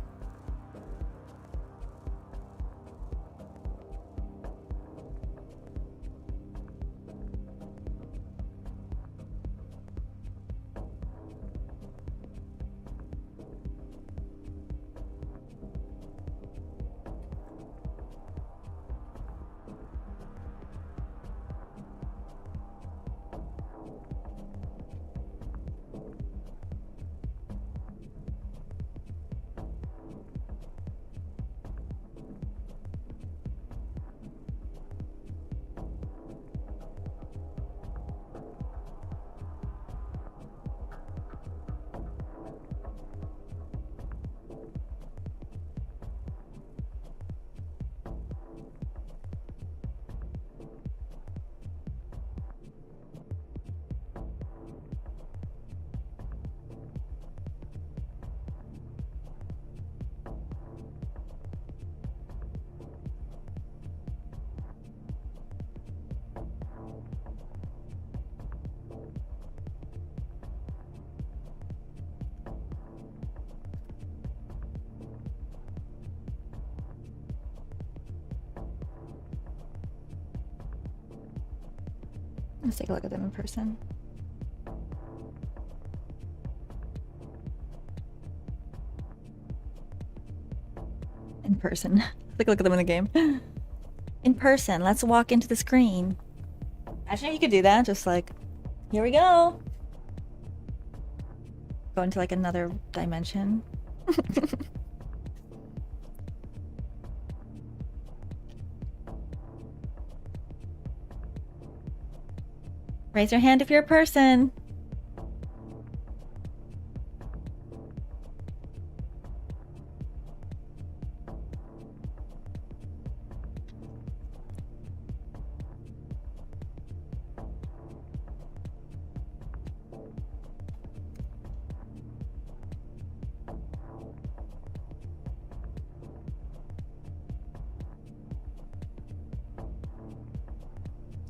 Let's take a look at them in person. In person. Take a look at them in the game. In person. Let's walk into the screen. Actually, you could do that. Just like, here we go. Go into like another dimension. Raise your hand if you're a person.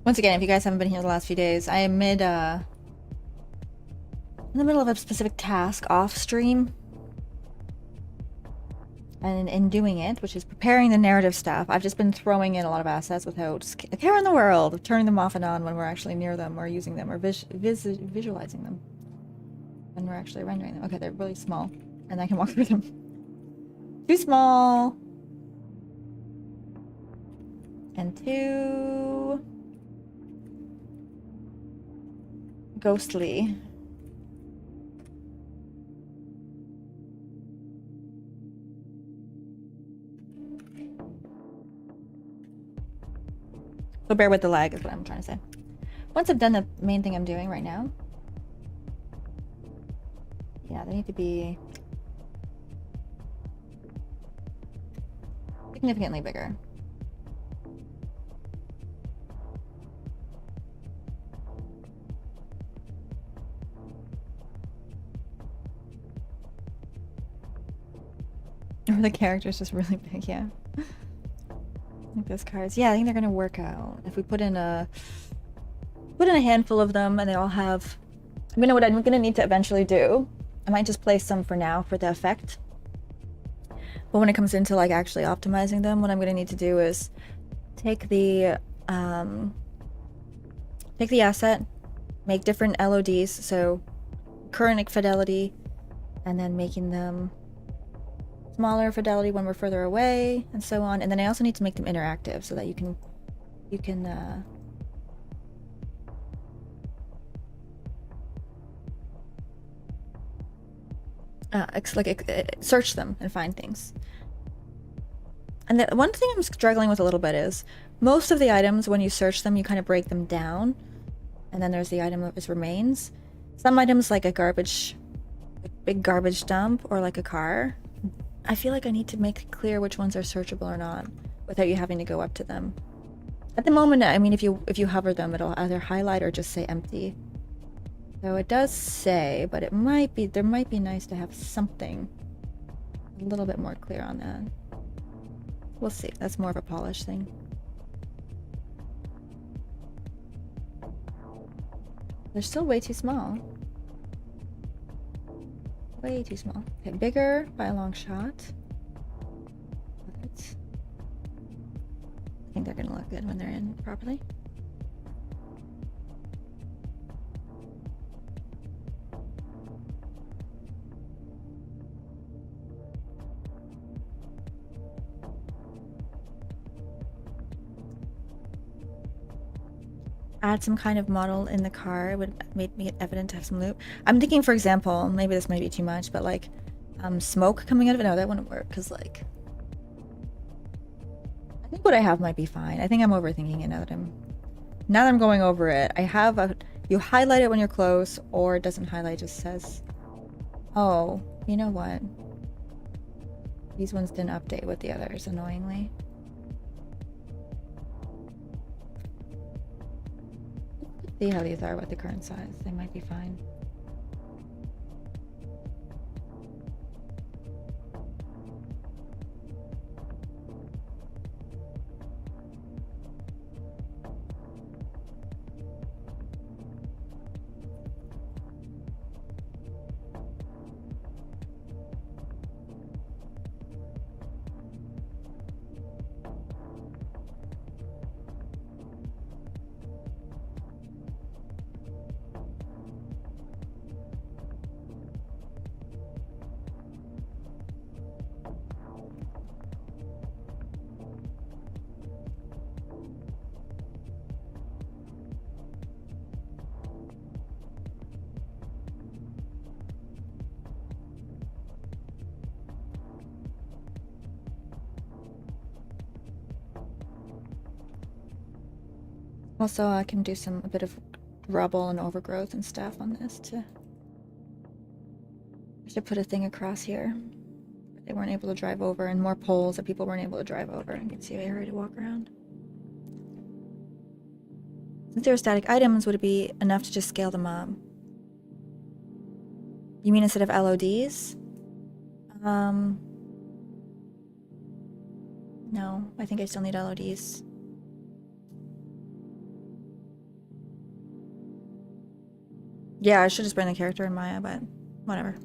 Once again, if you guys haven't been here the last few days, I am in the middle of a specific task off stream. And in doing it, which is preparing the narrative stuff, I've just been throwing in a lot of assets without a care in the world of turning them off and on when we're actually near them or using them or visualizing them when we're actually rendering them. Okay, they're really small, and I can walk through them. Too small. And too ghostly. So bear with the lag is what I'm trying to say. Once I've done the main thing I'm doing right now, yeah, they need to be significantly bigger. The character's just really big, yeah. Like those cards. Yeah, I think they're gonna work out. If we put in a handful of them and they all have, you know what I'm gonna need to eventually do? I might just place some for now for the effect. But when it comes into like actually optimizing them, what I'm gonna need to do is take the asset, make different LODs, so current fidelity, and then making them smaller fidelity when we're further away, and so on. And then I also need to make them interactive so that you can search them and find things. And the one thing I'm struggling with a little bit is most of the items, when you search them, you kind of break them down, and then there's the item of its remains. Some items, like a big garbage dump, or like a car, I feel like I need to make clear which ones are searchable or not without you having to go up to them. At the moment, I mean, if you hover them, it'll either highlight or just say empty. So it does say, but there might be nice to have something a little bit more clear on that. We'll see. That's more of a polish thing. They're still way too small. Way too small. Okay, bigger by a long shot. But I think they're gonna look good when they're in properly. Add some kind of model in the car. It would make it evident to have some loop. I'm thinking, for example, maybe this might be too much, but like smoke coming out of it. No, that wouldn't work, because like I think what I have might be fine. I think I'm overthinking it now that I'm going over it. I have you highlight it when you're close, or it doesn't highlight, just says, oh, you know what? These ones didn't update with the others, annoyingly. See how these are with the current size. They might be fine. Also, I can do a bit of rubble and overgrowth and stuff on this to put a thing across here they weren't able to drive over, and more poles that people weren't able to drive over, and get some area to walk around. Since there are static items, would it be enough to just scale them up? You mean instead of LODs? No, I think I still need LODs. Yeah, I should just bring the character in Maya, but whatever.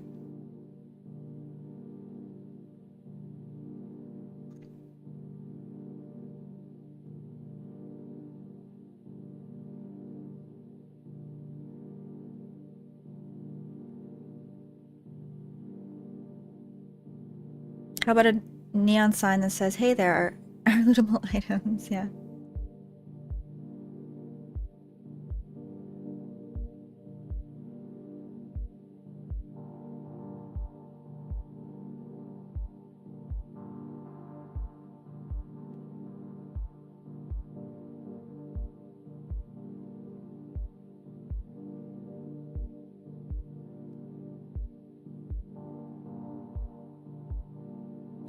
How about a neon sign that says, hey, there are lootable items? Yeah.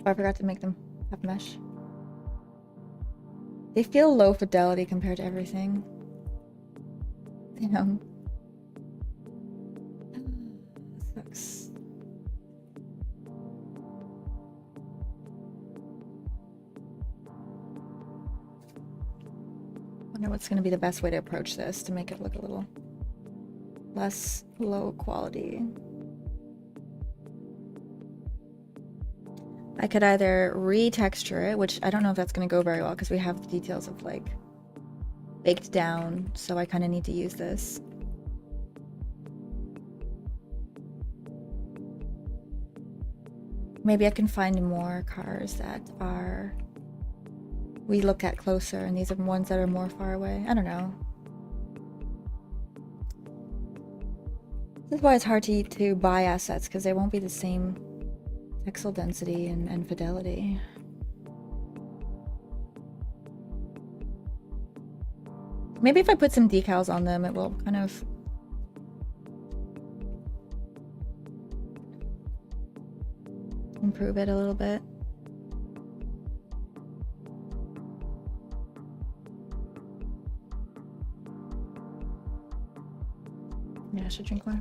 Oh, I forgot to make them have mesh. They feel low fidelity compared to everything. You know. Sucks. I know what's going to be the best way to approach this to make it look a little less low quality. I could either retexture it, which I don't know if that's going to go very well because we have the details of like baked down, so I kind of need to use this. Maybe I can find more cars that are we look at closer, and these are ones that are more far away. I don't know. This is why it's hard to buy assets, because they won't be the same pixel density and fidelity. Maybe if I put some decals on them, it will kind of improve it a little bit. Yeah, I should drink more.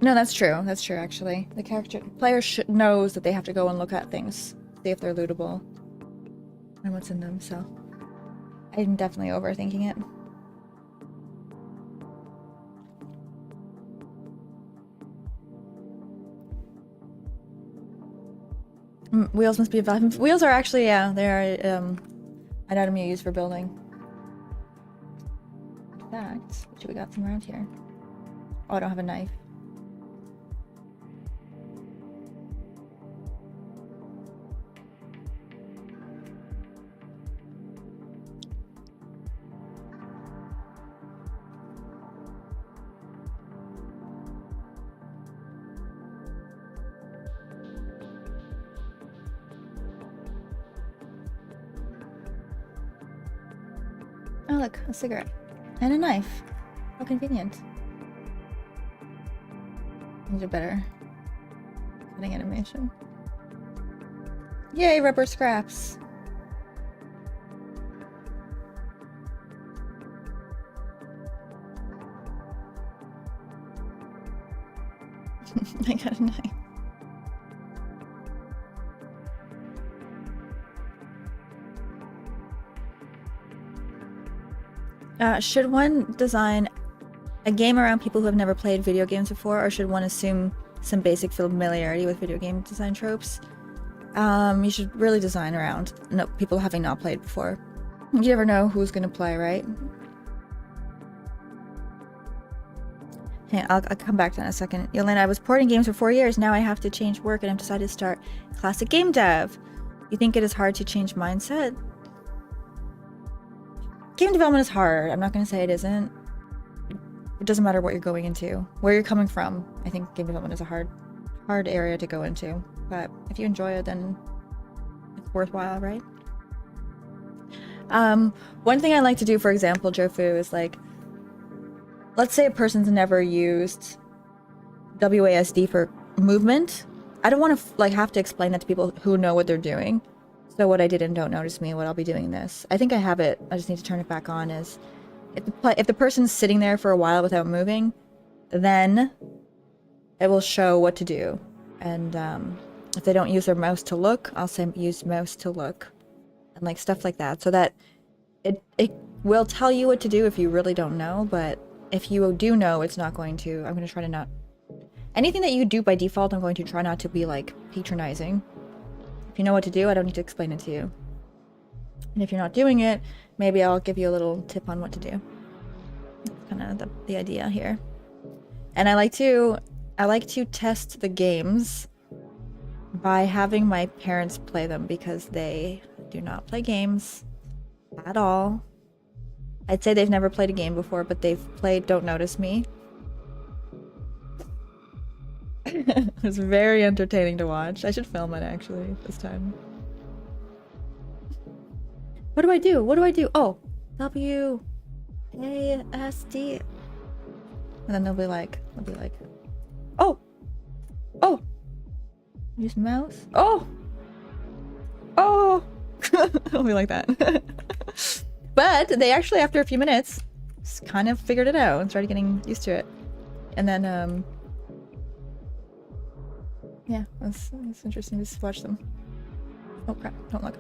No, that's true. That's true, actually. The player knows that they have to go and look at things, see if they're lootable, and what's in them, so I'm definitely overthinking it. Wheels must be valuable. Wheels are actually, yeah, they are an item you use for building. In fact, what should we got some around here? Oh, I don't have a knife. Oh, look, a cigarette. And a knife. How convenient. These are better. Cutting animation. Yay, rubber scraps. I got a knife. Should one design a game around people who have never played video games before, or should one assume some basic familiarity with video game design tropes? You should really design around people having not played before. You never know who's gonna play, right? Okay, I'll come back to that in a second. Yelena, I was porting games for 4 years. Now I have to change work and I've decided to start classic game dev. You think it is hard to change mindset? Game development is hard. I'm not going to say it isn't. It doesn't matter what you're going into. Where you're coming from, I think game development is a hard area to go into. But if you enjoy it, then it's worthwhile, right? One thing I like to do, for example, Jofu, is like, let's say a person's never used WASD for movement. I don't want to like have to explain that to people who know what they're doing. So what I did in Don't Notice Me, what I'll be doing in this. I think I have it. I just need to turn it back on. Is if the person's sitting there for a while without moving, then it will show what to do. And if they don't use their mouse to look, I'll say use mouse to look. And like stuff like that. So that it will tell you what to do if you really don't know. But if you do know, it's not going to. I'm going to try to not. Anything that you do by default, I'm going to try not to be like patronizing. If you know what to do, I don't need to explain it to you. And if you're not doing it, maybe I'll give you a little tip on what to do. That's kind of the idea here. And I like to test the games by having my parents play them, because they do not play games at all. I'd say they've never played a game before, but they've played Don't Notice Me. It was very entertaining to watch. I should film it actually this time. What do I do? What do I do? Oh, WASD. And then they'll be like, oh, use mouse. Oh, it'll be like that. But they actually, after a few minutes, kind of figured it out and started getting used to it. And then, yeah, it's interesting to just watch them. Oh crap, don't look.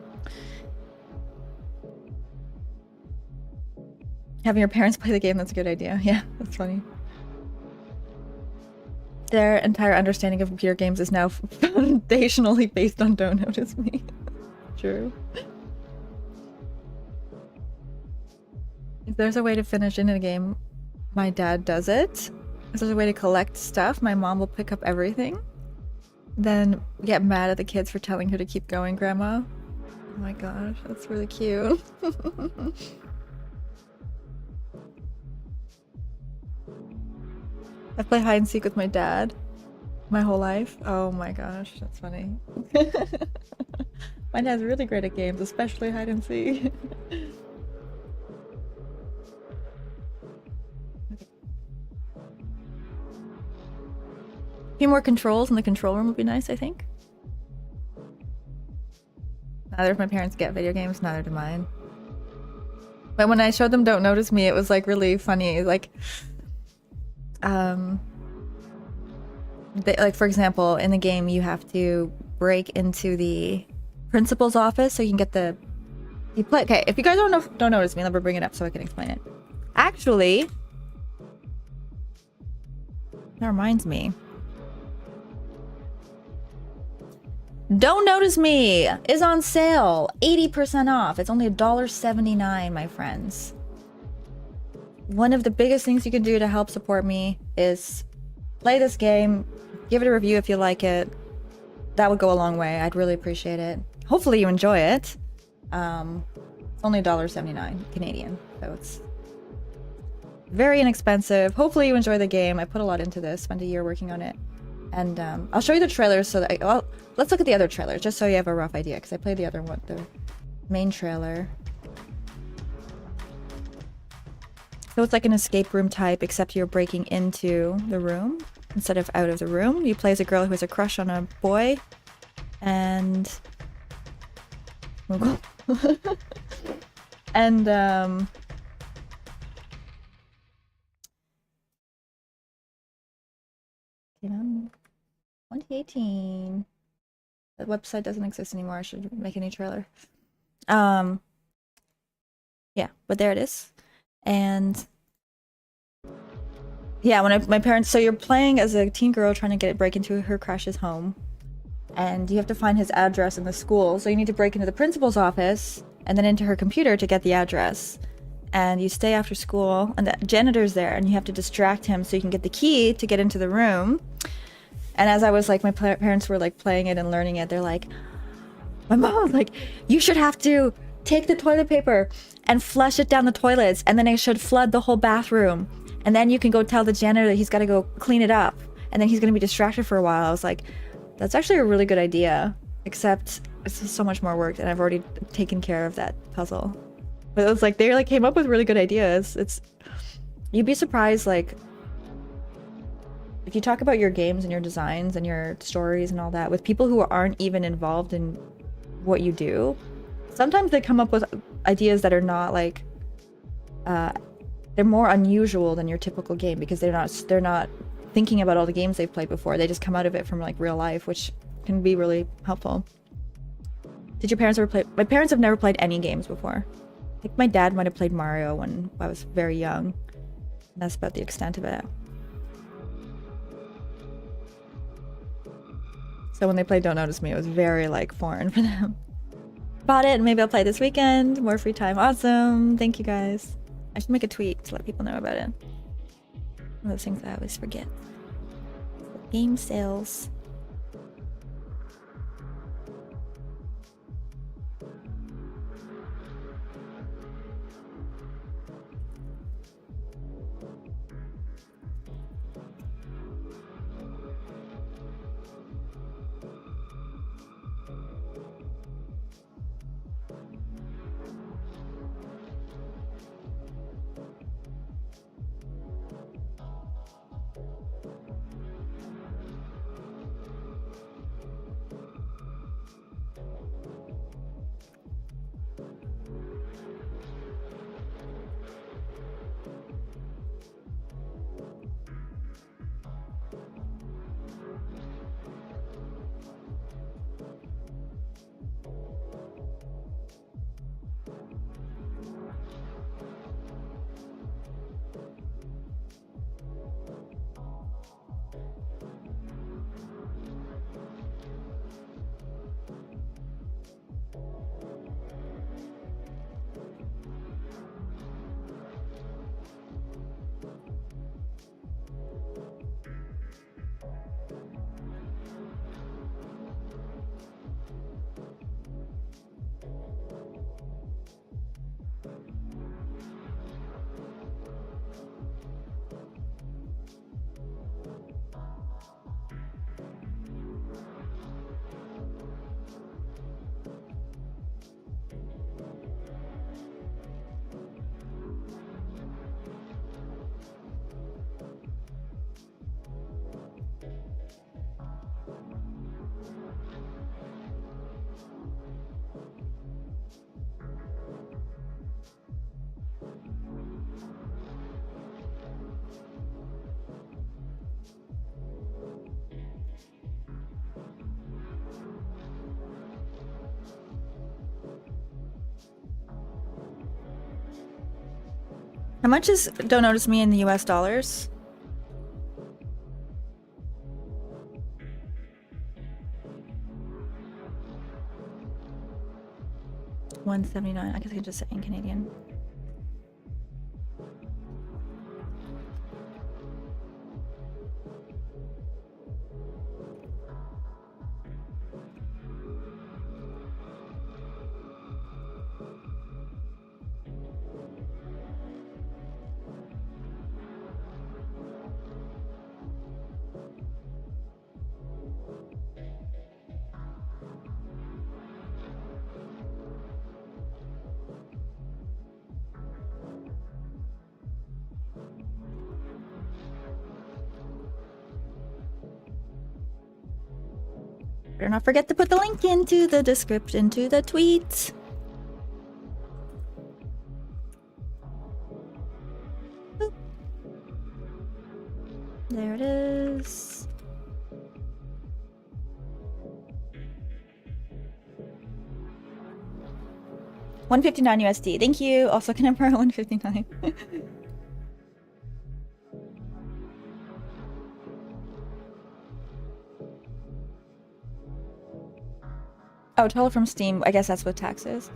Having your parents play the game, that's a good idea. Yeah, that's funny. Their entire understanding of computer games is now foundationally based on Don't Notice Me. True. If there's a way to finish in a game, my dad does it. If there's a way to collect stuff, my mom will pick up everything. Then get mad at the kids for telling her to keep going, Grandma. Oh my gosh, that's really cute. I've played hide and seek with my dad my whole life. Oh my gosh, that's funny. My dad's really great at games, especially hide and seek. A few more controls in the control room would be nice, I think. Neither of my parents get video games, neither do mine. But when I showed them Don't Notice Me, it was like really funny. Like, like for example, in the game you have to break into the principal's office so you can get the okay, if you guys don't notice me, let me bring it up so I can explain it. Actually, that reminds me. Don't Notice Me is on sale, 80% off. It's only $1.79, my friends. One of the biggest things you can do to help support me is play this game, give it a review if you like it. That would go a long way. I'd really appreciate it. Hopefully you enjoy it. It's only $1.79 Canadian, so it's very inexpensive. Hopefully you enjoy the game. I put a lot into this, spent a year working on it. And I'll show you the trailers so that well, let's look at the other trailers just so you have a rough idea, because I played the other one, the main trailer. So it's like an escape room type, except you're breaking into the room instead of out of the room. You play as a girl who has a crush on a boy, and and 2018. The website doesn't exist anymore. I should make a new trailer. Yeah, but there it is. And yeah, when my parents, so you're playing as a teen girl trying to break into her crush's home, and you have to find his address in the school. So you need to break into the principal's office and then into her computer to get the address. And you stay after school, and the janitor's there, and you have to distract him so you can get the key to get into the room. And as I was like, my parents were like playing it and learning it, they're like, my mom was like, you should have to take the toilet paper and flush it down the toilets, and then it should flood the whole bathroom. And then you can go tell the janitor that he's got to go clean it up, and then he's going to be distracted for a while. I was like, that's actually a really good idea, except it's so much more work, and I've already taken care of that puzzle. But it was like, they like came up with really good ideas. You'd be surprised, like, if you talk about your games and your designs and your stories and all that with people who aren't even involved in what you do, sometimes they come up with ideas that are not like, they're more unusual than your typical game, because they're not thinking about all the games they've played before. They just come out of it from like real life, which can be really helpful. Did your parents ever play? My parents have never played any games before. I think my dad might have played Mario when I was very young. And that's about the extent of it. So when they played Don't Notice Me, it was very like foreign for them. Bought it, and maybe I'll play this weekend. More free time. Awesome. Thank you guys. I should make a tweet to let people know about it. One of those things I always forget. Game sales. How much is Don't Notice Me in the US dollars? $179. I guess I can just say in Canadian. Better not forget to put the link into the description to the tweet. Boop. There it is. $159 USD. Thank you. Also, can I borrow $159? Oh, total from Steam. I guess that's what tax is.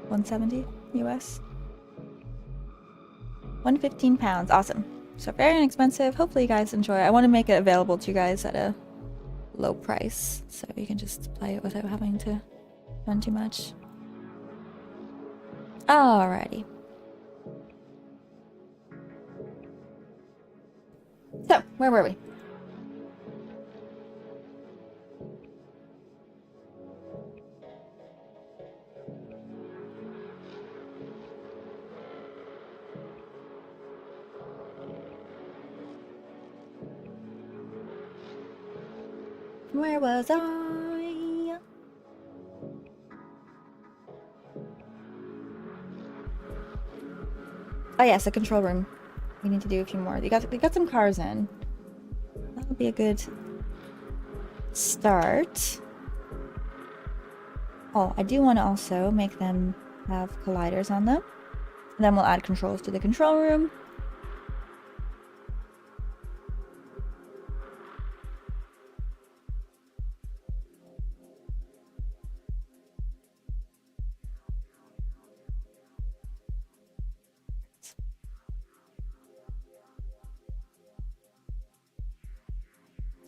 170 US. 115 pounds. Awesome. So very inexpensive. Hopefully you guys enjoy. I want to make it available to you guys at a low price, so you can just play it without having to spend too much. Alrighty. So, where were we? Where was I? Oh yes, the control room. We need to do a few more. We got some cars in. That would be a good start. Oh, I do want to also make them have colliders on them. And then we'll add controls to the control room.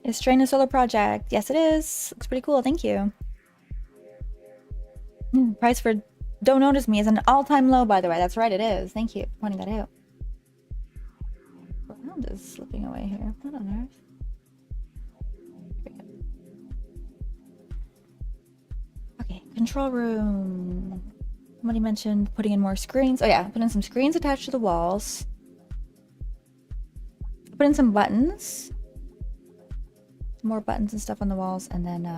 Is Strain a solo project? Yes, it is. Looks pretty cool. Thank you. Price for Don't Notice Me is an all-time low, by the way. That's right, it is. Thank you for pointing that out. The ground is slipping away here. What on earth? Okay, control room. Somebody mentioned putting in more screens. Oh yeah, put in some screens attached to the walls. Put in some buttons. More buttons and stuff on the walls, and then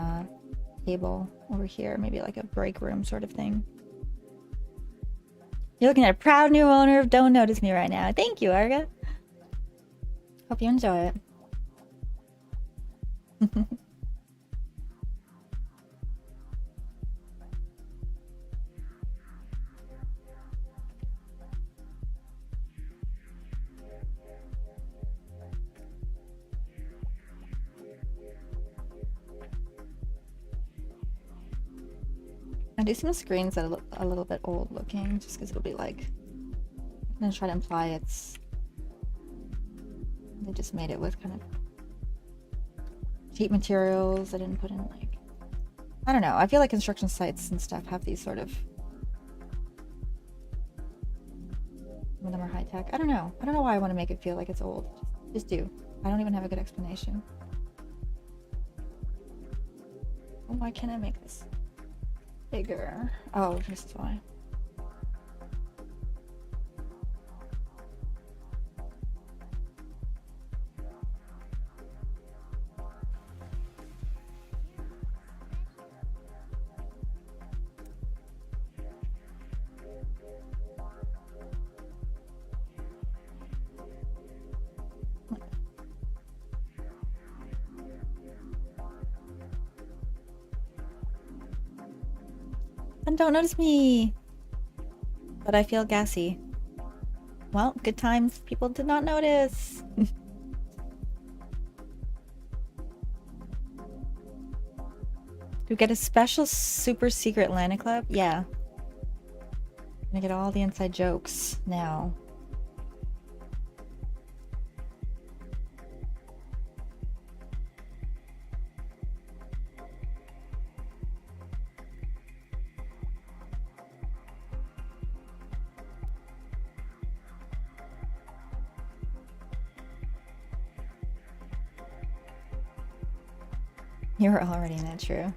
table over here, maybe like a break room sort of thing. You're looking at a proud new owner of Don't Notice Me right now. Thank you, Arga. Hope you enjoy it. I do some screens that look a little bit old looking, just because it'll be like, I'm gonna try to imply it's, they just made it with kind of cheap materials. I didn't put in like, I don't know. I feel like construction sites and stuff have these sort of, some of them are high tech. I don't know. I don't know why I want to make it feel like it's old. Just do. I don't even have a good explanation. Oh, why can't I make this bigger? Oh, this is why. And don't notice me, but I feel gassy. Well, good times. People did not notice. Do we get a special super secret Lana Club? Yeah. Gonna get all the inside jokes now. You were already in it, true.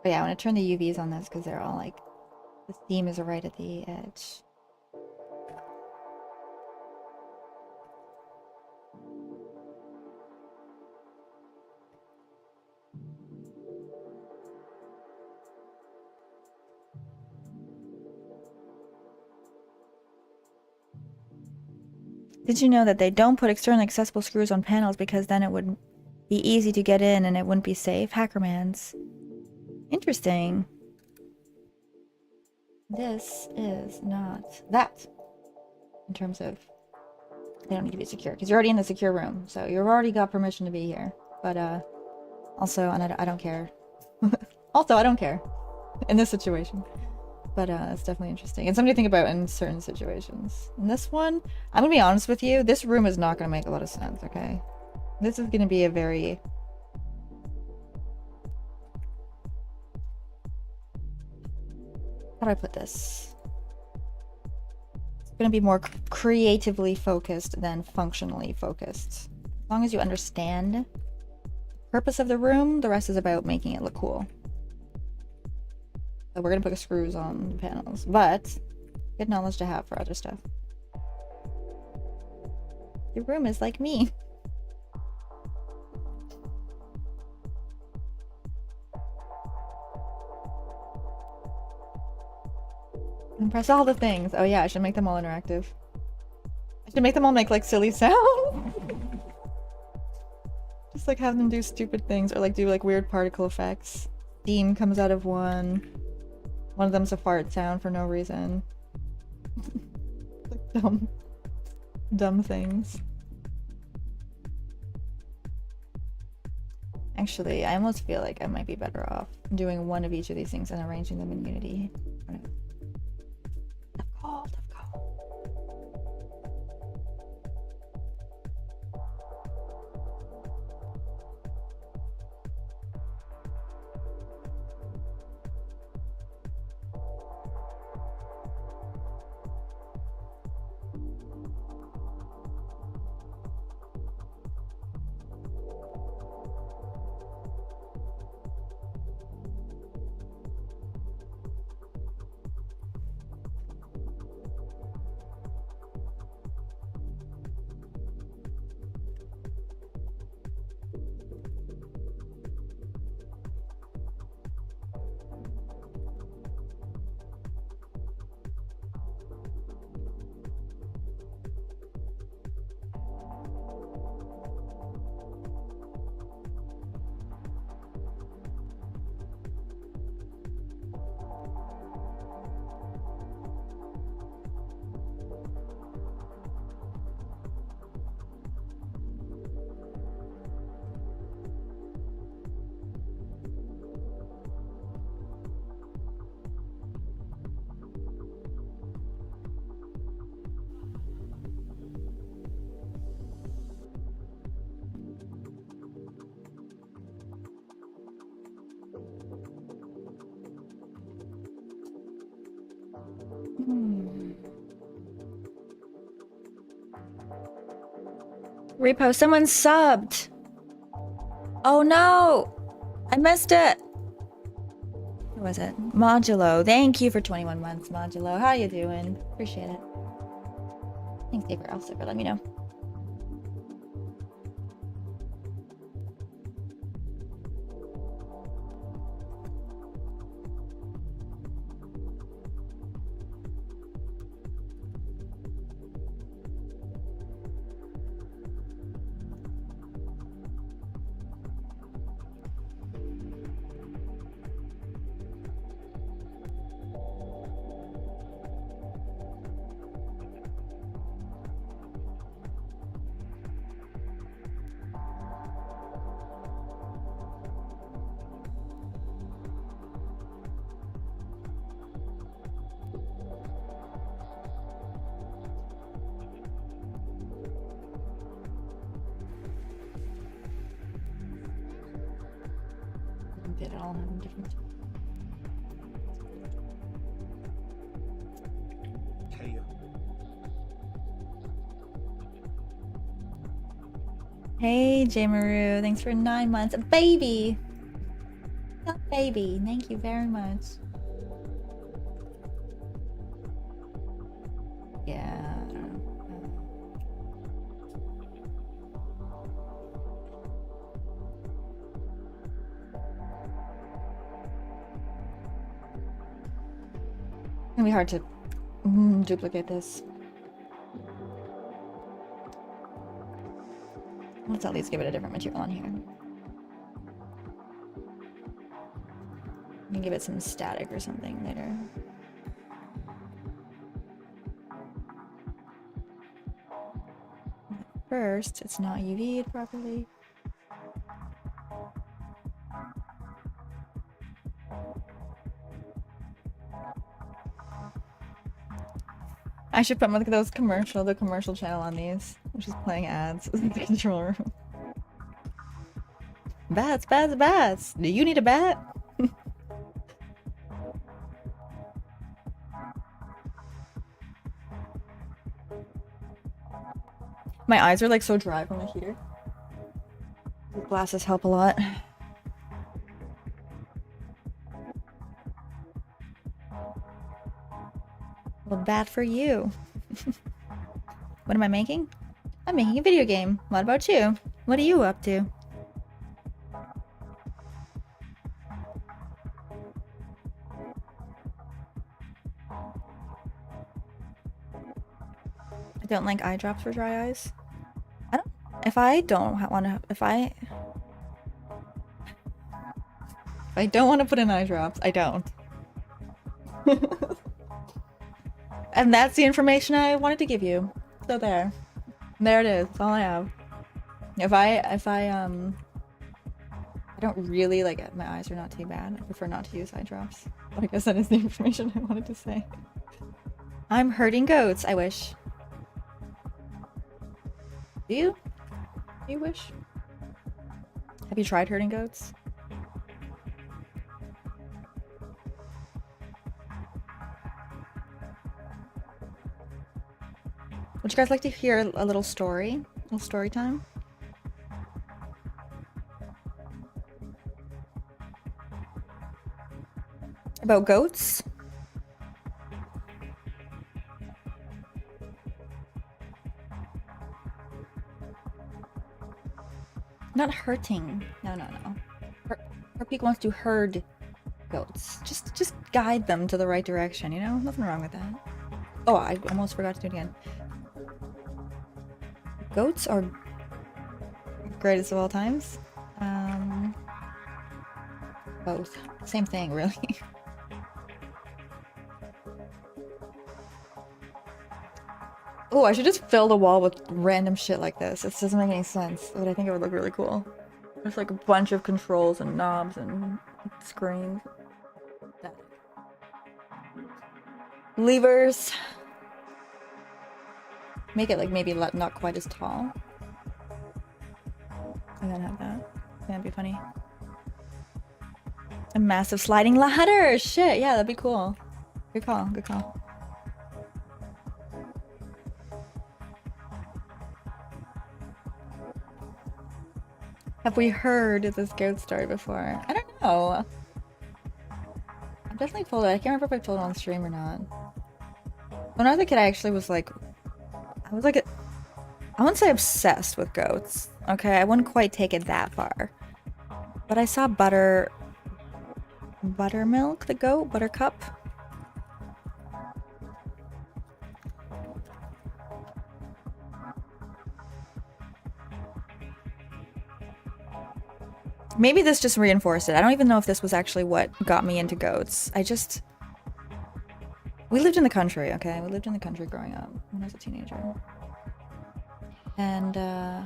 But yeah, I want to turn the UVs on this because they're all like, the theme is right at the edge. Did you know that they don't put externally accessible screws on panels because then it would be easy to get in and it wouldn't be safe? Hackermans. Interesting. This is not that. In terms of, they don't need to be secure because you're already in the secure room, so you've already got permission to be here. But also, and I don't care. Also, I don't care in this situation. But it's definitely interesting and something to think about in certain situations. In this one, I'm gonna be honest with you, this room is not gonna make a lot of sense, okay? This is gonna be a very... How do I put this? It's gonna be more creatively focused than functionally focused. As long as you understand the purpose of the room, the rest is about making it look cool. So we're gonna put screws on the panels, but good knowledge to have for other stuff. Your room is like me. And press all the things. Oh yeah, I should make them all interactive. I should make them all make like silly sounds. Just like have them do stupid things or like do like weird particle effects. Steam comes out of one. One of them's a fart sound for no reason. Like dumb things. Actually, I almost feel like I might be better off doing one of each of these things and arranging them in Unity. Tough call. Repo, someone subbed. Oh no! I missed it. Who was it? Modulo. Thank you for 21 months, Modulo. How you doing? Appreciate it. Thanks, Saber. I'll Saber. Let me know. Did it all have different. Hey, J Maru, thanks for 9 months. A baby! A baby, thank you very much. Yeah, I don't know. It's gonna be hard to duplicate this. Let's at least give it a different material on here. We can give it some static or something later. First, it's not UV'd properly. I should put the commercial channel on these, which is playing ads in the control room. Bats, bats, bats! Do you need a bat? My eyes are like so dry from the heater. The glasses help a lot. Well, bad for you. What am I making? I'm making a video game. What about you? What are you up to? I don't like eye drops for dry eyes. If I don't want to put in eye drops, I don't. And that's the information I wanted to give you. So there it is. That's all I have. If I don't really like it. My eyes are not too bad. I prefer not to use eye drops. But I guess that is the information I wanted to say. I'm herding goats. I wish. Do you? Do you wish? Have you tried herding goats? Would you guys like to hear a little story? A little story time? About goats? Not hurting. No. Harpeek wants to herd goats. Just guide them to the right direction, you know? Nothing wrong with that. Oh, I almost forgot to do it again. Goats are greatest of all times. Both. Same thing, really. Oh, I should just fill the wall with random shit like this. This doesn't make any sense, but I think it would look really cool. There's like a bunch of controls and knobs and screens. Levers. Make it like maybe not quite as tall. And then have that. That'd be funny. A massive sliding ladder! Shit, yeah, that'd be cool. Good call, good call. Have we heard this goat story before? I don't know. I've definitely told it. I can't remember if I told it on stream or not. When I was a kid, I actually was like, I wouldn't say obsessed with goats. Okay, I wouldn't quite take it that far. But I saw Buttermilk, the goat, Buttercup. Maybe this just reinforced it. I don't even know if this was actually what got me into goats. We lived in the country, okay? We lived in the country growing up when I was a teenager. And I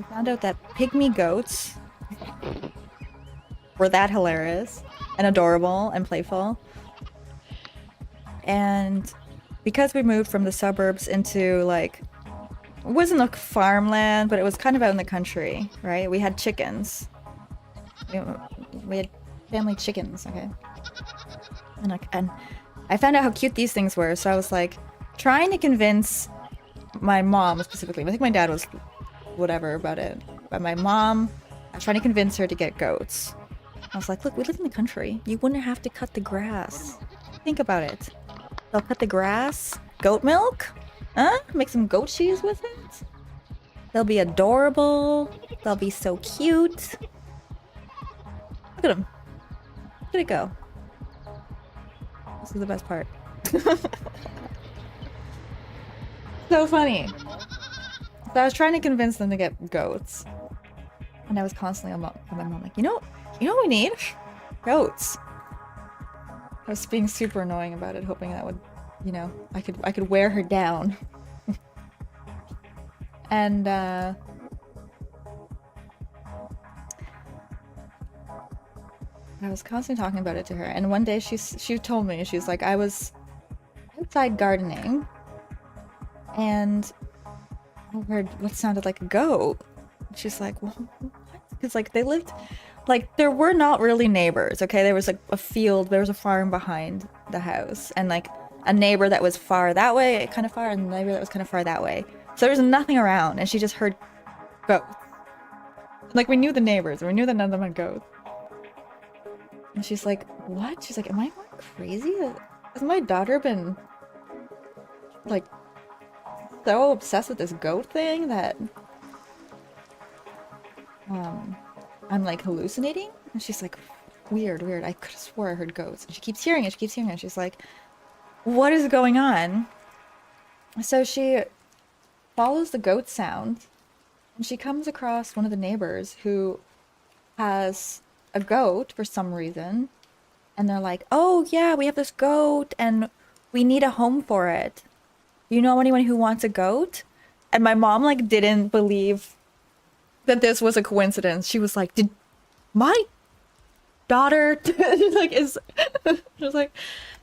found out that pygmy goats were that hilarious and adorable and playful. And because we moved from the suburbs into like, it wasn't like farmland, but it was kind of out in the country, right? We had chickens. We had family chickens, okay? And I found out how cute these things were, so I was like trying to convince my mom specifically. I think my dad was whatever about it, but my mom, I was trying to convince her to get goats. I was like, look, we live in the country. You wouldn't have to cut the grass. Think about it. They'll cut the grass, goat milk, huh? Make some goat cheese with it. They'll be adorable. They'll be so cute. Look at them. Look at it go. This is the best part. So funny. So I was trying to convince them to get goats. And I was constantly on my mom like, you know what we need? Goats. I was being super annoying about it, hoping that would, you know, I could wear her down. And I was constantly talking about it to her, and one day she told me, she's like, I was outside gardening and I heard what sounded like a goat. She's like, well, what? Because like they lived, like there were not really neighbors, okay? There was like a field, there was a farm behind the house, and like a neighbor that was far that way, kind of far, and a neighbor that was kind of far that way. So there was nothing around, and she just heard goats. Like we knew the neighbors, and we knew that none of them had goats. And she's like, what? She's like, am I going crazy? Has my daughter been like so obsessed with this goat thing that I'm like hallucinating? And she's like, weird. I could have swore I heard goats. And she keeps hearing it. She's like, what is going on? So she follows the goat sound, and she comes across one of the neighbors who has a goat for some reason, and they're like, oh yeah, we have this goat and we need a home for it. Do you know anyone who wants a goat? And my mom like didn't believe that this was a coincidence. She was like, did my daughter like she was like,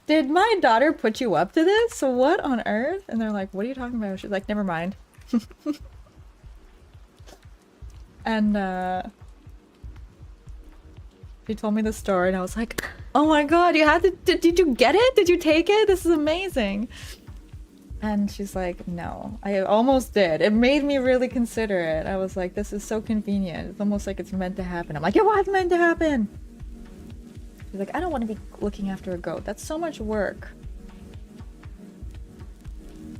did my daughter put you up to this? What on earth? And they're like, what are you talking about? She's like, never mind. And she told me the story, and I was like, oh my god, you had to, did you get it? Did you take it? This is amazing. And she's like, no, I almost did. It made me really consider it. I was like, this is so convenient. It's almost like it's meant to happen. I'm like, it was meant to happen. She's like, I don't want to be looking after a goat. That's so much work.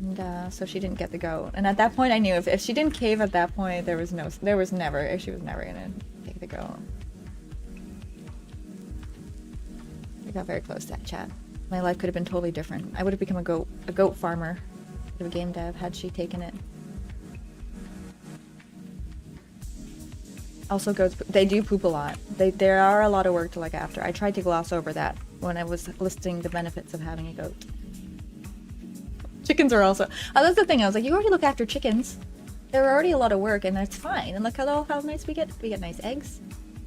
And so she didn't get the goat. And at that point, I knew if she didn't cave at that point, she was never gonna take the goat. I got very close to that chat. My life could have been totally different. I would have become a goat farmer, a game dev, had she taken it. Also, goats, they do poop a lot. There are a lot of work to look after. I tried to gloss over that when I was listing the benefits of having a goat. Chickens are also... Oh, that's the thing. I was like, you already look after chickens. They're already a lot of work, and that's fine. And look how nice we get. We get nice eggs.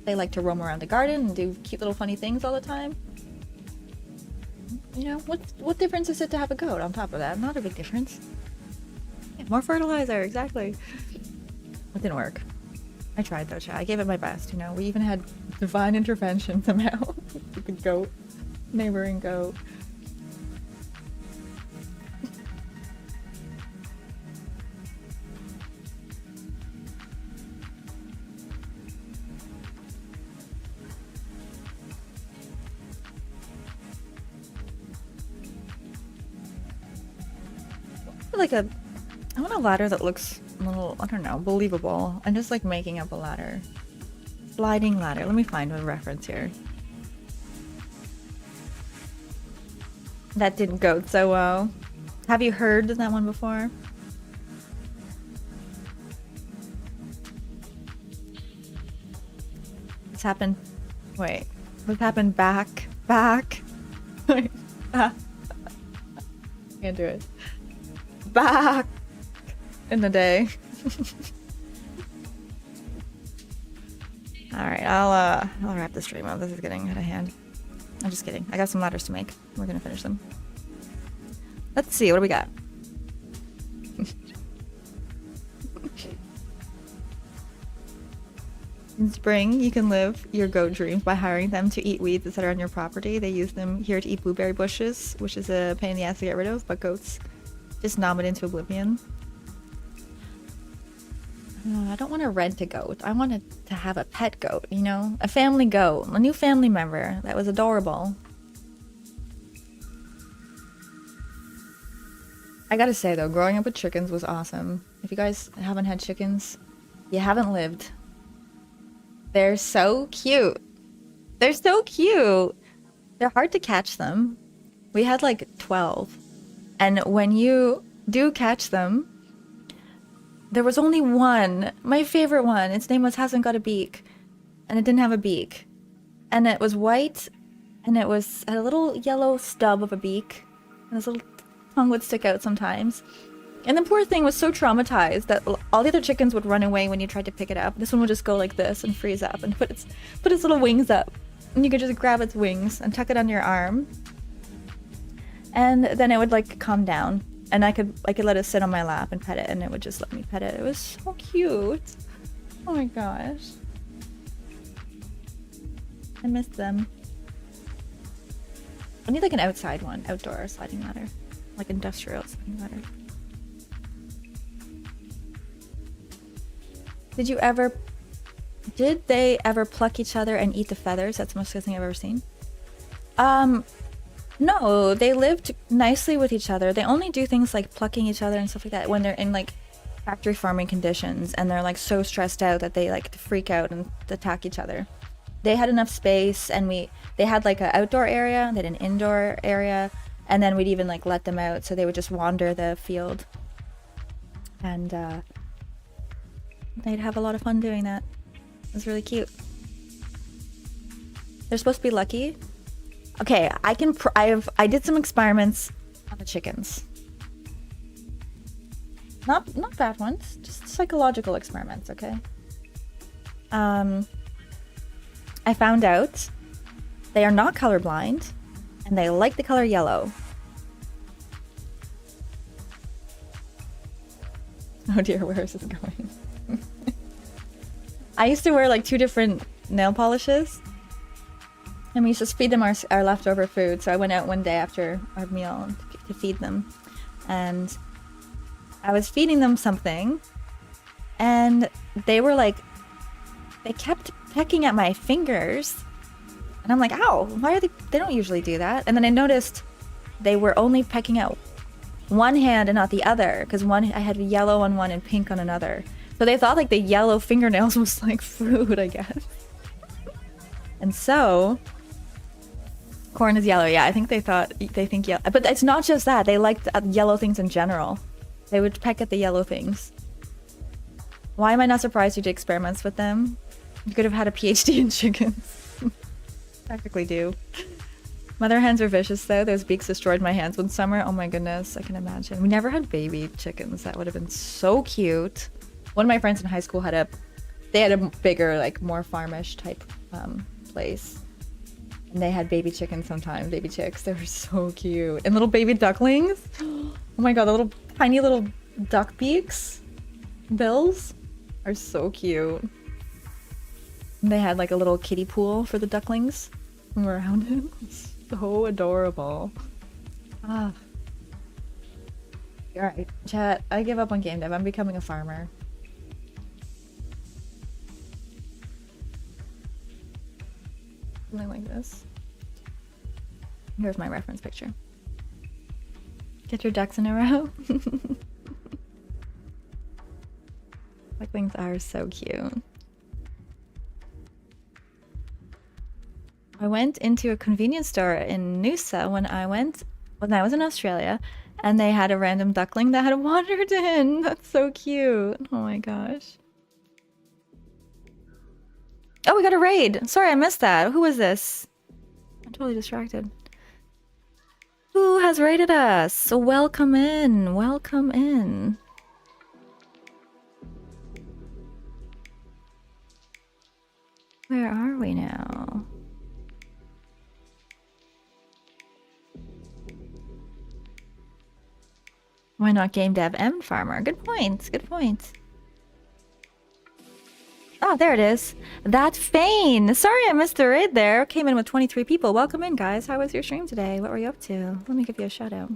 They like to roam around the garden and do cute little funny things all the time. You know, what difference is it to have a goat on top of that? Not a big difference. Yeah, more fertilizer, exactly. It didn't work. I tried though, chat. I gave it my best, you know. We even had divine intervention somehow with the goat, neighboring goat. like a, I want a ladder that looks a little, I don't know, believable. I'm just like making up a ladder. Sliding ladder. Let me find a reference here. That didn't go so well. Have you heard that one before? What's happened? Wait. What happened back? Wait. Can't do it. Back in the day. Alright, I'll wrap the stream up. This is getting out of hand. I'm just kidding. I got some ladders to make. We're gonna finish them. Let's see, what do we got? In spring, you can live your goat dreams by hiring them to eat weeds that are on your property. They use them here to eat blueberry bushes, which is a pain in the ass to get rid of, but goats just nom it into oblivion. I don't want to rent a goat. I wanted to have a pet goat, you know? A family goat. A new family member. That was adorable. I gotta say though, growing up with chickens was awesome. If you guys haven't had chickens, you haven't lived. They're so cute. They're so cute. They're hard to catch them. We had like 12. And when you do catch them, there was only one, my favorite one. Its name was Hasn't Got a Beak. And it didn't have a beak. And it was white, and it was a little yellow stub of a beak. And its little tongue would stick out sometimes. And the poor thing was so traumatized that all the other chickens would run away when you tried to pick it up. This one would just go like this and freeze up and put its little wings up. And you could just grab its wings and tuck it under your arm. And then it would like calm down. And I could let it sit on my lap and pet it, and it would just let me pet it. It was so cute. Oh my gosh. I miss them. I need like an outside one, outdoor sliding ladder. Like industrial sliding ladder. Did they ever pluck each other and eat the feathers? That's the most good thing I've ever seen. No, they lived nicely with each other. They only do things like plucking each other and stuff like that when they're in like factory farming conditions and they're like so stressed out that they like freak out and attack each other. They had enough space, and they had like an outdoor area, they had an indoor area, and then we'd even like let them out so they would just wander the field. And they'd have a lot of fun doing that. It was really cute. They're supposed to be lucky. Okay, I did some experiments on the chickens. Not bad ones, just psychological experiments, okay? I found out they are not colorblind, and they like the color yellow. Oh dear, where is this going? I used to wear like 2 different nail polishes, and we used to feed them our leftover food. So I went out one day after our meal to feed them, and I was feeding them something, and they were like, they kept pecking at my fingers, and I'm like, ow, why are they don't usually do that. And then I noticed they were only pecking out one hand and not the other, because I had yellow on one and pink on another. So they thought like the yellow fingernails was like food, I guess. And so corn is yellow. Yeah, I think they think yellow. But it's not just that. They like yellow things in general. They would peck at the yellow things. Why am I not surprised you did experiments with them? You could have had a PhD in chickens. Practically do. Mother hens are vicious though. Those beaks destroyed my hands one summer. Oh my goodness, I can imagine. We never had baby chickens. That would have been so cute. One of my friends in high school had a bigger, like more farmish type place. And they had baby chickens sometimes, baby chicks. They were so cute. And little baby ducklings. Oh my god, the little tiny little duck beaks, bills are so cute. And they had like a little kiddie pool for the ducklings around him. So adorable. Ah. Alright, chat, I give up on game dev. I'm becoming a farmer. Something like this. Here's my reference picture. Get your ducks in a row. Ducklings are so cute. I went into a convenience store in Noosa when I was in Australia, and they had a random duckling that had wandered in. That's so cute. Oh my gosh. Oh, we got a raid. Sorry, I missed that. Who was this? I'm totally distracted. Who has raided us? So welcome in. Welcome in. Where are we now? Why not game dev and farmer? Good point. Good point. Oh, there it is. That Fane. Sorry I missed the raid there. Came in with 23 people. Welcome in, guys. How was your stream today? What were you up to? Let me give you a shout out.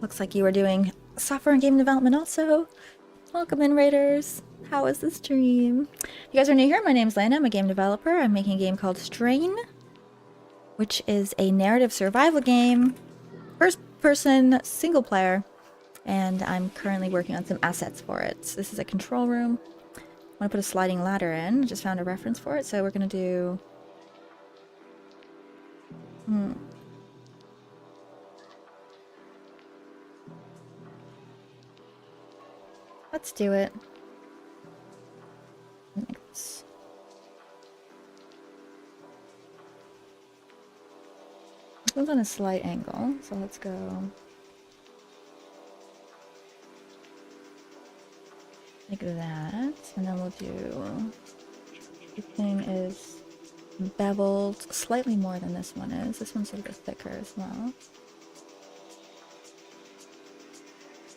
Looks like you were doing software and game development also. Welcome in, raiders. How was the stream? If you guys are new here, my name's Lana. I'm a game developer. I'm making a game called Strain, which is a narrative survival game, first person, single player, and I'm currently working on some assets for it. So this is a control room. I want to put a sliding ladder in. Just found a reference for it, so we're going to do... Let's do it. This one's on a slight angle, so let's go. Like that, and then we'll do... Everything is beveled slightly more than this one is. This one's a little bit thicker as well.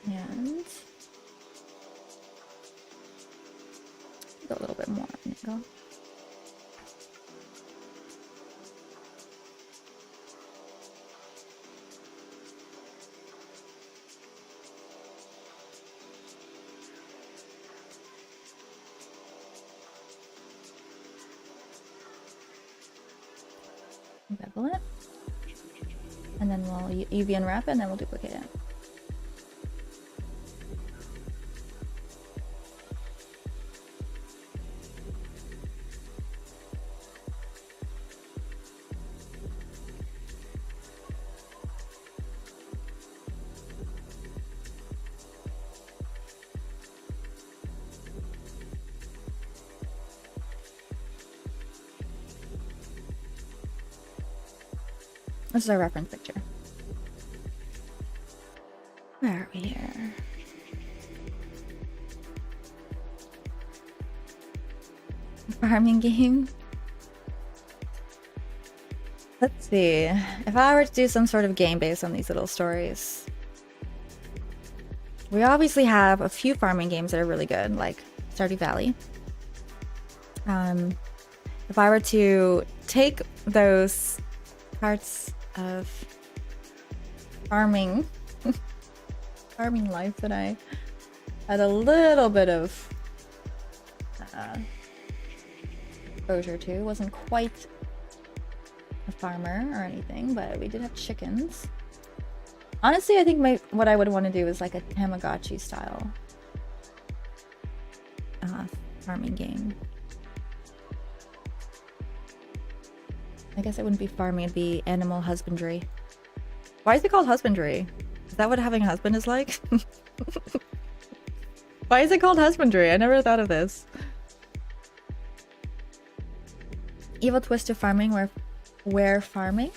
And... go a little bit more. There you go. Bevel it. And then we'll UV unwrap it and then we'll duplicate it. This is our reference picture. Where are we here? Farming game. Let's see. If I were to do some sort of game based on these little stories. We obviously have a few farming games that are really good, like Stardew Valley. If I were to take those parts of farming life that I had a little bit of exposure to, wasn't quite a farmer or anything, but we did have chickens. Honestly, I think what I would want to do is like a Tamagotchi style farming game. I guess it wouldn't be farming, it'd be animal husbandry. Why is it called husbandry? Is that what having a husband is like? Why is it called husbandry? I never thought of this. Evil twist to farming, where farming?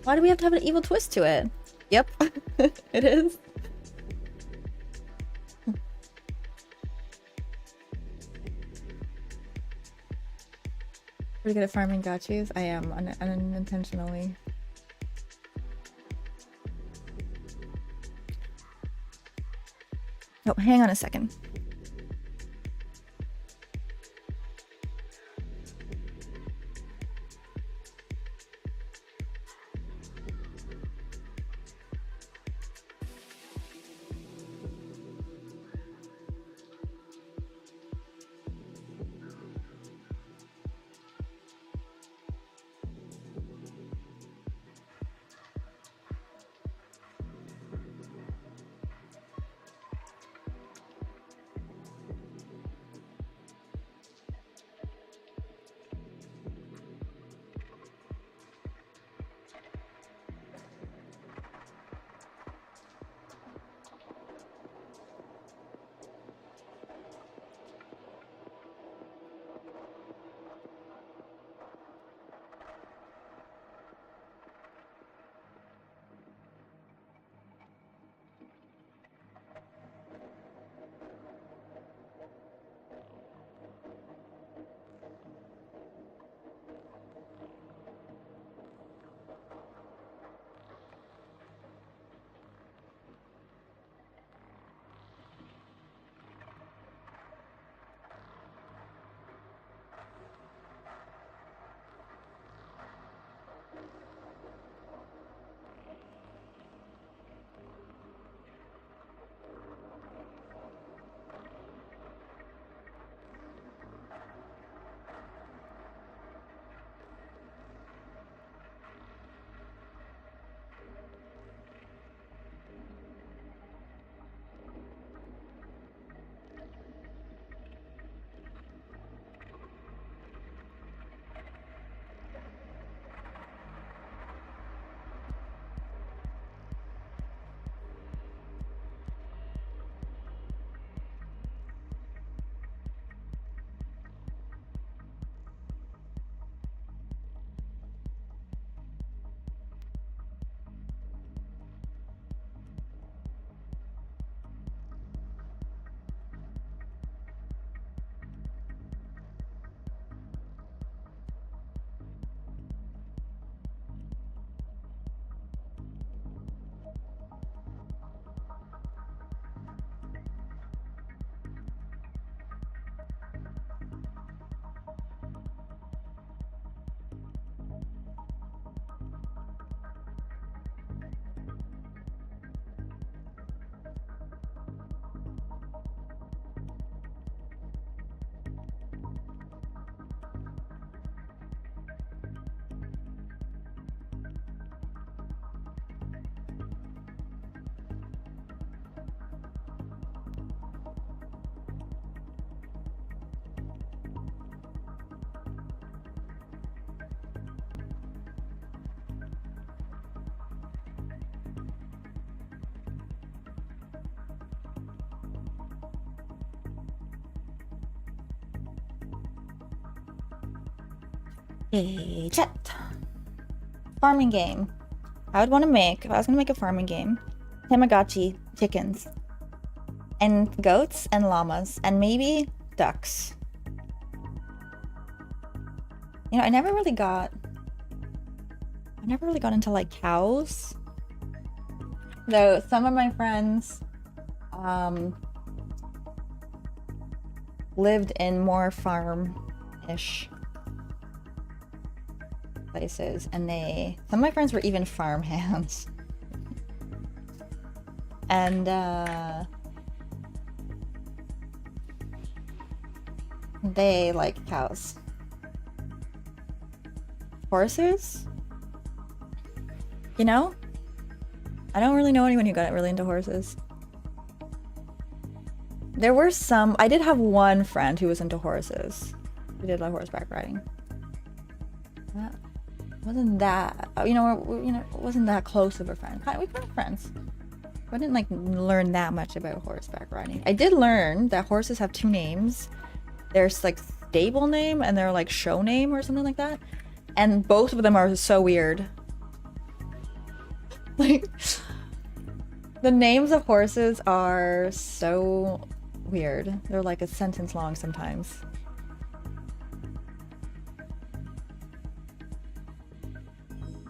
Why do we have to have an evil twist to it? Yep, it is. Pretty good at farming gotchas. I am unintentionally. Oh, hang on a second. Hey, chat. Farming game. I would want to make, if I was going to make a farming game, Tamagotchi chickens. And goats and llamas. And maybe ducks. You know, I never really got into like cows. Though some of my friends lived in more farm-ish places, and some of my friends were even farm hands. And they like cows. Horses? You know? I don't really know anyone who got really into horses. There were some. I did have one friend who was into horses. We did like horseback riding. Wasn't that, wasn't that close of a friend. We were friends. I didn't like learn that much about horseback riding. I did learn that horses have two names. There's like stable name and they're like show name or something like that. And both of them are so weird. Like, the names of horses are so weird. They're like a sentence long sometimes.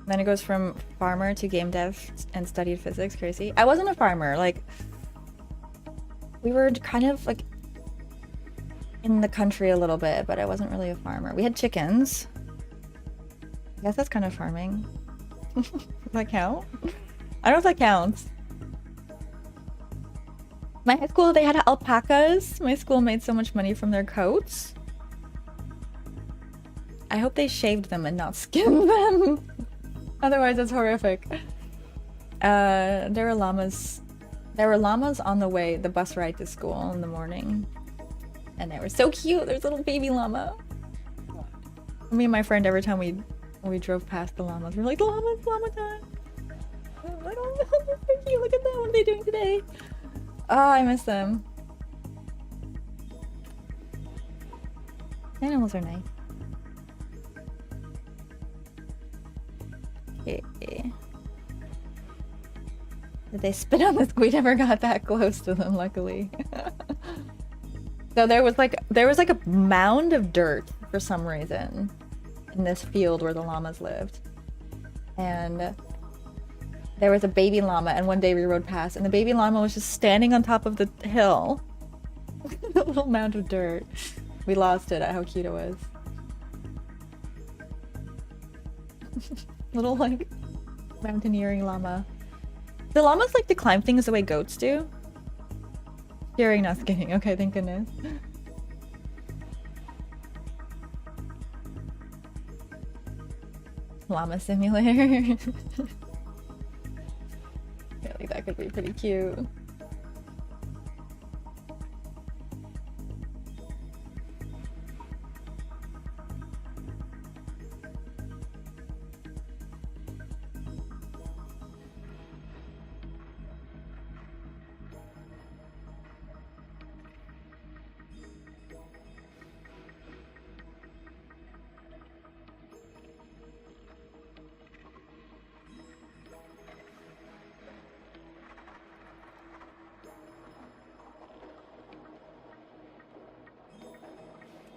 Then it goes from farmer to game dev and studied physics. Crazy. I wasn't a farmer. Like, we were kind of like in the country a little bit, but I wasn't really a farmer. We had chickens. I guess that's kind of farming. Does that count? I don't know if that counts. My high school, they had alpacas. My school made so much money from their coats. I hope they shaved them and not skinned them. Otherwise, it's horrific. There were llamas. There were llamas on the bus ride to school in the morning. And they were so cute. There's a little baby llama. Me and my friend, every time we drove past the llamas, we're like, llama time. I'm like, oh, they're so cute. Look at them. What are they doing today? Oh, I miss them. Animals are nice. Okay. Did they spit on this? We never got that close to them, luckily. So there was like a mound of dirt for some reason in this field where the llamas lived. And there was a baby llama, and one day we rode past, and the baby llama was just standing on top of the hill. A little mound of dirt. We lost it at how cute it was. Little, like, mountaineering llama. Do llamas like to climb things the way goats do? Hearing, not skinning. Okay, thank goodness. Llama simulator. I feel like that could be pretty cute.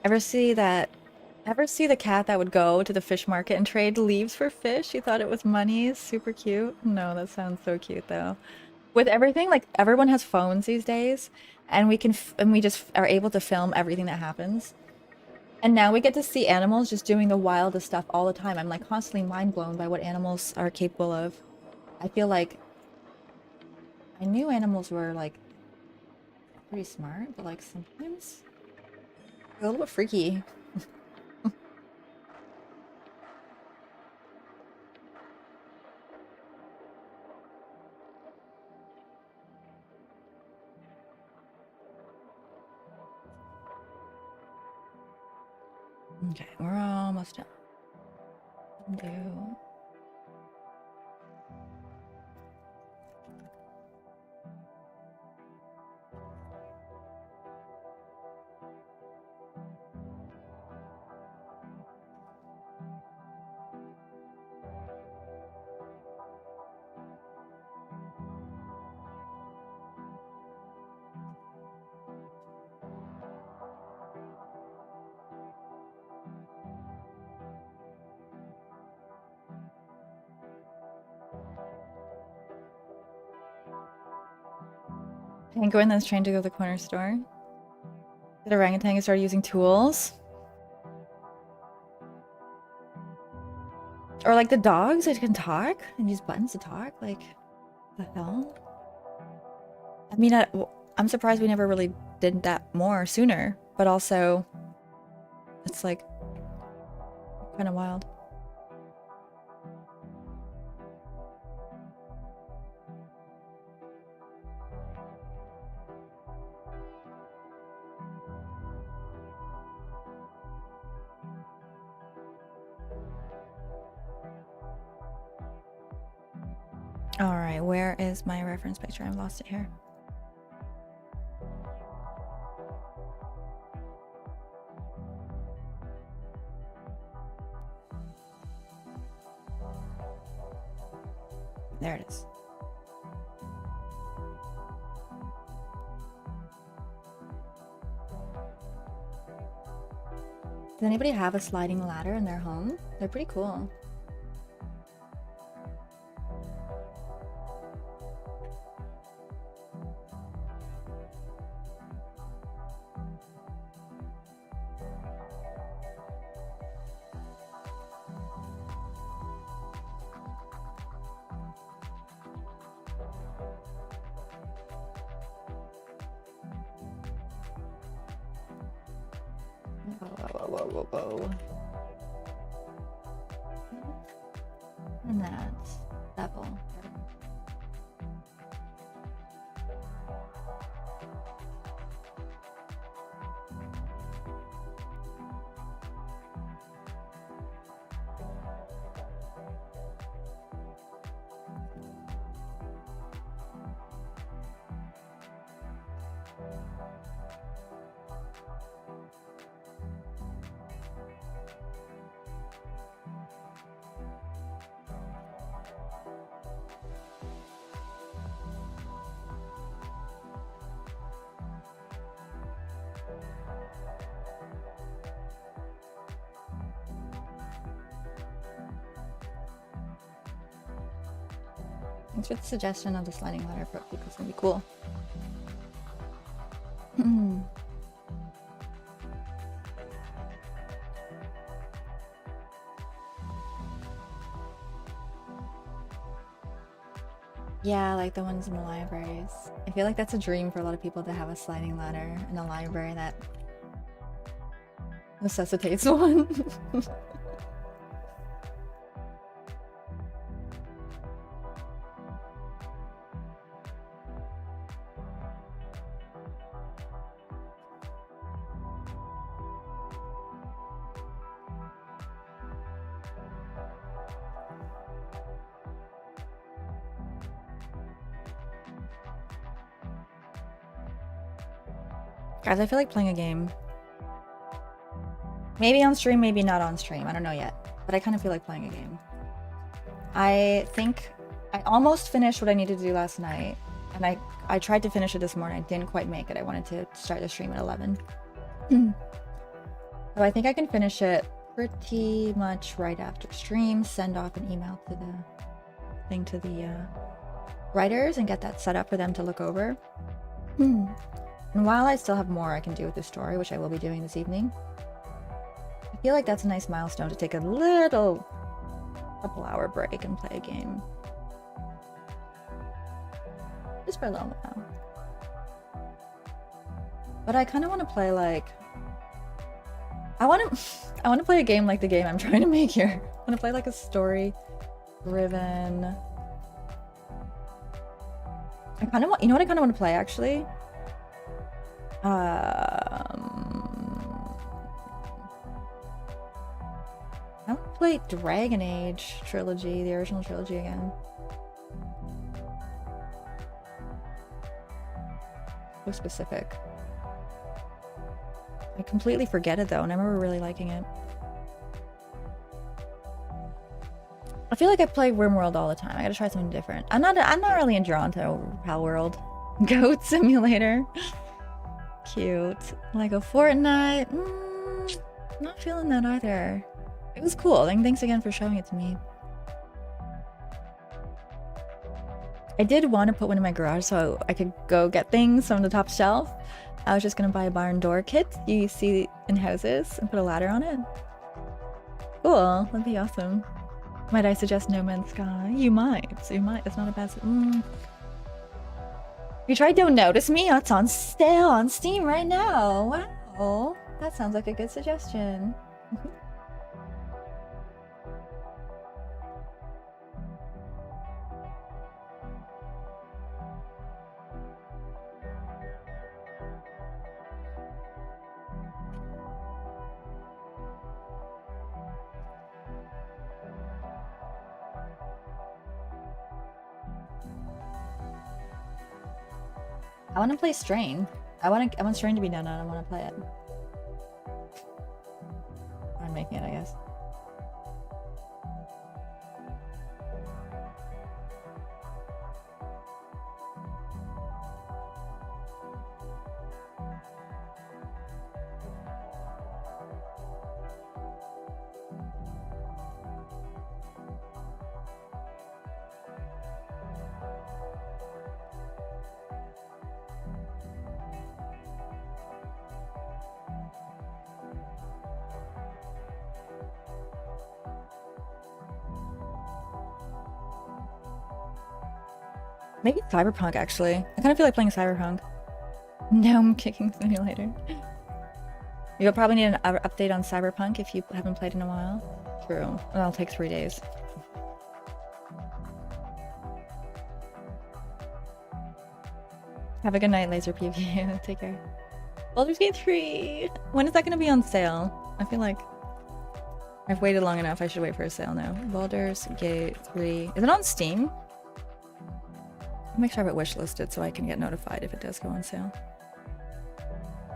Ever see the cat that would go to the fish market and trade leaves for fish? She thought it was money. Super cute. No, that sounds so cute though. With everything, like everyone has phones these days, and we just are able to film everything that happens. And now we get to see animals just doing the wildest stuff all the time. I'm like constantly mind blown by what animals are capable of. I feel like I knew animals were like pretty smart, but like sometimes they're a little bit freaky. Okay, we're almost done. Penguin that's trying to go to the corner store. Did orangutan start using tools? Or like the dogs that can talk and use buttons to talk? Like, the hell? I mean, I'm surprised we never really did that more sooner, but also it's like kind of wild. All right, where is my reference picture? I've lost it here. There it is. Does anybody have a sliding ladder in their home? They're pretty cool. Whoa. And that's level. Thanks for the suggestion of the sliding ladder for it's gonna be cool. Yeah, like the ones in the libraries. I feel like that's a dream for a lot of people to have a sliding ladder in a library that necessitates one. Guys, I feel like playing a game. Maybe on stream, maybe not on stream. I don't know yet. But I kind of feel like playing a game. I think I almost finished what I needed to do last night. And I tried to finish it this morning. I didn't quite make it. I wanted to start the stream at 11. So I think I can finish it pretty much right after stream. Send off an email to the thing to the writers and get that set up for them to look over. And while I still have more I can do with the story, which I will be doing this evening, I feel like that's a nice milestone to take a little couple-hour break and play a game. Just for a little while. But I kind of want to play like... I want to play a game like the game I'm trying to make here. I want to play like a story-driven... I kind of want... You know what I kind of want to play, actually? I want to play Dragon Age trilogy, the original trilogy again. So specific. I completely forget it though, and I remember really liking it. I feel like I play RimWorld all the time. I gotta try something different. I'm not really drawn to Palworld. Goat Simulator. Cute. Like a Fortnite. Not feeling that either. It was cool. Thanks again for showing it to me. I did want to put one in my garage so I could go get things from the top shelf. I was just gonna buy a barn door kit you see in houses and put a ladder on it. Cool, that'd be awesome. Might I suggest No Man's Sky? You might. It's not a bad. You tried Don't Notice Me? It's on sale on Steam right now. Wow, that sounds like a good suggestion. I want to play Strain. I want Strain to be done. I don't want to play it. I'm making it, I guess. Maybe Cyberpunk, actually. I kind of feel like playing Cyberpunk. Gnome kicking simulator. You'll probably need an update on Cyberpunk if you haven't played in a while. True. That'll take 3 days. Have a good night, Laser PvP. Take care. Baldur's Gate 3! When is that going to be on sale? I feel like I've waited long enough. I should wait for a sale now. Baldur's Gate 3. Is it on Steam? I'll make sure I have it wishlisted so I can get notified if it does go on sale.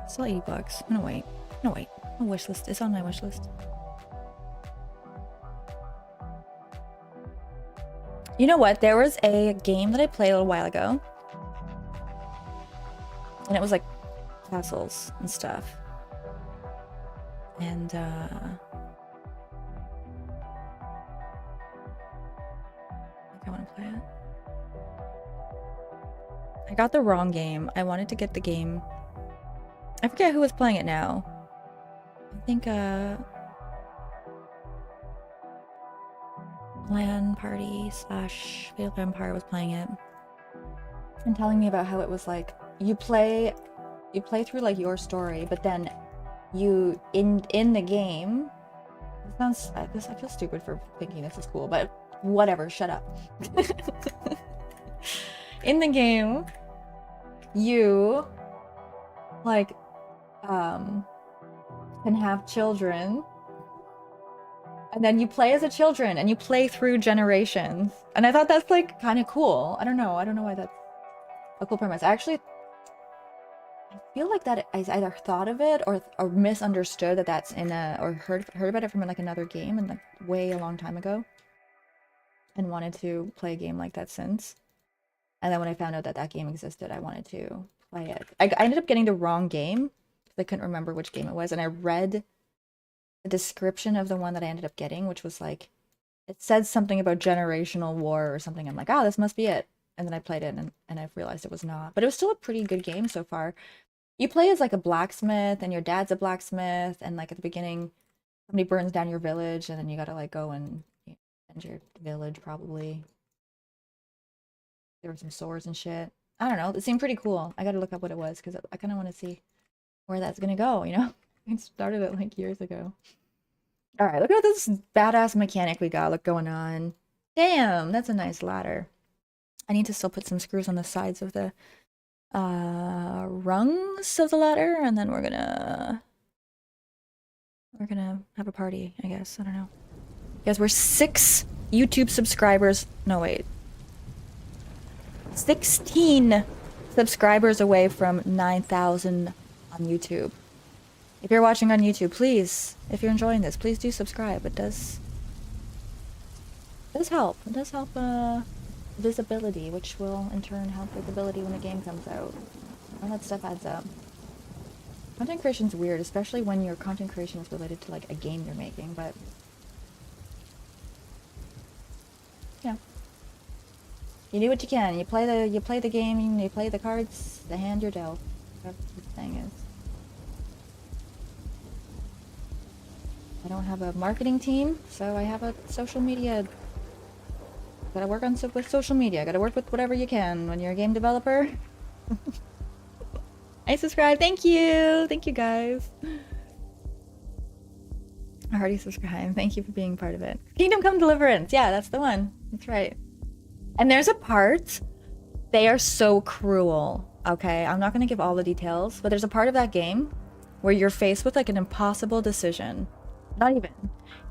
Still $80. I'm gonna wait. No, wait. My wishlist. It's on my wishlist. You know what? There was a game that I played a little while ago. And it was like castles and stuff. And I want to play it. I got the wrong game. I wanted to get the game. I forget who was playing it now. I think LAN Party / Fatal Empire was playing it. And telling me about how it was like you play through like your story, but then you in the game. It sounds I feel stupid for thinking this is cool, but whatever, shut up. In the game, you like can have children, and then you play as a children and you play through generations. And I thought that's like kind of cool. I don't know why that's a cool premise. I feel like that I either thought of it or misunderstood that that's in a, or heard about it from like another game and like way a long time ago, and wanted to play a game like that since. And then when I found out that that game existed, I wanted to play it. I ended up getting the wrong game because I couldn't remember which game it was. And I read the description of the one that I ended up getting, which was like, it said something about generational war or something. I'm like, oh, this must be it. And then I played it and I realized it was not. But it was still a pretty good game so far. You play as like a blacksmith and your dad's a blacksmith. And like at the beginning, somebody burns down your village and then you got to like go and defend your village probably. There were some swords and shit. I don't know. It seemed pretty cool. I got to look up what it was because I kind of want to see where that's going to go, you know? I started it like years ago. All right, look at this badass mechanic we got going on. Damn, that's a nice ladder. I need to still put some screws on the sides of the rungs of the ladder, and then we're gonna have a party, I guess. I don't know. Guys, we're 6 YouTube subscribers. No, wait. 16 subscribers away from 9,000 on YouTube. If you're watching on YouTube, please, if you're enjoying this, please do subscribe. It does help. It does help visibility, which will in turn help visibility when the game comes out. All that stuff adds up. Content creation's weird, especially when your content creation is related to like a game you're making, but yeah. You do what you can. You play the game, you play the cards, the hand you're dealt. That's what the thing is. I don't have a marketing team, so I have a social media. Gotta work on with social media. Gotta work with whatever you can when you're a game developer. I subscribe. Thank you. Thank you guys. I already subscribed. Thank you for being part of it. Kingdom Come Deliverance. Yeah, that's the one. That's right. And there's a part. They are so cruel. Okay, I'm not gonna give all the details, but there's a part of that game where you're faced with like an impossible decision. Not even.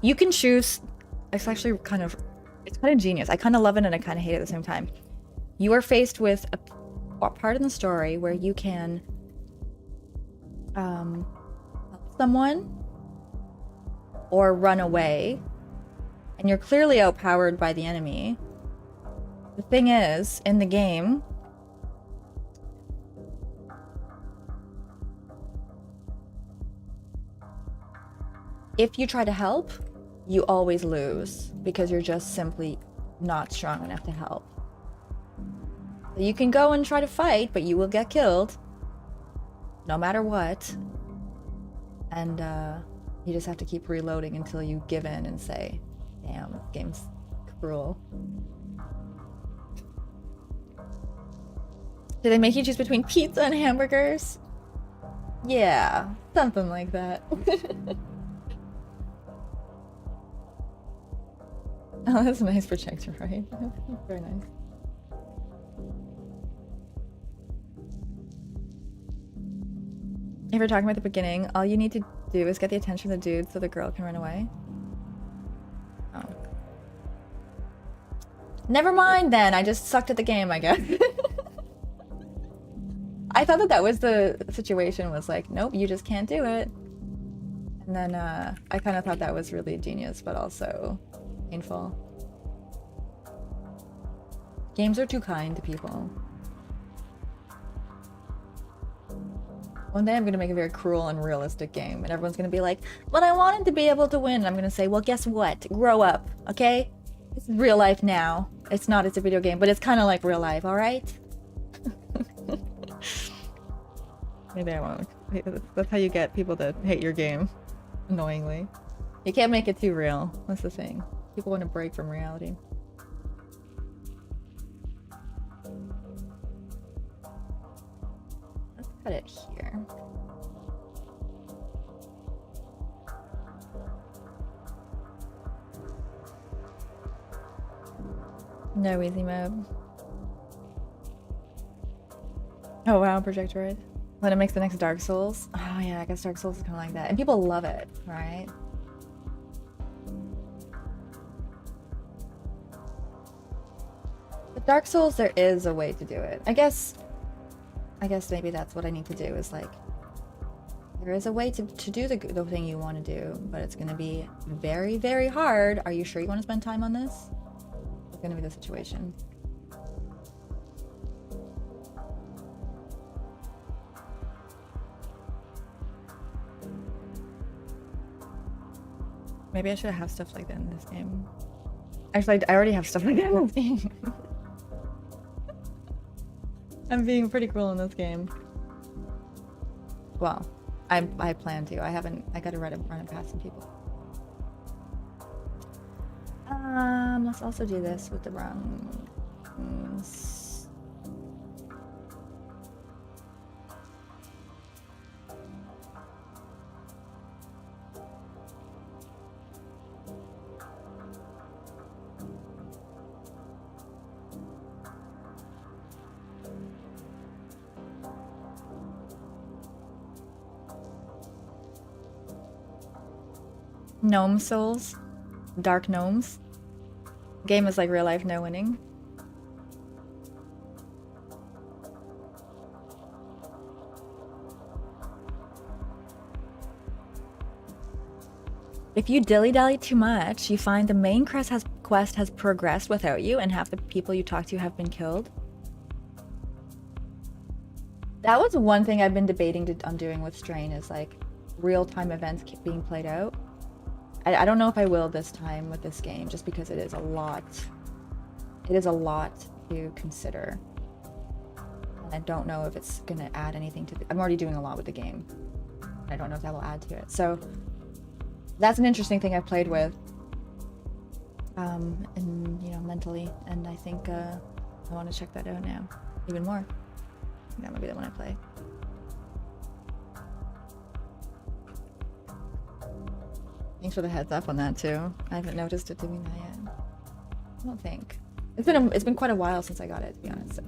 You can choose. It's actually kind of genius. I kind of love it and I kind of hate it at the same time. You are faced with a part in the story where you can help someone or run away, and you're clearly outpowered by the enemy. The thing is, in the game, if you try to help, you always lose because you're just simply not strong enough to help. So you can go and try to fight, but you will get killed no matter what. And you just have to keep reloading until you give in and say, damn, this game's cruel. Do they make you choose between pizza and hamburgers? Yeah, something like that. Oh, that's a nice projector, right? Very nice. If you're talking about the beginning, all you need to do is get the attention of the dude so the girl can run away. Oh. Never mind then, I just sucked at the game, I guess. I thought that was the situation, was like, nope, you just can't do it. And then I kind of thought that was really genius, but also painful. Games are too kind to people. One day I'm going to make a very cruel and realistic game, and everyone's going to be like, but I wanted to be able to win. And I'm going to say, well, guess what? Grow up, okay? This is real life now. It's not, it's a video game, but it's kind of like real life, all right? Maybe I won't. That's how you get people to hate your game, annoyingly. You can't make it too real. That's the thing. People want to break from reality. Let's put it here. No easy mode. Oh wow, projector. Then it makes the next Dark Souls. Oh yeah, I guess Dark Souls is kind of like that. And people love it, right? But Dark Souls, there is a way to do it. I guess maybe that's what I need to do, is like, there is a way to do the thing you want to do, but it's going to be very, very hard. Are you sure you want to spend time on this? It's going to be the situation. Maybe I should have stuff like that in this game. Actually, I already have stuff like that in this game. I'm being pretty cruel in this game. Well, I plan to. I gotta run it past some people. Let's also do this with the rungs. Gnome souls. Dark gnomes. Game is like real life, no winning. If you dilly-dally too much, you find the main quest has progressed without you, and half the people you talk to have been killed. That was one thing I've been debating on doing with Strain, is like real-time events being played out. I don't know if I will this time with this game, just because it is a lot. It is a lot to consider. And I don't know if it's going to add anything to I'm already doing a lot with the game. I don't know if that will add to it. So that's an interesting thing I've played with. And, you know, mentally. And I think I want to check that out now. Even more. That might be the one I play. Thanks for the heads up on that too. I haven't noticed it doing that yet. I don't think. It's been quite a while since I got it, to be honest, so.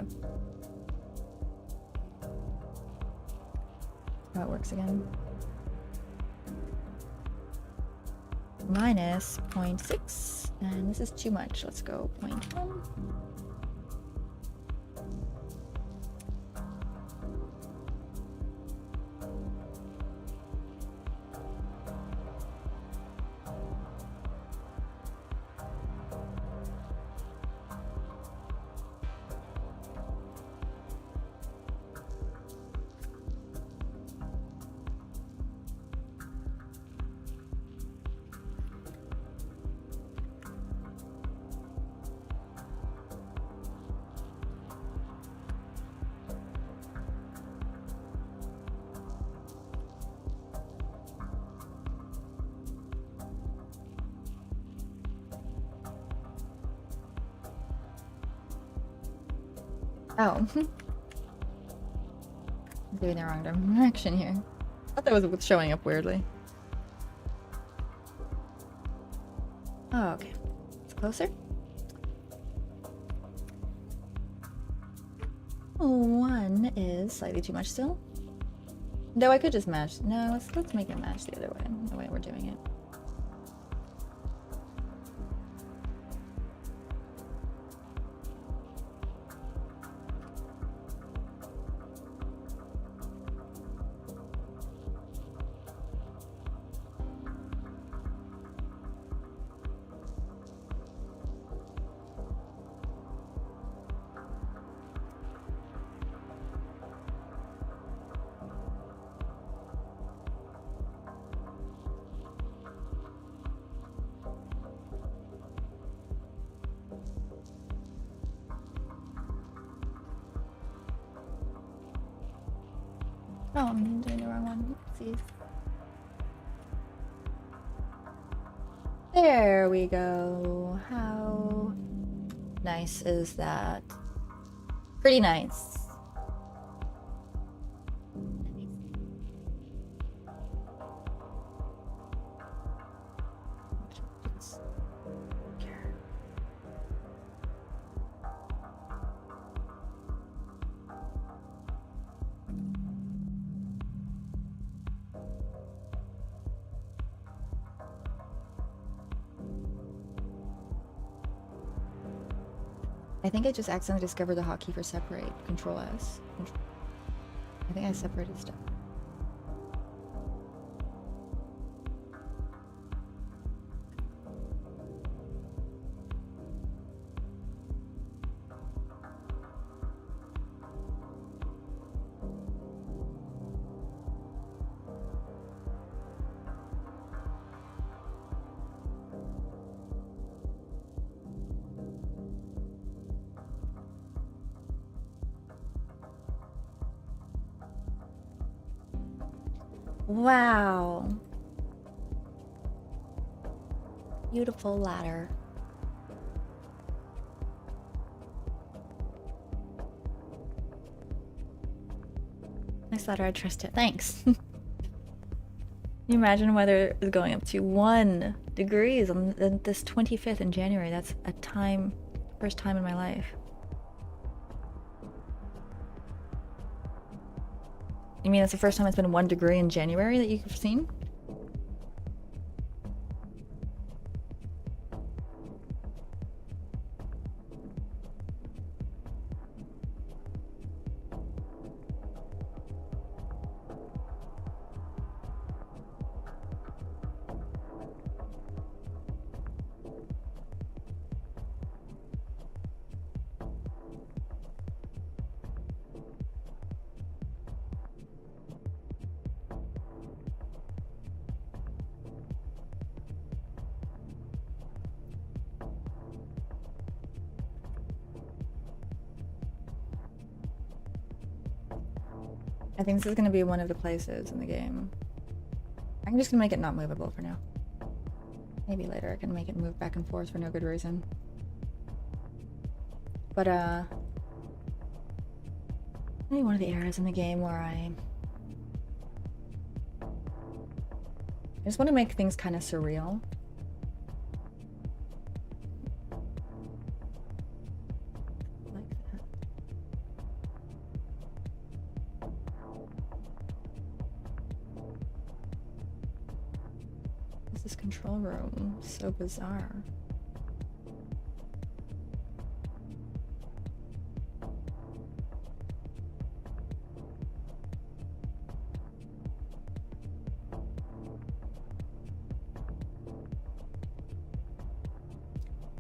How it works again. Minus 0.6, and this is too much. Let's go 0.1. Oh. I'm doing the wrong direction here. I thought that was showing up weirdly. Oh, okay. It's closer. One is slightly too much still. Though I could just match. No, let's make it match the other way. The way we're doing it. Oh, I'm doing the wrong one. Let's see. There we go. How nice is that? Pretty nice. I think I just accidentally discovered the hotkey for separate. Control S. I think I separated stuff. Wow. Beautiful ladder. Nice ladder, I trust it. Thanks. Can you imagine weather is going up to 1 degrees on this 25th in January? That's a first time in my life. You mean it's the first time it's been 1 degree in January that you've seen? I think this is gonna be one of the places in the game. I'm just gonna make it not movable for now. Maybe later I can make it move back and forth for no good reason. But maybe one of the areas in the game where I just want to make things kind of surreal. Like that. This is control room. So bizarre.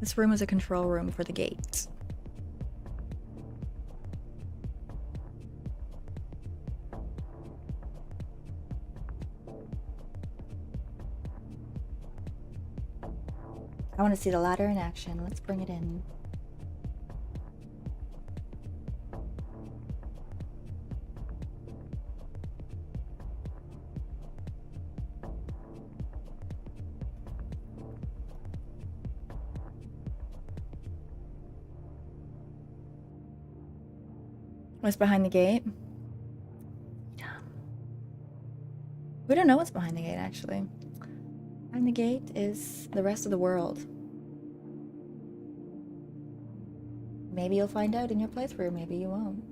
This room is a control room for the gate. I want to see the ladder in action. Let's bring it in. What's behind the gate? We don't know what's behind the gate, actually. Behind the gate is the rest of the world. Maybe you'll find out in your playthrough, maybe you won't.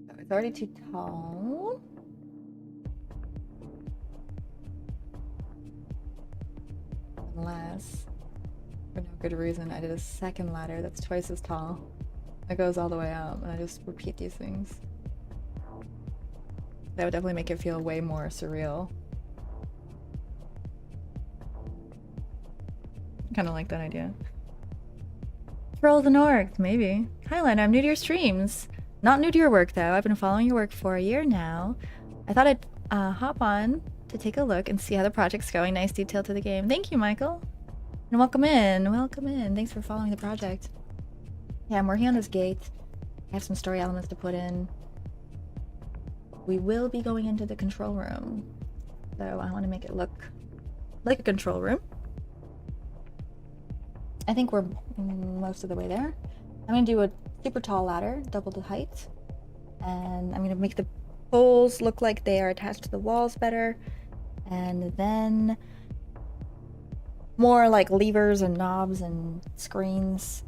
So it's already too tall. Unless, for no good reason, I did a second ladder that's twice as tall. That goes all the way up, and I just repeat these things. That would definitely make it feel way more surreal. Kind of like that idea. Troll the North, maybe. Hi, Len, I'm new to your streams. Not new to your work, though. I've been following your work for a year now. I thought I'd hop on to take a look and see how the project's going. Nice detail to the game. Thank you, Michael. And welcome in. Welcome in. Thanks for following the project. Yeah, I'm working on this gate. I have some story elements to put in. We will be going into the control room. So I want to make it look like a control room. I think we're most of the way there. I'm going to do a super tall ladder, double the height. And I'm going to make the poles look like they are attached to the walls better. And then more like levers and knobs and screens.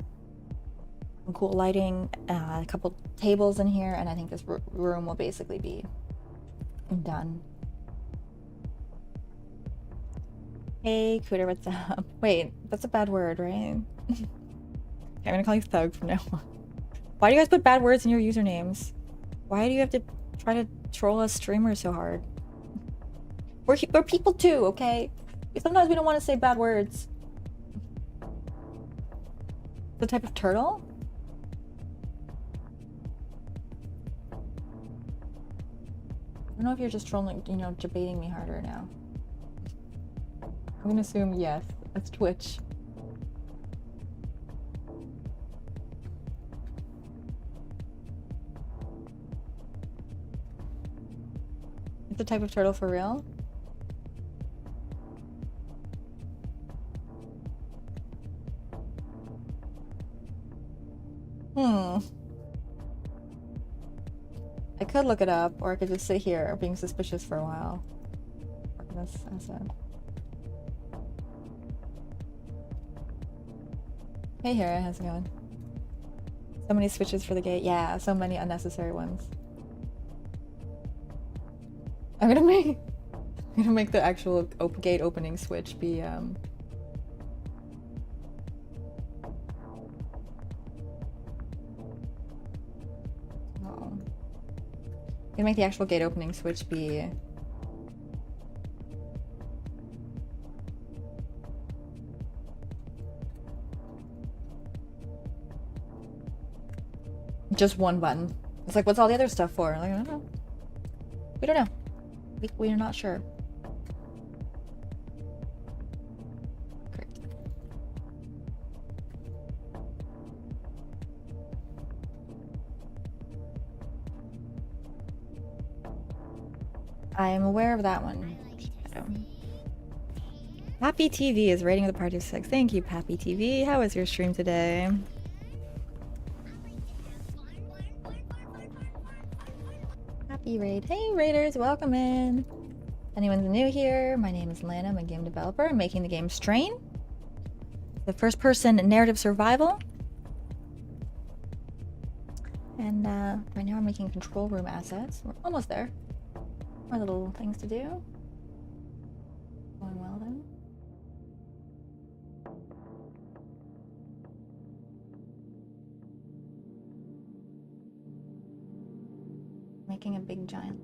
Some cool lighting, a couple tables in here, and I think this room will basically be done. Hey, Cooter, what's up? Wait, that's a bad word, right? Okay, I'm gonna call you Thug from now on. Why do you guys put bad words in your usernames? Why do you have to try to troll us streamers so hard? We're people too, okay? Sometimes we don't want to say bad words. The type of turtle? I don't know if you're just trolling, you know, debating me harder now. I'm gonna assume yes. That's Twitch. It's a type of turtle for real? I could look it up, or I could just sit here being suspicious for a while. This asset. Hey Hera, how's it going? So many switches for the gate. Yeah, so many unnecessary ones. I'm gonna make the actual gate opening switch be gonna make the actual gate opening switch be just one button. It's like, what's all the other stuff for? Like, I don't know. We don't know. We are not sure. I am aware of that one. Happy TV is rating the party of 6. Thank you, Pappy TV. How was your stream today? Happy raid. Hey raiders, welcome in. Anyone's new here, my name is Lana. I'm a game developer. I'm making the game Strain, the first person narrative survival. And right now I'm making control room assets. We're almost there. More little things to do. Going well then. Making a big giant.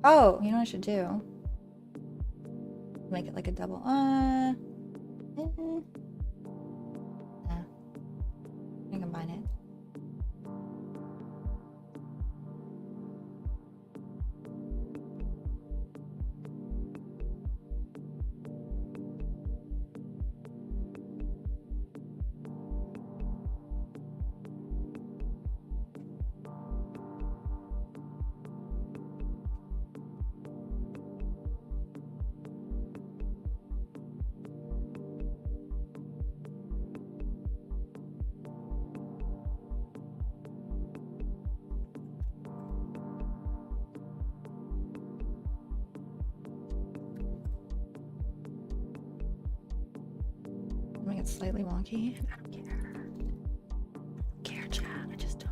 Oh, you know what I should do? Make it like a double. Yeah. I can combine it. Make it slightly wonky. I don't care. I don't care, chat. I just don't.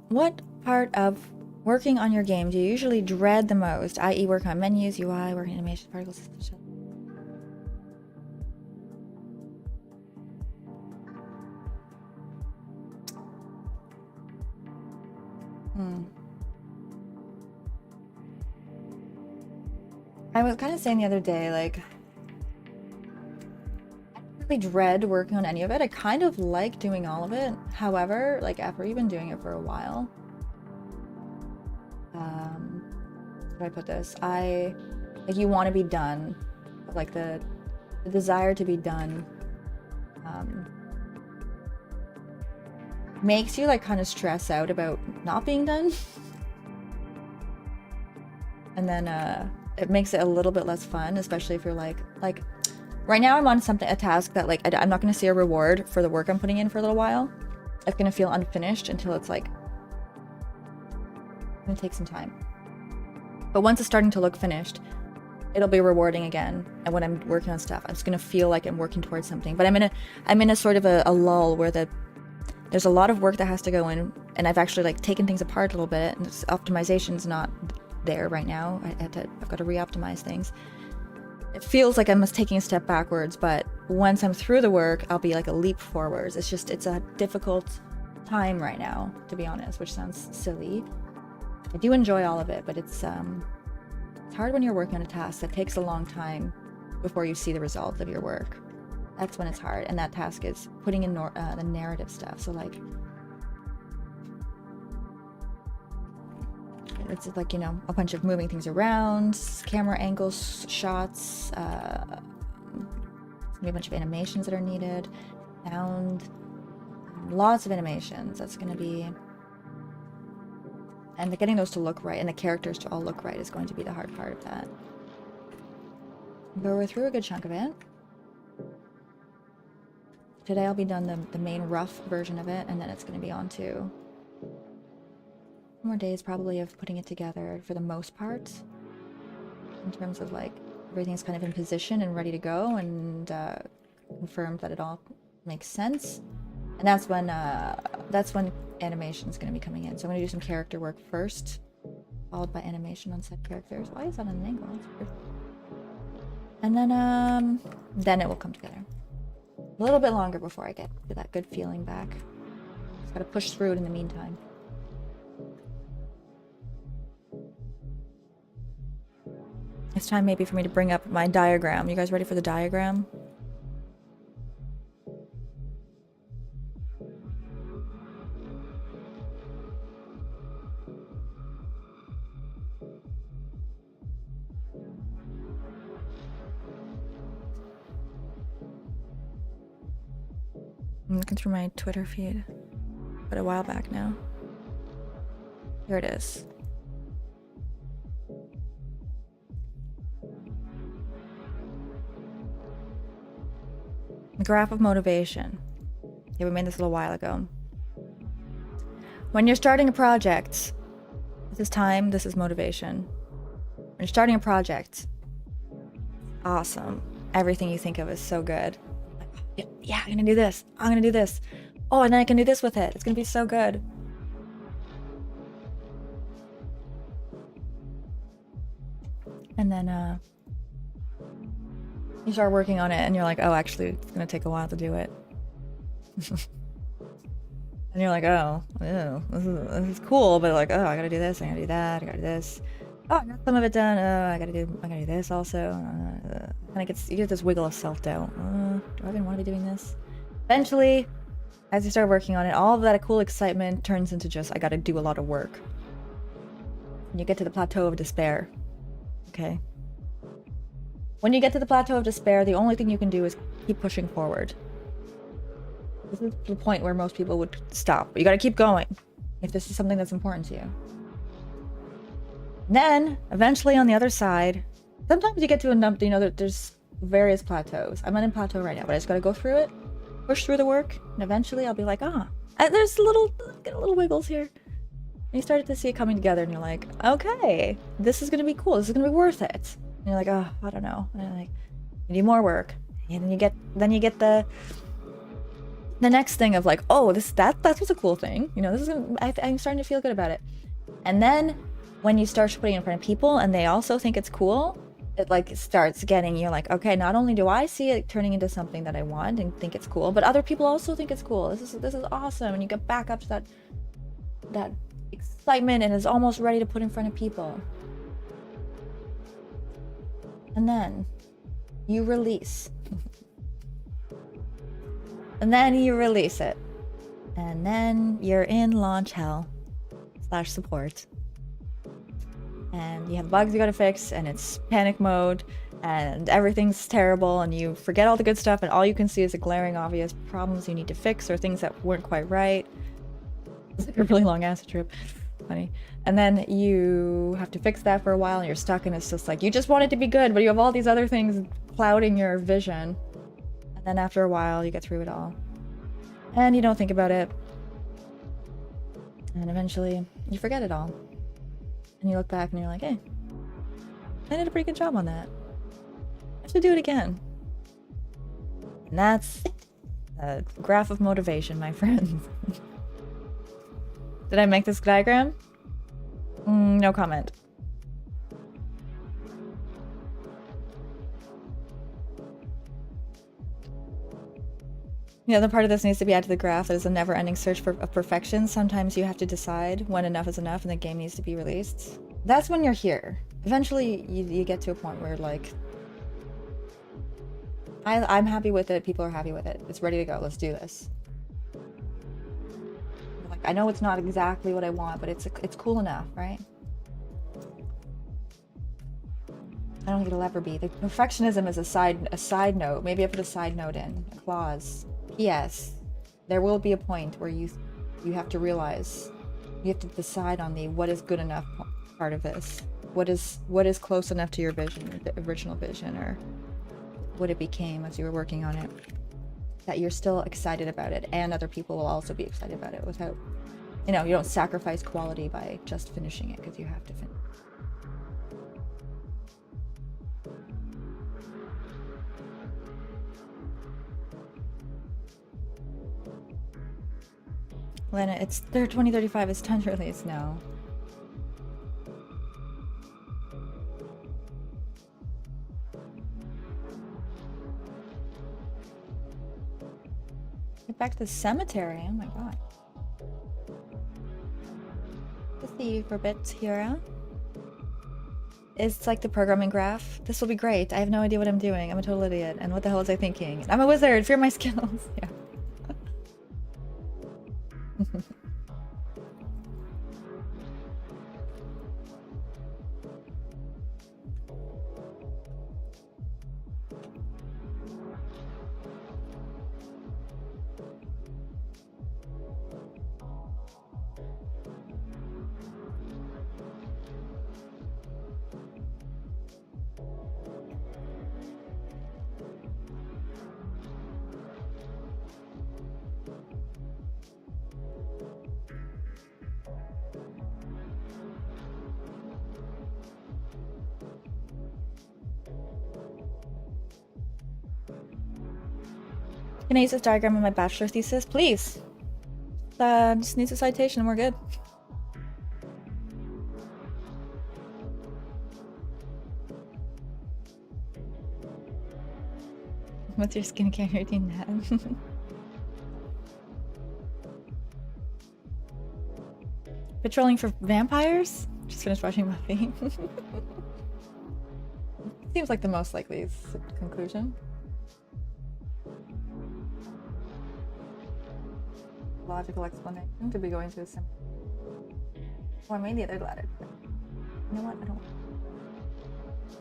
What part of working on your game do you usually dread the most? I.e., working on menus, UI, working animation, particle systems. I was kind of saying the other day, like, really dread working on any of it. I kind of like doing all of it. However, like after you've been doing it for a while, how do I put this? Like you want to be done, like the desire to be done makes you like kind of stress out about not being done. And then it makes it a little bit less fun, especially if you're like right now I'm on a task that like I'm not going to see a reward for the work I'm putting in for a little while. It's going to feel unfinished until it's like going to take some time. But once it's starting to look finished, it'll be rewarding again. And when I'm working on stuff, I'm just gonna feel like I'm working towards something. But I'm in a sort of a lull where there's a lot of work that has to go in, and I've actually like taken things apart a little bit, and optimization's not there right now. I've got to re-optimize things. It feels like I'm just taking a step backwards, but once I'm through the work, I'll be like a leap forwards. It's a difficult time right now, to be honest, which sounds silly. I do enjoy all of it, but it's hard when you're working on a task that takes a long time before you see the results of your work. That's when it's hard, and that task is putting in the narrative stuff. So like, it's like, you know, a bunch of moving things around, camera angles, shots, maybe a bunch of animations that are needed, sound, lots of animations. That's going to be, and getting those to look right and the characters to all look right is going to be the hard part of that. But we're through a good chunk of it. Today I'll be done the main rough version of it, and then it's going to be on to more days probably of putting it together for the most part, in terms of like everything's kind of in position and ready to go, and confirmed that it all makes sense. And that's when animation is going to be coming in. So I'm going to do some character work first, followed by animation on said characters. Why is that on an angle? And then it will come together. A little bit longer before I get that good feeling back. Just got to push through it in the meantime. It's time maybe for me to bring up my diagram. You guys ready for the diagram? I'm looking through my Twitter feed, but a while back now. Here it is. The graph of motivation. Yeah, we made this a little while ago. When you're starting a project, this is time, this is motivation. When you're starting a project, awesome. Everything you think of is so good. Like, yeah, I'm gonna do this. I'm gonna do this. Oh, and then I can do this with it. It's gonna be so good. And then, you start working on it and you're like, oh, actually, it's gonna take a while to do it. And you're like, oh, ew, this is cool, but like, oh, I gotta do this, I gotta do that, I gotta do this. Oh, I got some of it done. Oh, I gotta do this also. And you get this wiggle of self-doubt. Do I even want to be doing this? Eventually, as you start working on it, all of that cool excitement turns into just, I gotta do a lot of work. And you get to the plateau of despair. Okay. When you get to the plateau of despair, the only thing you can do is keep pushing forward. This is the point where most people would stop. But you gotta keep going if this is something that's important to you. Then, eventually on the other side, sometimes you get to a number, you know, there's various plateaus. I'm on a plateau right now, but I just gotta go through it, push through the work, and eventually I'll be like, there's little wiggles here. And you started to see it coming together, and you're like, okay, this is gonna be cool, this is gonna be worth it. And you're like, oh, I don't know. And you're like, you need more work. And then you get the next thing of like, oh, that's what's a cool thing. You know, this is I'm starting to feel good about it. And then when you start putting it in front of people and they also think it's cool, it like starts getting, you're like, okay, not only do I see it turning into something that I want and think it's cool, but other people also think it's cool. This is awesome. And you get back up to that excitement and is almost ready to put in front of people. And then you release. And then you release it. And then you're in launch hell / support. And you have bugs you gotta fix, and it's panic mode, and everything's terrible, and you forget all the good stuff, and all you can see is the glaring obvious problems you need to fix or things that weren't quite right. It's like a really long acid trip. Funny. And then you have to fix that for a while, and you're stuck, and it's just like, you just want it to be good, but you have all these other things clouding your vision. And then after a while, you get through it all. And you don't think about it. And eventually, you forget it all. And you look back and you're like, hey, I did a pretty good job on that. I should do it again. And that's a graph of motivation, my friends. Did I make this diagram? No comment. The other part of this needs to be added to the graph. It is a never-ending search for perfection. Sometimes you have to decide when enough is enough and the game needs to be released. That's when you're here. Eventually, you get to a point where, like, I'm happy with it. People are happy with it. It's ready to go. Let's do this. Like, I know it's not exactly what I want, but it's cool enough, right? I don't think it'll ever be. The perfectionism is a side note. Maybe I put a side note in, a clause. P.S. There will be a point where you have to realize, you have to decide on the what is good enough part of this. What is close enough to your vision, the original vision, or what it became as you were working on it, that you're still excited about it, and other people will also be excited about it without, you know, you don't sacrifice quality by just finishing it because you have to finish. Lena, it's 2035, it's time to release now. Get back to the cemetery, oh my god. Good to see you for a bit, Hira. It's like the programming graph. This will be great. I have no idea what I'm doing. I'm a total idiot. And what the hell was I thinking? I'm a wizard. Fear my skills. Yeah. Can I use this diagram in my bachelor thesis? Please. Just needs a citation and we're good. What's your skincare routine, Nat? Patrolling for vampires? Just finished watching Buffy. Seems like the most likely conclusion. Logical explanation to be going to a sim. Or maybe the other ladder. You know what? I don't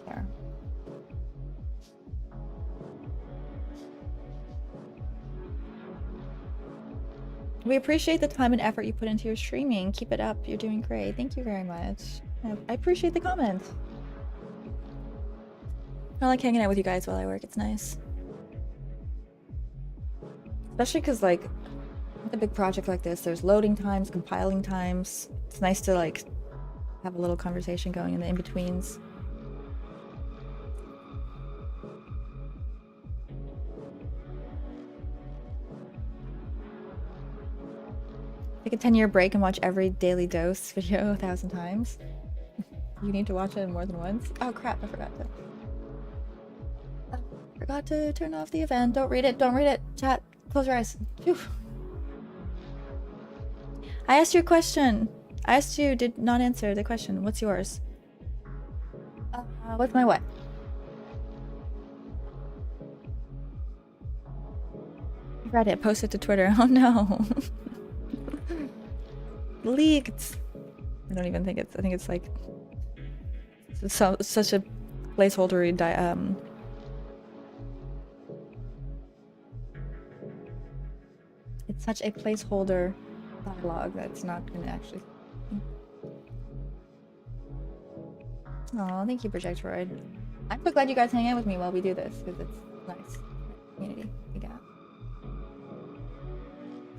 care. We appreciate the time and effort you put into your streaming. Keep it up. You're doing great. Thank you very much. I appreciate the comments. I like hanging out with you guys while I work. It's nice. Especially because, like, with a big project like this, there's loading times, compiling times. It's nice to, like, have a little conversation going in the in-betweens. Take a 10-year break and watch every Daily Dose video 1,000 times. You need to watch it more than once. Oh crap, I forgot to turn off the event. Don't read it, don't read it. Chat, close your eyes. Phew. I asked you a question. I asked you, did not answer the question. What's yours? What's my what? Read it, post it to Twitter. Oh no. Leaked. I don't even think it's, I think it's like such a placeholdery it's such a placeholder dialogue that's not gonna actually. Oh, thank you, Projectoroid. I'm so glad you guys hang out with me while we do this because it's nice community we got.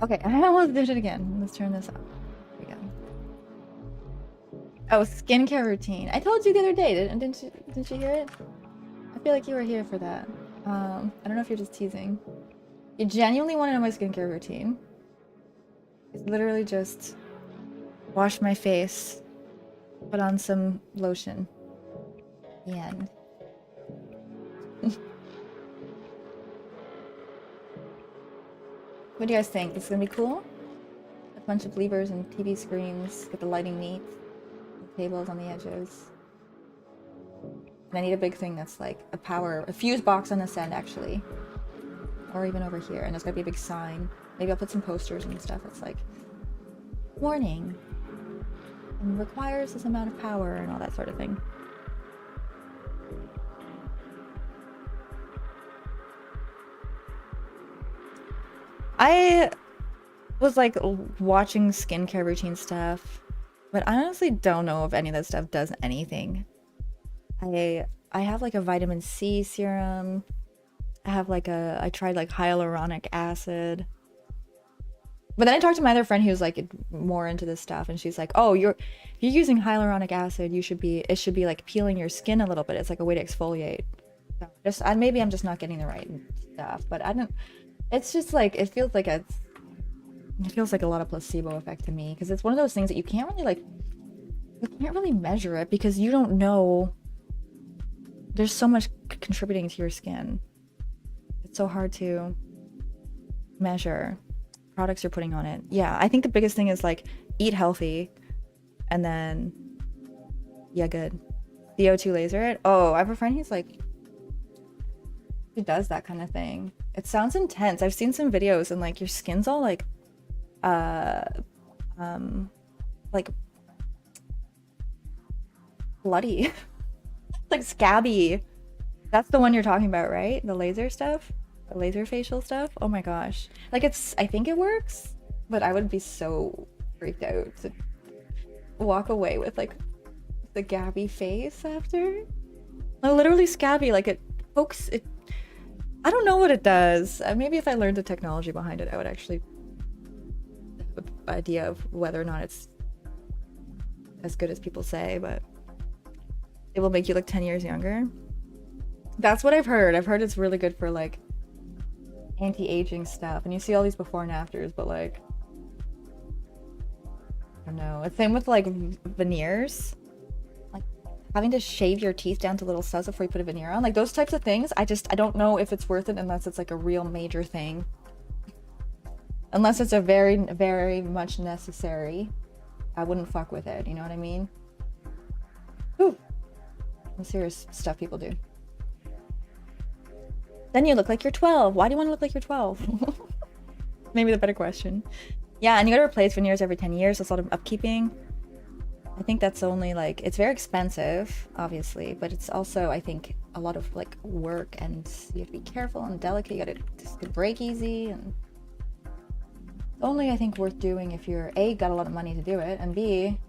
Okay, I almost did it again. Let's turn this off. There we go. Oh, skincare routine. I told you the other day, didn't you hear it? feel like you were here for that. I don't know if you're just teasing. You genuinely want to know my skincare routine. It's literally just wash my face, put on some lotion. The end. What do you guys think? This is gonna be cool? A bunch of levers and TV screens, get the lighting neat, tables on the edges. And I need a big thing that's like a fuse box on this end actually. Or even over here, and there's gotta be a big sign. Maybe I'll put some posters and stuff that's like, warning, and requires this amount of power and all that sort of thing. I was like watching skincare routine stuff, but I honestly don't know if any of that stuff does anything. I have like a vitamin C serum. I tried like hyaluronic acid. But then I talked to my other friend who's like more into this stuff, and she's like, "Oh, if you're using hyaluronic acid, it should be like peeling your skin a little bit. It's like a way to exfoliate." So maybe I'm just not getting the right stuff, but I don't. It's just like it feels like a lot of placebo effect to me, because it's one of those things that you can't really measure it, because you don't know. There's so much contributing to your skin. It's so hard to measure products you're putting on it. Yeah, I think the biggest thing is like eat healthy, and then good. CO2 laser it. Oh, I have a friend who does that kind of thing. It sounds intense. I've seen some videos, and like your skin's all like bloody. Like scabby. That's the one you're talking about, right? The laser stuff? The laser facial stuff? Oh my gosh. Like I think it works, but I would be so freaked out to walk away with like the gabby face after. Like, literally scabby, like it pokes it. I don't know what it does. Maybe if I learned the technology behind it, I would actually have an idea of whether or not it's as good as people say, but it will make you look 10 years younger. That's what I've heard. I've heard it's really good for like anti-aging stuff, and you see all these before and afters, but like I don't know. It's same with like veneers, like having to shave your teeth down to little studs before you put a veneer on, like those types of things. I don't know if it's worth it unless it's like a real major thing, unless it's a very, very much necessary. I wouldn't fuck with it, you know what I mean? Whew. Some serious stuff people do. Then you look like you're 12. Why do you want to look like you're 12? Maybe the better question. Yeah, and you gotta replace veneers every 10 years. That's a lot of upkeeping. I think that's only like, it's very expensive, obviously, but it's also, I think, a lot of like work, and you have to be careful and delicate. You gotta just break easy, and only, I think, worth doing if you're A, got a lot of money to do it, and B,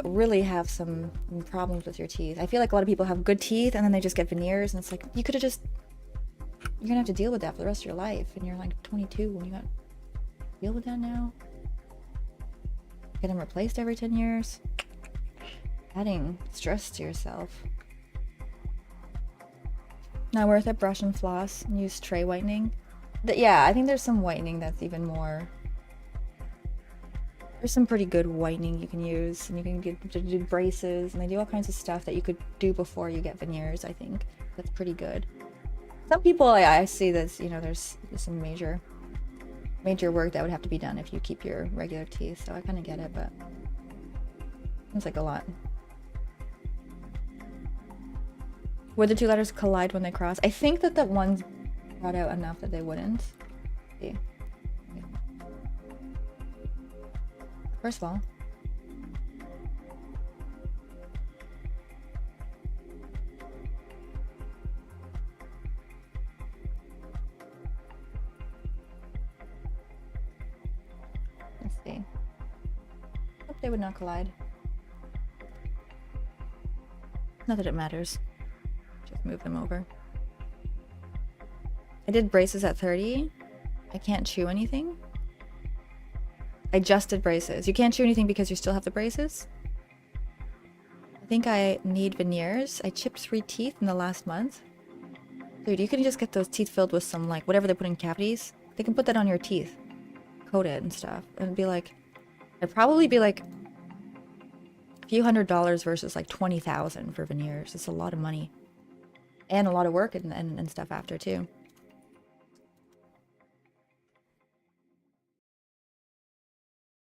really have some problems with your teeth. I feel like a lot of people have good teeth and then they just get veneers, and it's like, you could have just, you're gonna have to deal with that for the rest of your life, and you're like 22 when you got to deal with that now. Get them replaced every 10 years. Adding stress to yourself. Not worth it. Brush and floss and use tray whitening. Yeah, I think there's some whitening that's even more. There's some pretty good whitening you can use, and you can do braces, and they do all kinds of stuff that you could do before you get veneers. I think that's pretty good. Some people, I see this, you know, there's some major work that would have to be done if you keep your regular teeth, so I kind of get it, but it's like a lot. Would the two letters collide when they cross? I think that one's brought out enough that they wouldn't. See. First of all, let's see. Hope they would not collide. Not that it matters. Just move them over. I did braces at 30. I can't chew anything. I just did braces. You can't chew anything because you still have the braces? think I need veneers. I chipped 3 teeth in the last month. Dude, you can just get those teeth filled with some, like, whatever they put in cavities. They can put that on your teeth. Coat it and stuff. It'd be like... It'd probably be like... a few $100s versus like 20,000 for veneers. It's a lot of money. And a lot of work and stuff after, too.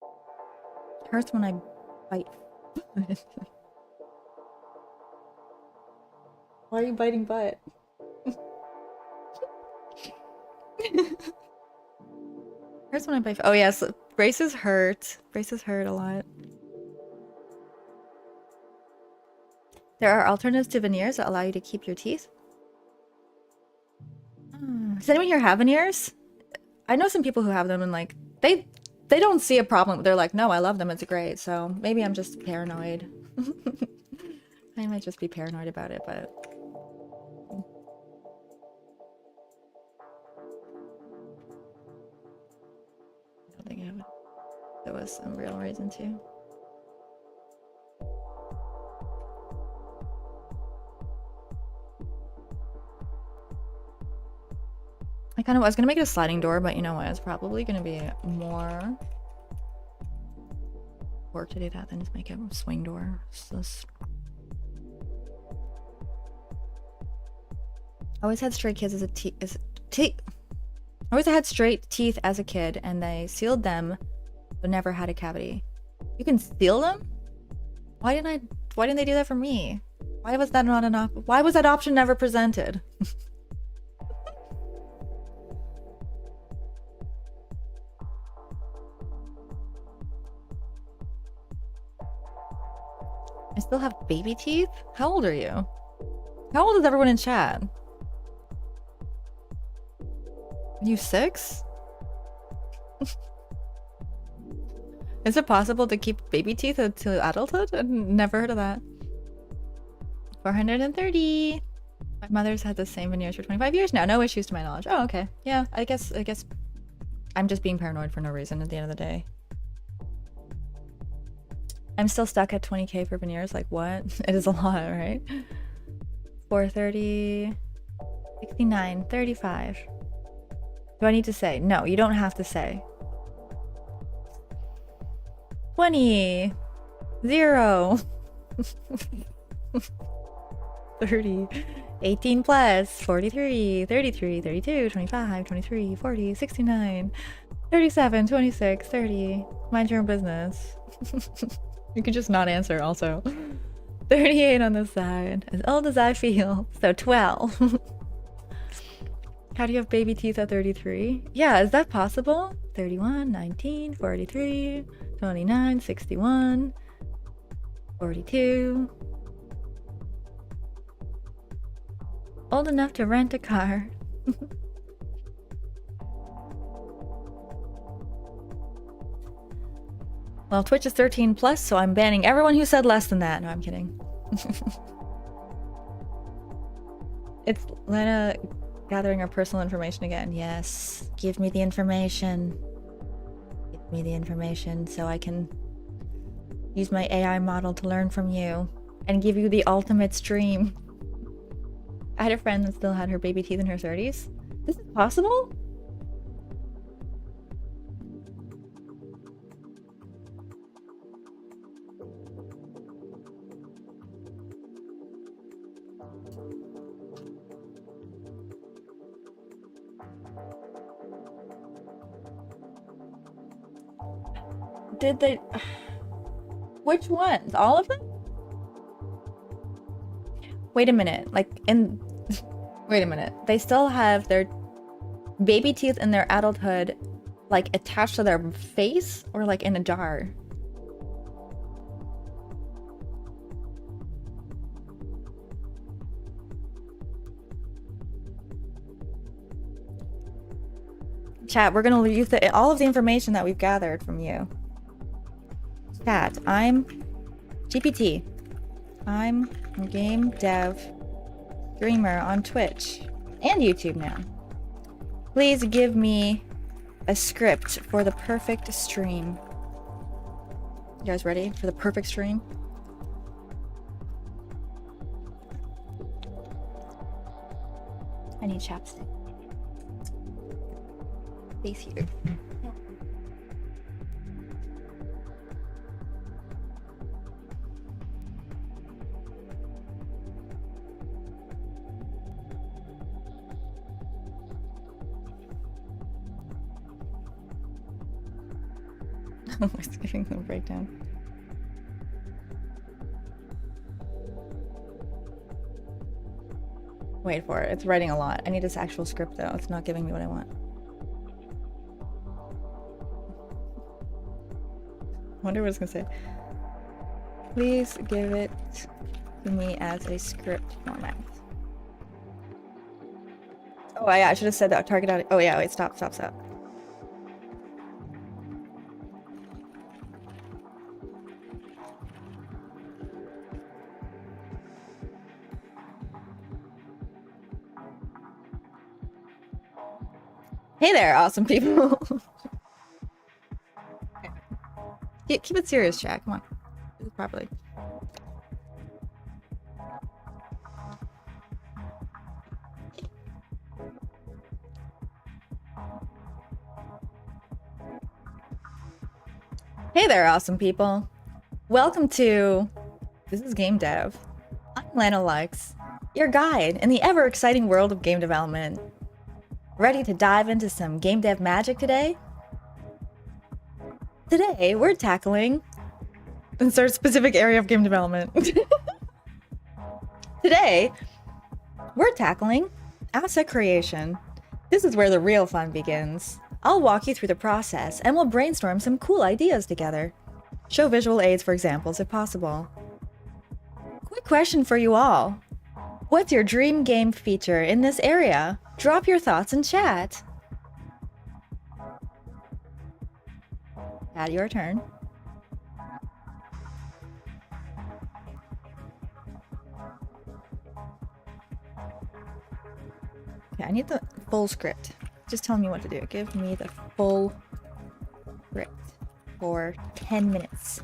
It hurts when I bite. Why are you biting butt? Hurts when I bite. Oh yes, braces hurt. Braces hurt a lot. There are alternatives to veneers that allow you to keep your teeth. Does anyone here have veneers? I know some people who have them and like they don't see a problem. They're like, no, I love them. It's great. So maybe I'm just paranoid. I might just be paranoid about it, but I don't think I would. There was some real reason to. I was gonna make it a sliding door, but you know what? It's probably gonna be more work to do that than just make it a swing door. I always had straight kids as a I always had straight teeth as a kid, and they sealed them, but never had a cavity. You can seal them? Why didn't they do that for me? Why was that not an option? Why was that option never presented? I still have baby teeth? How old are you? How old is everyone in chat? Are you 6? Is it possible to keep baby teeth until adulthood? I've never heard of that. 430. My mother's had the same veneers for 25 years now. No issues to my knowledge. Oh, okay. Yeah, I guess I'm just being paranoid for no reason at the end of the day. I'm still stuck at 20k for veneers. Like, what? It is a lot, right? 430, 69, 35. Do I need to say? No, you don't have to say. 20, 0, 30, 18 plus, 43, 33, 32, 25, 23, 40, 69, 37, 26, 30. Mind your own business. You could just not answer also. 38 on this side. As old as I feel. So 12. How do you have baby teeth at 33? Yeah, is that possible? 31, 19, 43, 29, 61, 42. Old enough to rent a car. Well, Twitch is 13 plus, so I'm banning everyone who said less than that. No, I'm kidding. It's Lena gathering our personal information again. Yes, give me the information. Give me the information so I can use my AI model to learn from you and give you the ultimate stream. I had a friend that still had her baby teeth in her 30s. This is possible? Did they... Which ones? All of them? Wait a minute. Like, in... Wait a minute. They still have their baby teeth in their adulthood, like, attached to their face? Or, like, in a jar? Chat, we're gonna use all of the information that we've gathered from you. Chat, I'm GPT. I'm a game dev streamer on Twitch and YouTube now. Please give me a script for the perfect stream. You guys ready for the perfect stream? I need chapstick. Face heater. It's giving them a breakdown. Wait for it. It's writing a lot. I need this actual script though. It's not giving me what I want. I wonder what it's gonna say. Please give it to me as a script format. Oh yeah, I should have said that. Target audience. Oh yeah, wait, stop. Hey there, awesome people. Yeah, keep it serious, chat. Come on. Do it properly. Hey there, awesome people. Welcome to This is Game Dev. I'm Lana Lux, your guide in the ever-exciting world of game development. Ready to dive into some game dev magic today? Today, we're tackling... Insert specific area of game development. Today, we're tackling asset creation. This is where the real fun begins. I'll walk you through the process and we'll brainstorm some cool ideas together. Show visual aids for examples if possible. Quick question for you all. What's your dream game feature in this area? Drop your thoughts in chat. At your turn. Okay, I need the full script. Just tell me what to do. Give me the full script for 10 minutes.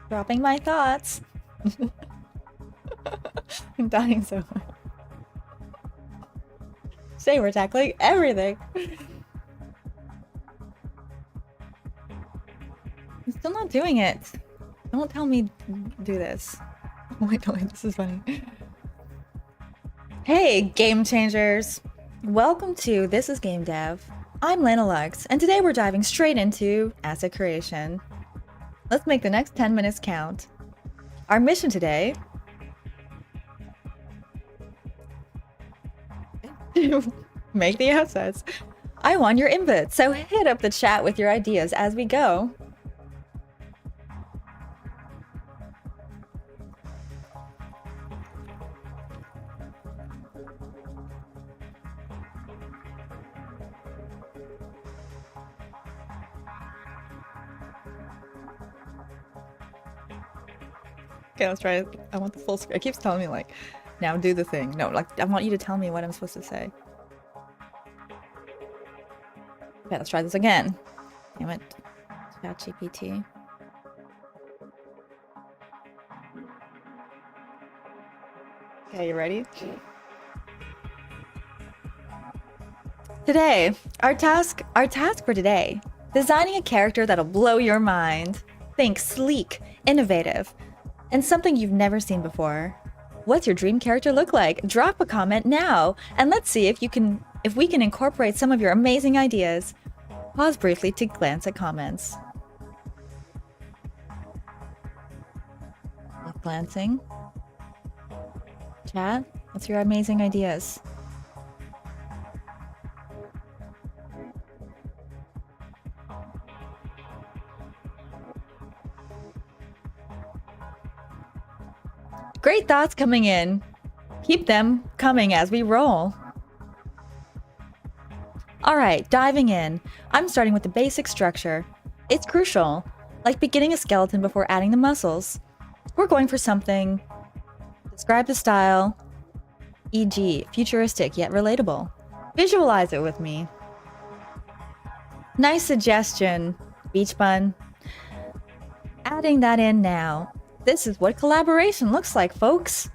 Dropping my thoughts. I'm dying so much. Say we're tackling everything. I'm still not doing it. Don't tell me do this. Oh wait, this is funny. Hey, game changers! Welcome to This is Game Dev. I'm Lana Lux, and today we're diving straight into asset creation. Let's make the next 10 minutes count. Our mission today... make the assets. I want your input, so hit up the chat with your ideas as we go. Okay, let's try it. I want the full script. It keeps telling me like, now do the thing. No, like I want you to tell me what I'm supposed to say. Okay, let's try this again. Damn it. ChatGPT. Okay, you ready? Today, our task for today, designing a character that'll blow your mind. Think sleek, innovative, and something you've never seen before. What's your dream character look like? Drop a comment now, and let's see if we can incorporate some of your amazing ideas. Pause briefly to glance at comments. Not glancing. Chat, what's your amazing ideas? Great thoughts coming in. Keep them coming as we roll. Alright, diving in. I'm starting with the basic structure. It's crucial, like beginning a skeleton before adding the muscles. We're going for something. Describe the style, e.g., futuristic yet relatable. Visualize it with me. Nice suggestion, beach bun. Adding that in now. This is what collaboration looks like, folks.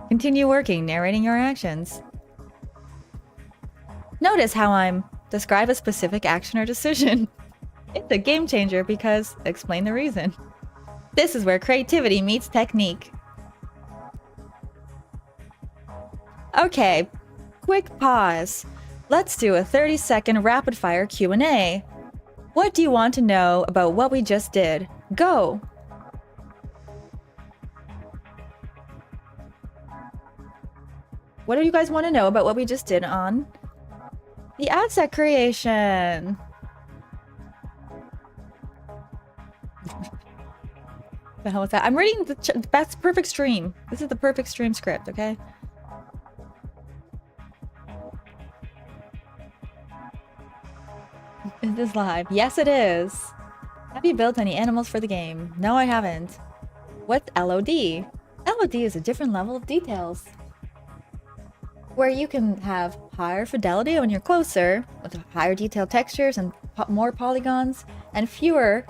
Continue working, narrating your actions. Notice how I'm describe a specific action or decision. It's a game changer because explain the reason. This is where creativity meets technique. Okay, quick pause. Let's do a 30-second rapid-fire Q&A. What do you want to know about what we just did? Go! What do you guys want to know about what we just did on the asset creation? The hell is that? I'm reading that's perfect stream. This is the perfect stream script, okay? Is this live? Yes, it is. Have you built any animals for the game? No, I haven't. What's LOD? LOD is a different level of details, where you can have higher fidelity when you're closer, with higher detailed textures and more polygons, and fewer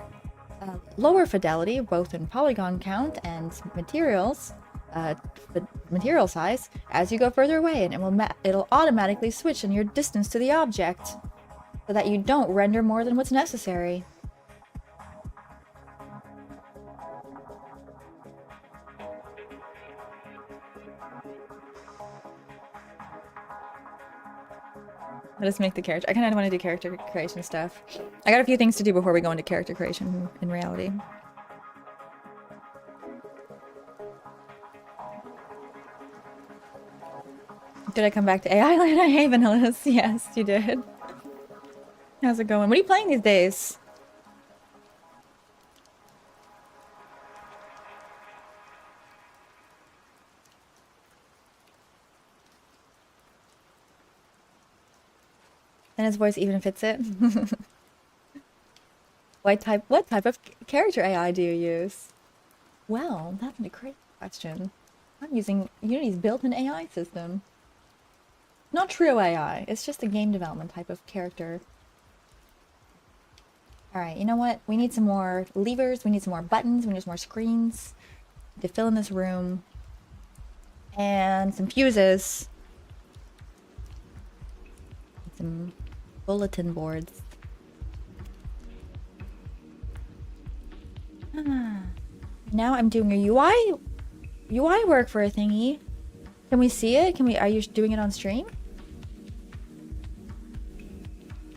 lower fidelity, both in polygon count and materials, the material size, as you go further away, and it'll automatically switch in your distance to the object, so that you don't render more than what's necessary. Let us make the character. I kind of want to do character creation stuff. I got a few things to do before we go into character creation in reality. Did I come back to AI Land? Hey, Vanillas. Yes, you did. How's it going? What are you playing these days? And his voice even fits it. What type of character AI do you use? Well, that's a great question. I'm using Unity's built-in AI system. Not true AI, it's just a game development type of character. Alright, you know what? We need some more levers, we need some more buttons, we need some more screens to fill in this room. And some fuses. Some bulletin boards. Now I'm doing a UI work for a thingy. Can we see it? Are you doing it on stream?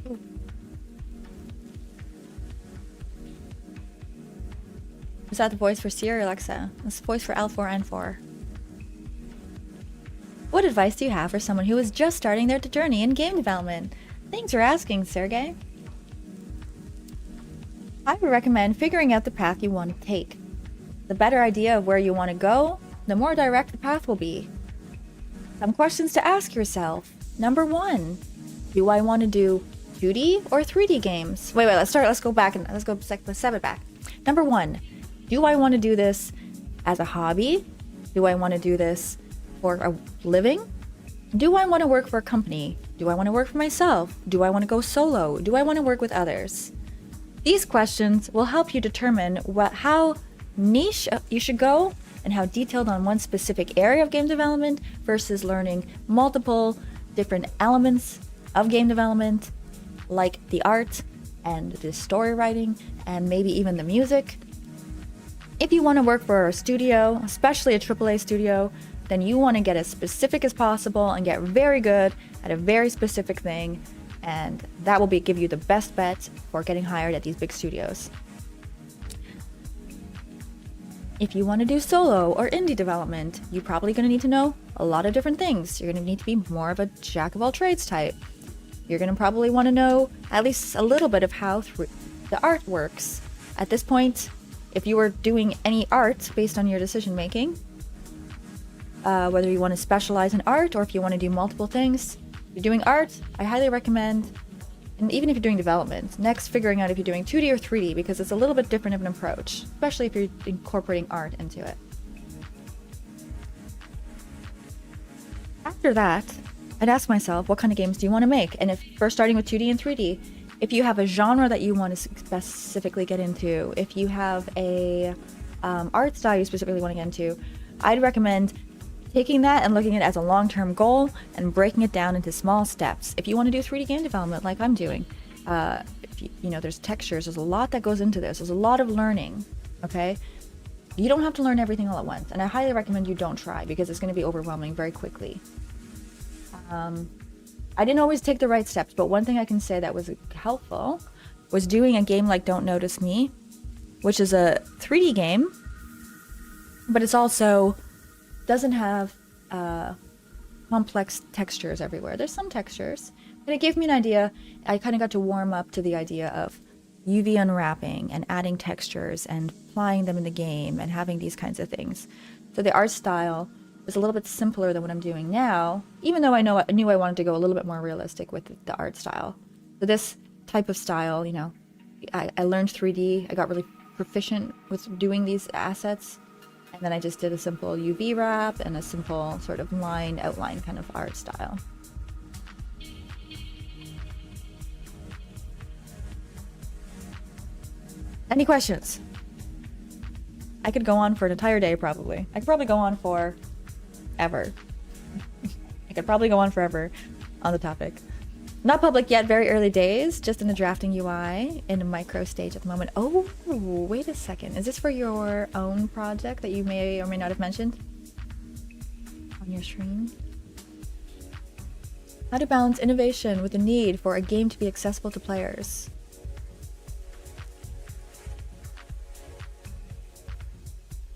Ooh. Is that the voice for Siri or Alexa? That's the voice for L4 and 4. What advice do you have for someone who is just starting their journey in game development? Thanks for asking, Sergey. I would recommend figuring out the path you want to take. The better idea of where you want to go, the more direct the path will be. Some questions to ask yourself. Number 1, do I want to do 2D or 3D games? Wait, let's go back and let's step it back. Number 1, do I want to do this as a hobby? Do I want to do this for a living? Do I want to work for a company? Do I want to work for myself? Do I want to go solo? Do I want to work with others? These questions will help you determine how niche you should go and how detailed on one specific area of game development versus learning multiple different elements of game development, like the art and the story writing and maybe even the music. If you want to work for a studio, especially a AAA studio, then you want to get as specific as possible and get very good at a very specific thing, and that will give you the best bet for getting hired at these big studios. If you want to do solo or indie development, you're probably going to need to know a lot of different things. You're going to need to be more of a jack of all trades type. You're going to probably want to know at least a little bit of how the art works. At this point, if you were doing any art based on your decision making, whether you want to specialize in art or if you want to do multiple things, if you're doing art, I highly recommend, and even if you're doing development, next figuring out if you're doing 2D or 3D, because it's a little bit different of an approach, especially if you're incorporating art into it. After that, I'd ask myself, what kind of games do you want to make? And if first starting with 2D and 3D, if you have a genre that you want to specifically get into, if you have a art style you specifically want to get into, I'd recommend taking that and looking at it as a long-term goal and breaking it down into small steps. If you want to do 3D game development like I'm doing, if you know, there's textures, there's a lot that goes into this. There's a lot of learning, okay? You don't have to learn everything all at once, and I highly recommend you don't try because it's going to be overwhelming very quickly. I didn't always take the right steps, but one thing I can say that was helpful was doing a game like Don't Notice Me, which is a 3D game, but it's also doesn't have complex textures everywhere. There's some textures, but it gave me an idea. I kind of got to warm up to the idea of UV unwrapping and adding textures and applying them in the game and having these kinds of things. So the art style was a little bit simpler than what I'm doing now, even though I knew I wanted to go a little bit more realistic with the art style. So this type of style, you know, I learned 3D. I got really proficient with doing these assets. And then I just did a simple UV wrap and a simple sort of line outline kind of art style. Any questions? I could go on for an entire day probably. I could probably go on for ever. I could probably go on forever on the topic. Not public yet, very early days, just in the drafting UI in a micro stage at the moment. Oh, wait a second. Is this for your own project that you may or may not have mentioned on your stream? How to balance innovation with the need for a game to be accessible to players.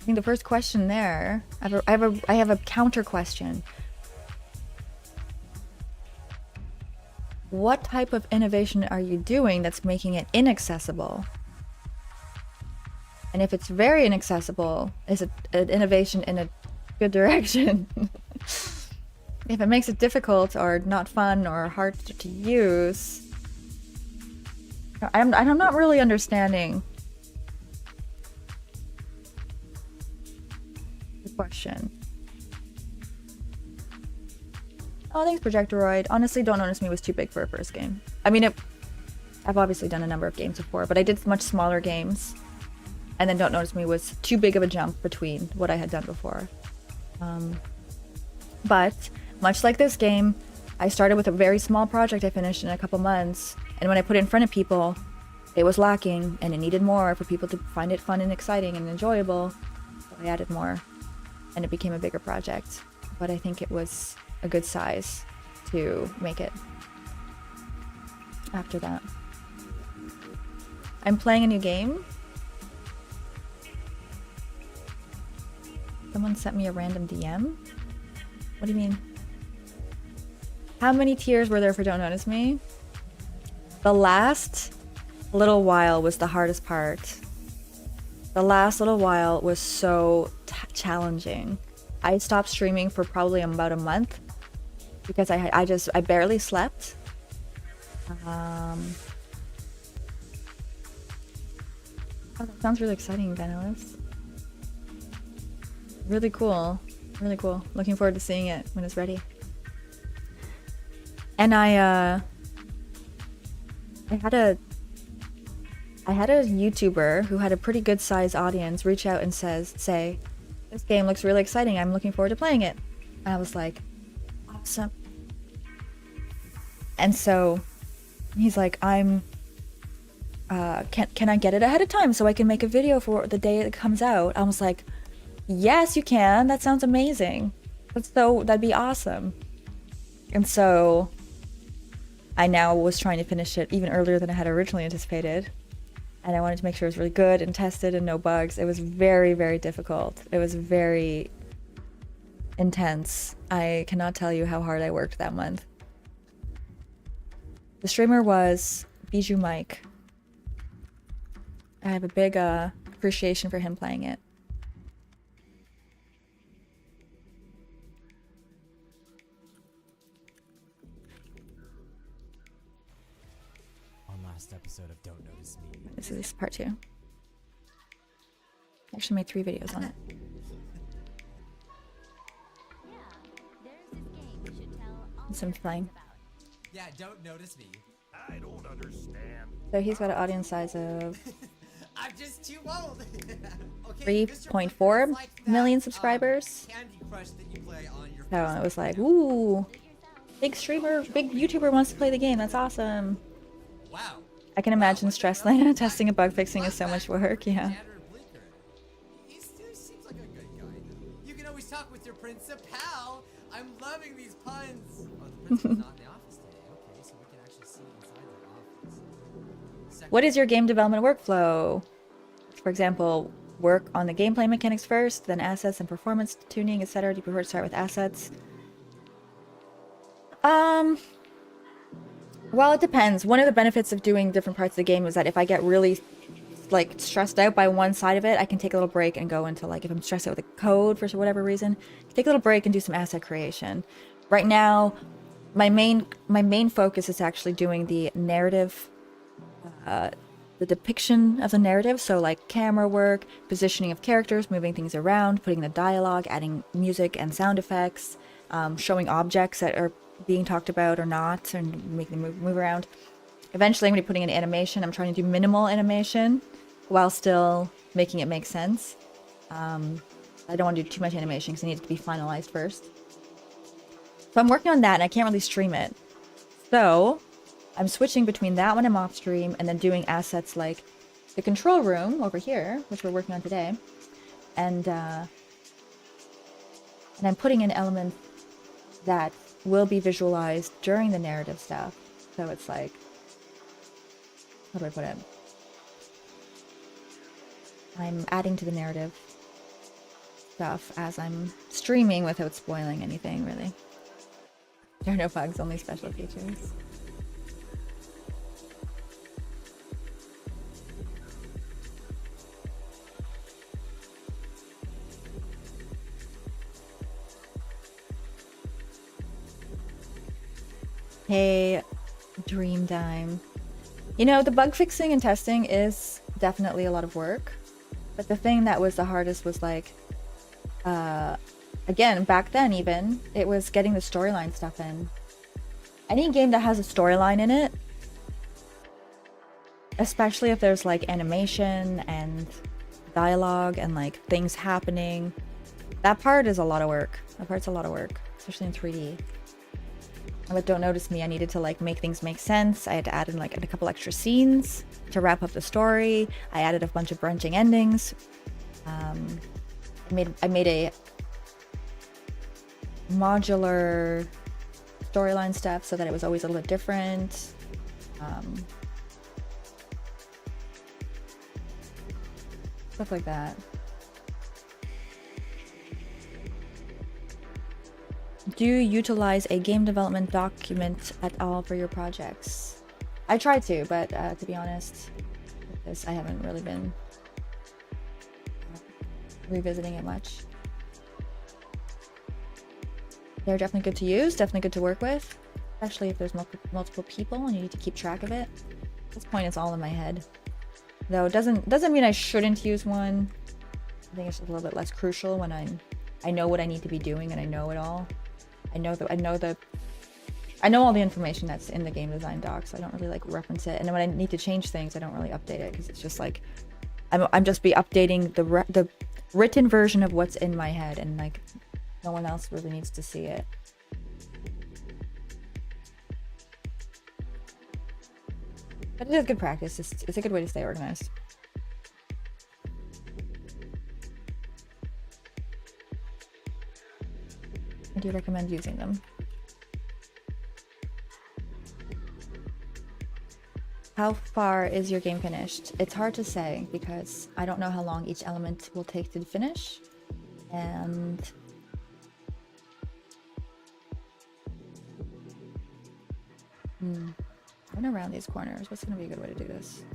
I think the first question there, I have a counter question. What type of innovation are you doing that's making it inaccessible? And if it's very inaccessible, is it an innovation in a good direction? If it makes it difficult or not fun or hard to use, I'm not really understanding the question. Oh, thanks, Projectoroid. Honestly, Don't Notice Me was too big for a first game. I mean, I've obviously done a number of games before, but I did much smaller games. And then Don't Notice Me was too big of a jump between what I had done before. But, much like this game, I started with a very small project I finished in a couple months. And when I put it in front of people, it was lacking, and it needed more for people to find it fun and exciting and enjoyable. So I added more, and it became a bigger project. But I think it was a good size to make it after that. I'm playing a new game. Someone sent me a random DM. What do you mean? How many tears were there for Don't Notice Me? The last little while was the hardest part. The last little while was so challenging. I stopped streaming for probably about a month because I barely slept. Oh, that sounds really exciting, Venilis. Really cool. Really cool. Looking forward to seeing it when it's ready. And I had a YouTuber who had a pretty good sized audience reach out and say, this game looks really exciting. I'm looking forward to playing it. And I was like, awesome. And so he's like, can I get it ahead of time so I can make a video for the day it comes out? I was like, yes, you can. That sounds amazing. That'd be awesome. And so I now was trying to finish it even earlier than I had originally anticipated. And I wanted to make sure it was really good and tested and no bugs. It was very, very difficult. It was very intense. I cannot tell you how hard I worked that month. The streamer was Bijou Mike. I have a big appreciation for him playing it. Last episode of Don't Notice Me. This is part 2. I actually made 3 videos on it. Some flying. Yeah, don't notice me. I don't understand. So he's got an audience size of I'm just too old. Okay, 3.4 million subscribers. Candy question that you play on your So first it was like, account. ooh, big streamer, big YouTuber wants to play the game. That's awesome. Wow. I can imagine Stressland testing and bug fixing is so much work. Yeah. He seems like a good guy. You can always talk with your principal. I'm loving these puns. Oh, the principal's not in the office today. Okay, so we can actually see inside the office. What is your game development workflow? For example, work on the gameplay mechanics first, then assets and performance tuning, etc. Do you prefer to start with assets? Well, it depends. One of the benefits of doing different parts of the game is that if I get really like stressed out by one side of it, I can take a little break and go into like if I'm stressed out with the code for whatever reason, take a little break and do some asset creation. Right now, my main focus is actually doing the narrative, the depiction of the narrative. So like camera work, positioning of characters, moving things around, putting the dialogue, adding music and sound effects, showing objects that are being talked about or not, and making them move around. Eventually, I'm going to be putting in animation. I'm trying to do minimal animation while still making it make sense. I don't want to do too much animation because it needs to be finalized first. So I'm working on that, and I can't really stream it. So I'm switching between that when I'm off stream and then doing assets like the control room over here, which we're working on today. And I'm putting in elements that will be visualized during the narrative stuff. So it's like, how do I put it? I'm adding to the narrative stuff as I'm streaming without spoiling anything, really. There are no bugs, only special features. Hey, Dream Time. You know, the bug fixing and testing is definitely a lot of work. But the thing that was the hardest was like, again, back then even, it was getting the storyline stuff in. Any game that has a storyline in it, especially if there's like animation and dialogue and like things happening, that part is a lot of work. That part's a lot of work, especially in 3D. But don't notice me, I needed to like make things make sense. I had to add in like a couple extra scenes to wrap up the story. I added a bunch of branching endings. I made a modular storyline stuff so that it was always a little bit different. Stuff like that. Do you utilize a game development document at all for your projects? I try to, but to be honest, with this, I haven't really been revisiting it much. They're definitely good to use, definitely good to work with, especially if there's multiple people and you need to keep track of it. At this point, it's all in my head. Though it doesn't mean I shouldn't use one. I think it's a little bit less crucial when I know what I need to be doing and I know it all. I know all the information that's in the game design doc, so I don't really like reference it. And then when I need to change things, I don't really update it because it's just like I'm just be updating the written version of what's in my head, and like no one else really needs to see it. But it is good practice. It's a good way to stay organized. I do recommend using them. How far is your game finished? It's hard to say because I don't know how long each element will take to finish. And run around these corners. What's gonna be a good way to do this?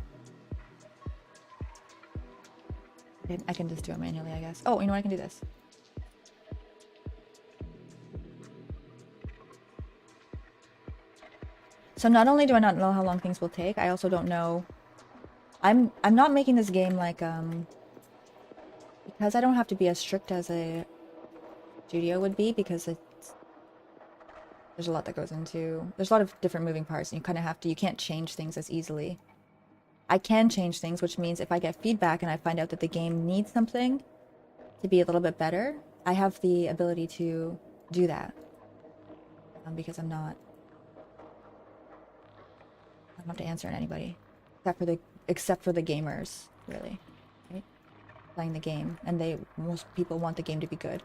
I can just do it manually, I guess. Oh, you know what? I can do this. So not only do I not know how long things will take, I also don't know. I'm not making this game like because I don't have to be as strict as a studio would be, because there's a lot that goes into, there's a lot of different moving parts, and you kind of have to, you can't change things as easily. I can change things, which means if I get feedback and I find out that the game needs something to be a little bit better, I have the ability to do that because I don't have to answer to anybody except for the gamers, really, right? Playing the game, and most people want the game to be good.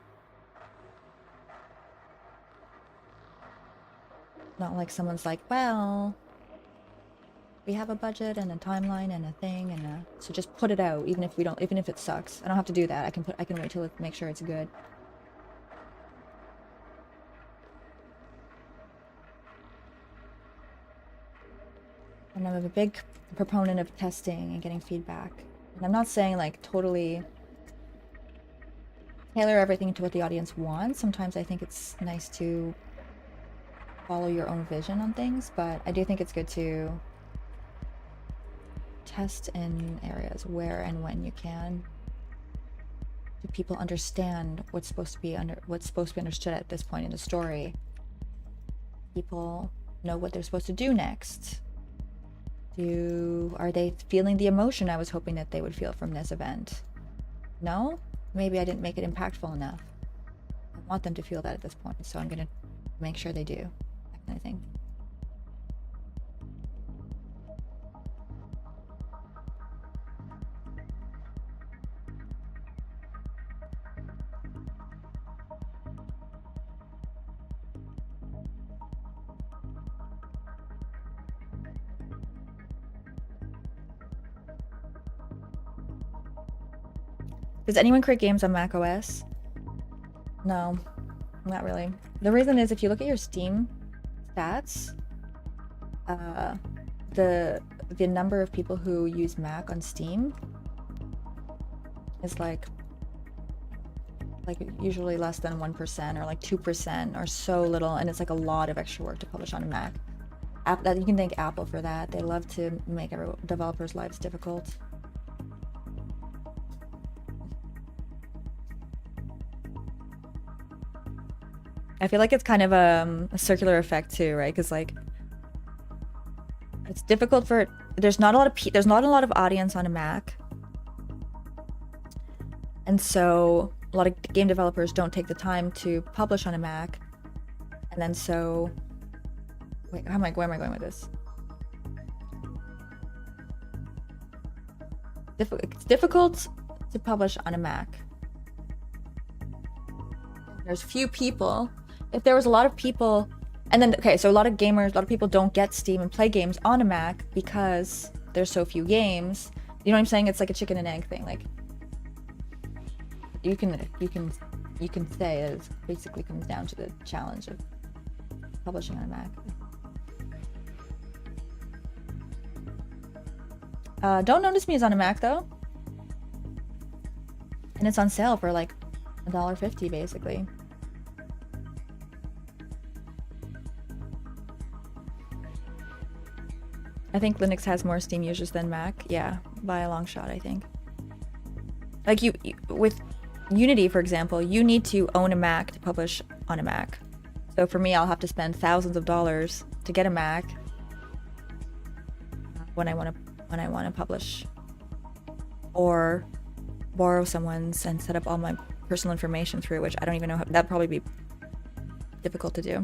Not like someone's like, well, we have a budget and a timeline and a thing and so just put it out, even if it sucks. I don't have to do that. I can wait till it make sure it's good. And I'm a big proponent of testing and getting feedback. And I'm not saying like totally tailor everything to what the audience wants. Sometimes I think it's nice to follow your own vision on things, but I do think it's good to test in areas where and when you can. Do people understand what's supposed to be understood at this point in the story? People know what they're supposed to do next. Are they feeling the emotion I was hoping that they would feel from this event? No? Maybe I didn't make it impactful enough. I want them to feel that at this point, so I'm gonna make sure they do. That kind of thing. Does anyone create games on Mac OS? No, not really. The reason is if you look at your Steam stats, the number of people who use Mac on Steam is like usually less than 1% or like 2% or so little, and it's like a lot of extra work to publish on a Mac. You can thank Apple for that. They love to make developers' lives difficult. I feel like it's kind of a circular effect too, right? Because like it's difficult for there's not a lot of audience on a Mac, and so a lot of game developers don't take the time to publish on a Mac, and then so wait, where am I going with this? It's difficult to publish on a Mac. There's few people. If there was a lot of people, and then okay, so a lot of people don't get Steam and play games on a Mac because there's so few games. You know what I'm saying? It's like a chicken and egg thing. Like you can say it basically comes down to the challenge of publishing on a Mac. Don't Notice Me is on a Mac though, and it's on sale for like $1.50 basically. I think Linux has more Steam users than Mac. Yeah, by a long shot, I think. Like you with Unity, for example, you need to own a Mac to publish on a Mac. So for me, I'll have to spend thousands of dollars to get a Mac when I want to publish, or borrow someone's and set up all my personal information through, which I don't even know that'd probably be difficult to do.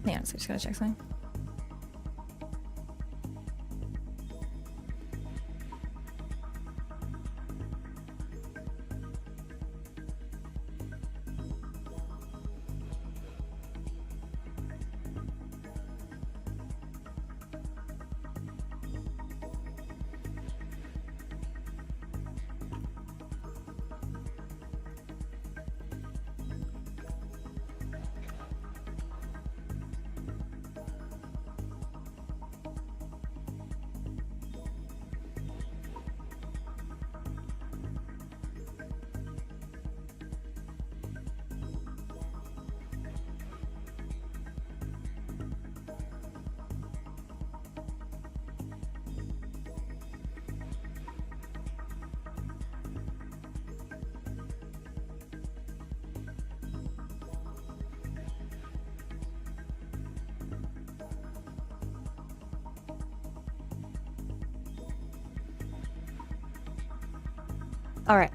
Yeah, so just gotta check something. All right.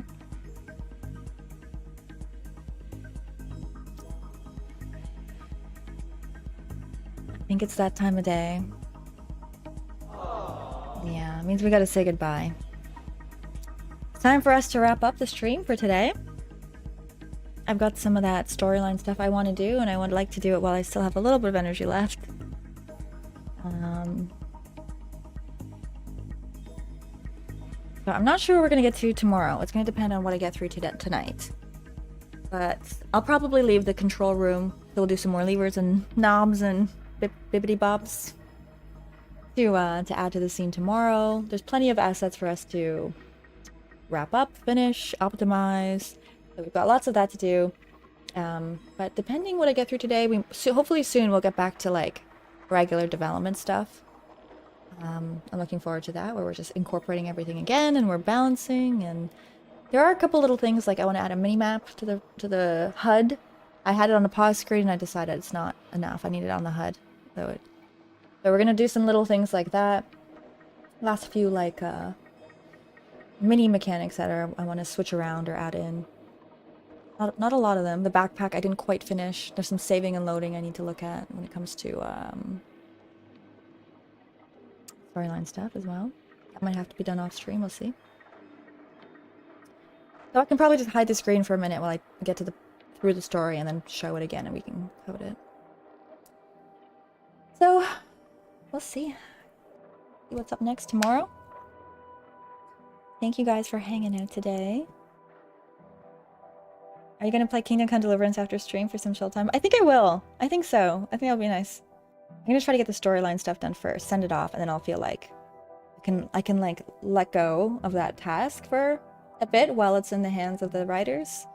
I think it's that time of day. Yeah, it means we gotta say goodbye. It's time for us to wrap up the stream for today. I've got some of that storyline stuff I want to do, and I would like to do it while I still have a little bit of energy left. So I'm not sure what we're going to get to tomorrow. It's going to depend on what I get through tonight. But I'll probably leave the control room. We'll do some more levers and knobs and bibbity bobs to add to the scene tomorrow. There's plenty of assets for us to wrap up, finish, optimize. So we've got lots of that to do. But depending what I get through today, hopefully soon we'll get back to like regular development stuff. I'm looking forward to that, where we're just incorporating everything again and we're balancing. And there are a couple little things, like I want to add a mini map to the HUD. I had it on the pause screen and I decided it's not enough. I need it on the HUD. So we're gonna do some little things like that. Last few like mini mechanics that I want to switch around or add in. Not a lot of them. The backpack I didn't quite finish. There's some saving and loading I need to look at when it comes to storyline stuff as well. That might have to be done off stream, we'll see. So I can probably just hide the screen for a minute while I get through the story and then show it again and we can code it. So, we'll see what's up next tomorrow. Thank you guys for hanging out today. Are you going to play Kingdom Come Deliverance after stream for some chill time? I think I will. I think so. I think that'll be nice. I'm going to try to get the storyline stuff done first, send it off, and then I'll feel like I can like let go of that task for a bit while it's in the hands of the writers.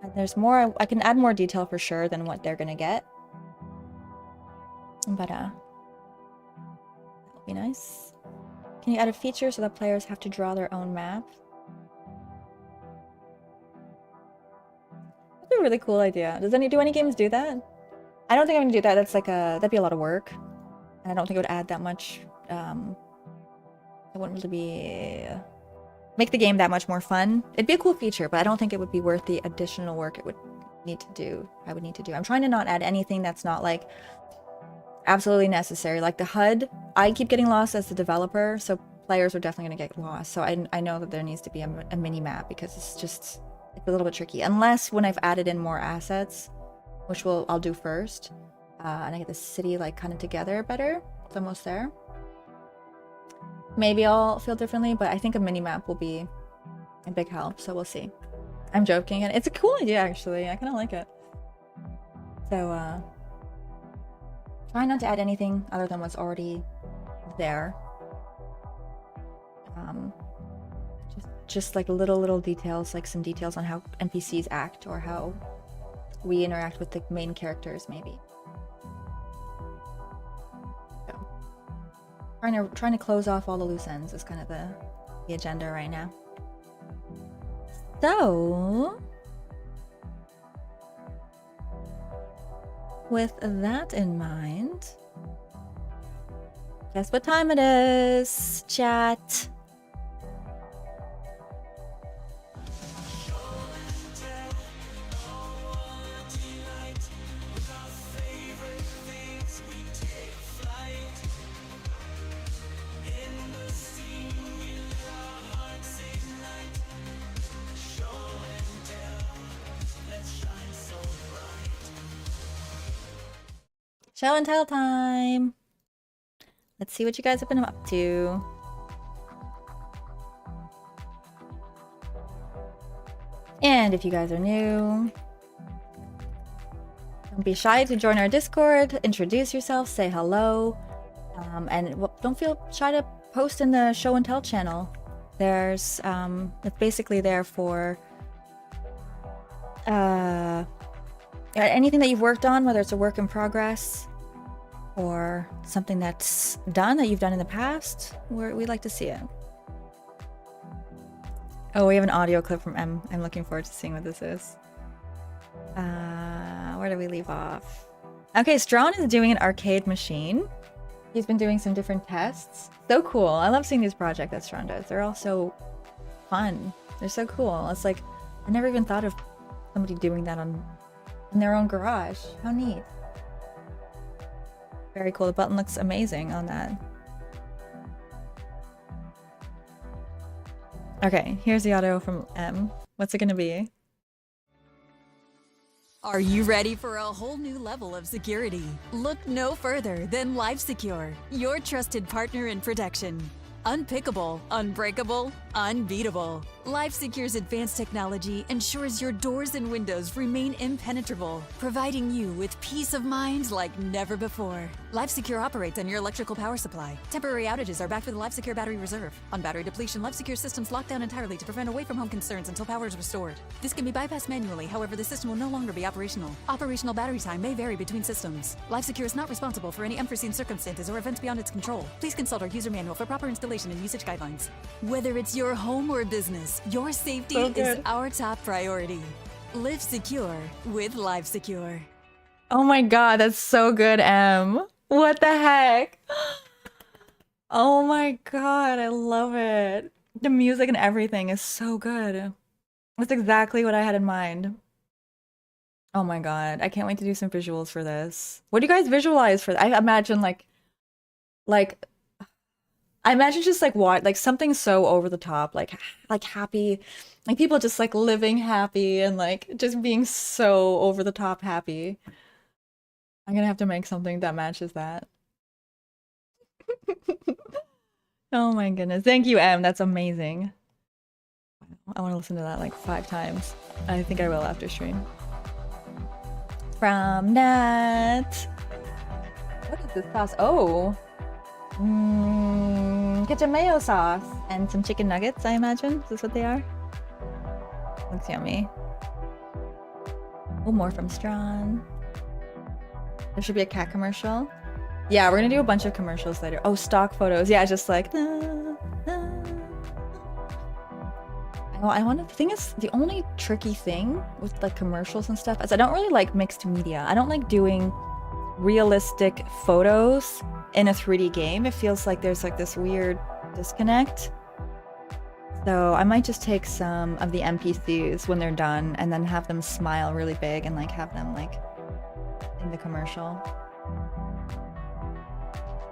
And there's more, I can add more detail for sure than what they're going to get. But that'll be nice. Can you add a feature so that players have to draw their own map? That's a really cool idea. Do any games do that? I don't think I'm gonna do that. That's like that'd be a lot of work, and I don't think it would add that much. It wouldn't really make the game that much more fun. It'd be a cool feature, but I don't think it would be worth the additional work it would need to do. I'm trying to not add anything that's not like absolutely necessary. Like the HUD, I keep getting lost as the developer, so players are definitely gonna get lost. So I know that there needs to be a mini map because it's a little bit tricky, unless when I've added in more assets, which I'll do first, and I get the city like kind of together better. It's almost there. Maybe I'll feel differently, but I think a mini map will be a big help. So we'll see. I'm joking, and it's a cool idea actually. I kind of like it. So try not to add anything other than what's already there. Just like little details, like some details on how NPCs act or how we interact with the main characters, maybe. So, trying to close off all the loose ends is kind of the agenda right now. So, with that in mind, guess what time it is, chat? Show and tell time. Let's see what you guys have been up to. And if you guys are new, don't be shy to join our Discord, introduce yourself, say hello, and don't feel shy to post in the show and tell channel. There's it's basically there for anything that you've worked on, whether it's a work in progress or something that's done that you've done in the past, we'd like to see it. Oh, we have an audio clip from M. I'm looking forward to seeing what this is. Where do we leave off? Okay, Strawn is doing an arcade machine. He's been doing some different tests. So cool. I love seeing these projects that Strawn does. They're all so fun. They're so cool. It's like, I never even thought of somebody doing that in their own garage. How neat. Very cool. The button looks amazing on that. Okay, here's the audio from M. What's it gonna be? Are you ready for a whole new level of security? Look no further than LifeSecure, your trusted partner in protection. Unpickable, unbreakable, unbeatable. LifeSecure's advanced technology ensures your doors and windows remain impenetrable, providing you with peace of mind like never before. LifeSecure operates on your electrical power supply. Temporary outages are backed with a LifeSecure battery reserve. On battery depletion, LifeSecure systems lock down entirely to prevent away-from-home concerns until power is restored. This can be bypassed manually, however, the system will no longer be operational. Operational battery time may vary between systems. LifeSecure is not responsible for any unforeseen circumstances or events beyond its control. Please consult our user manual for proper installation and usage guidelines. Whether it's your home or business, your safety is our top priority. Live secure with LifeSecure. Oh my god, that's so good, M. What the heck? Oh my god, I love it. The music and everything is so good. That's exactly what I had in mind. Oh my god, I can't wait to do some visuals for this. What do you guys visualize for? I imagine I imagine just like what, like something so over the top, like happy, like people just like living happy and like just being so over the top happy. I'm gonna have to make something that matches that. Oh my goodness. Thank you, M. That's amazing. I want to listen to that like 5 times. I think I will after stream. From Nat. What is this sauce? Oh. Ketchup mayo sauce and some chicken nuggets, I imagine. Is this what they are? Looks yummy. Oh, more from Strawn. There should be a cat commercial. Yeah, we're gonna do a bunch of commercials later. Oh, stock photos. Yeah, just like. I want to. The thing is, the only tricky thing with like commercials and stuff is I don't really like mixed media. I don't like doing realistic photos in a 3D game. It feels like there's like this weird disconnect. So I might just take some of the NPCs when they're done and then have them smile really big and like have them like in the commercial.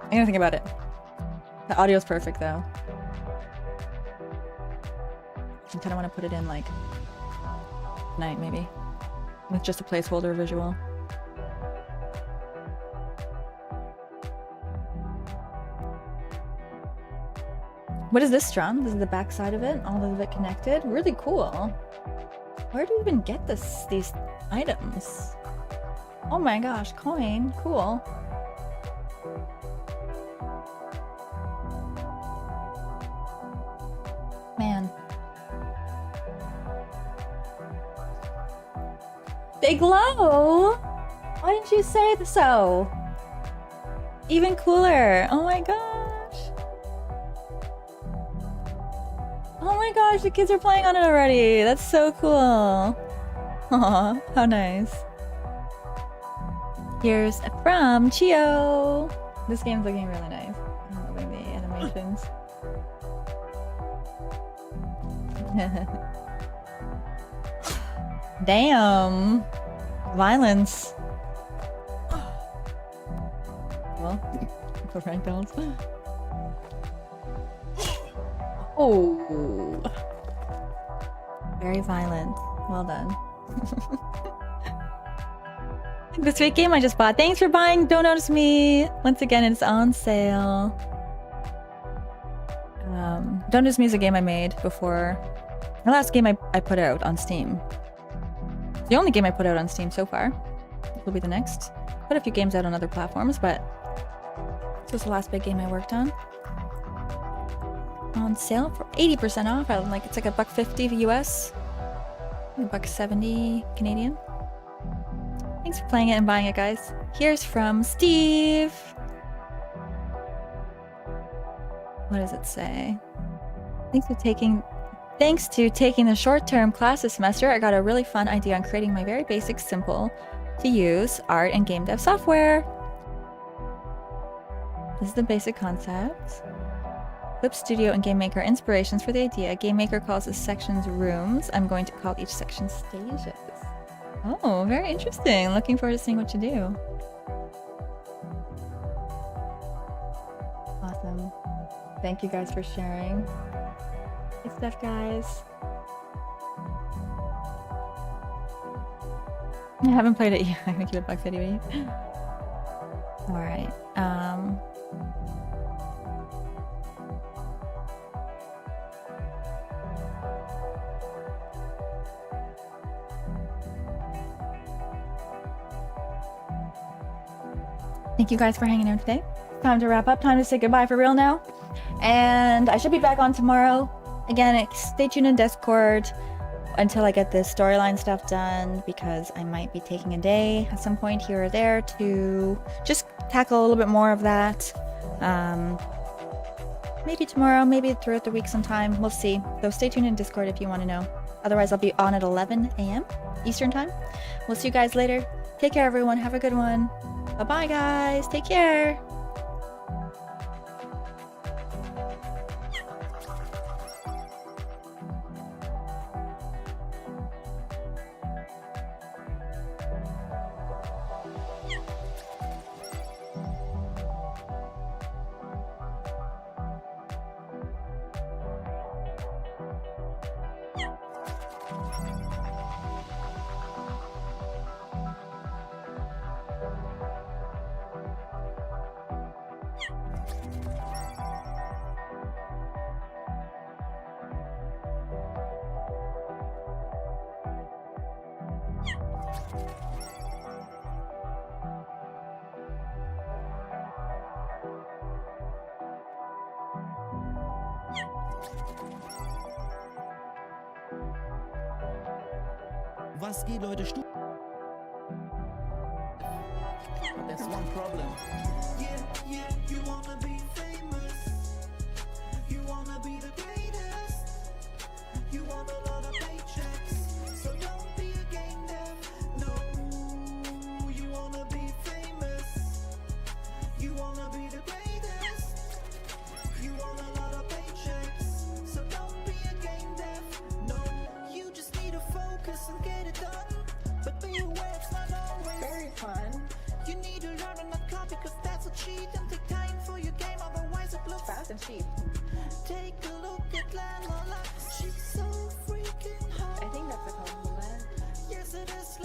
I'm gonna think about it. The audio's perfect though. I kind of want to put it in like tonight maybe with just a placeholder visual. What is this, Strong? This is the back side of it, all of it connected. Really cool. Where do you even get these items? Oh my gosh, coin. Cool. Man. They glow! Why didn't you say so? Even cooler. Oh my gosh. Oh my gosh, the kids are playing on it already. That's so cool. Aw, how nice. Here's from Chio. This game's looking really nice. I'm loving the animations. Damn. Violence. Well, for Frank Bells. Oh. Very violent. Well done. This fake game I just bought. Thanks for buying Don't Notice Me. Once again, it's on sale. Don't Notice Me is a game I made before. The last game I put out on Steam. The only game I put out on Steam so far. This will be the next. Put a few games out on other platforms, but this was the last big game I worked on. On sale for 80% off. It's like $1.50 US, $1.70 Canadian. Thanks for playing it and buying it, guys. Here's from Steve. What does it say? Thanks to taking the short-term class this semester, I got a really fun idea on creating my very basic, simple to use art and game dev software. This is the basic concept. Clip Studio and Game Maker inspirations for the idea. Game Maker calls the sections rooms. I'm going to call each section stages. Oh, very interesting. Looking forward to seeing what you do. Awesome. Thank you guys for sharing. Good stuff, guys. I haven't played it yet. I think you would like video. All right. Thank you guys for hanging out today. Time to wrap up. Time to say goodbye for real now. And I should be back on tomorrow. Again, stay tuned in Discord until I get this storyline stuff done, because I might be taking a day at some point here or there to just tackle a little bit more of that. Maybe tomorrow, maybe throughout the week sometime. We'll see. So stay tuned in Discord if you want to know. Otherwise, I'll be on at 11 a.m. Eastern time. We'll see you guys later. Take care, everyone. Have a good one. Bye-bye, guys. Take care. Was geht, Leute? That's one problem. Yeah, you wanna be famous. You wanna be the greatest. You want a lot of paychecks. So don't be a game dev. No, you wanna be famous. You wanna be the greatest. You want a lot of paychecks. So don't be a game dev. No, you just need to focus and get it done. But be aware it's not always very fun. You need to learn and not copy, cause that's a cheat. And take time for your game, otherwise it looks fast and cheap. Take a look at Lala, she's so freaking hot. I think that's a compliment. Yes, it is.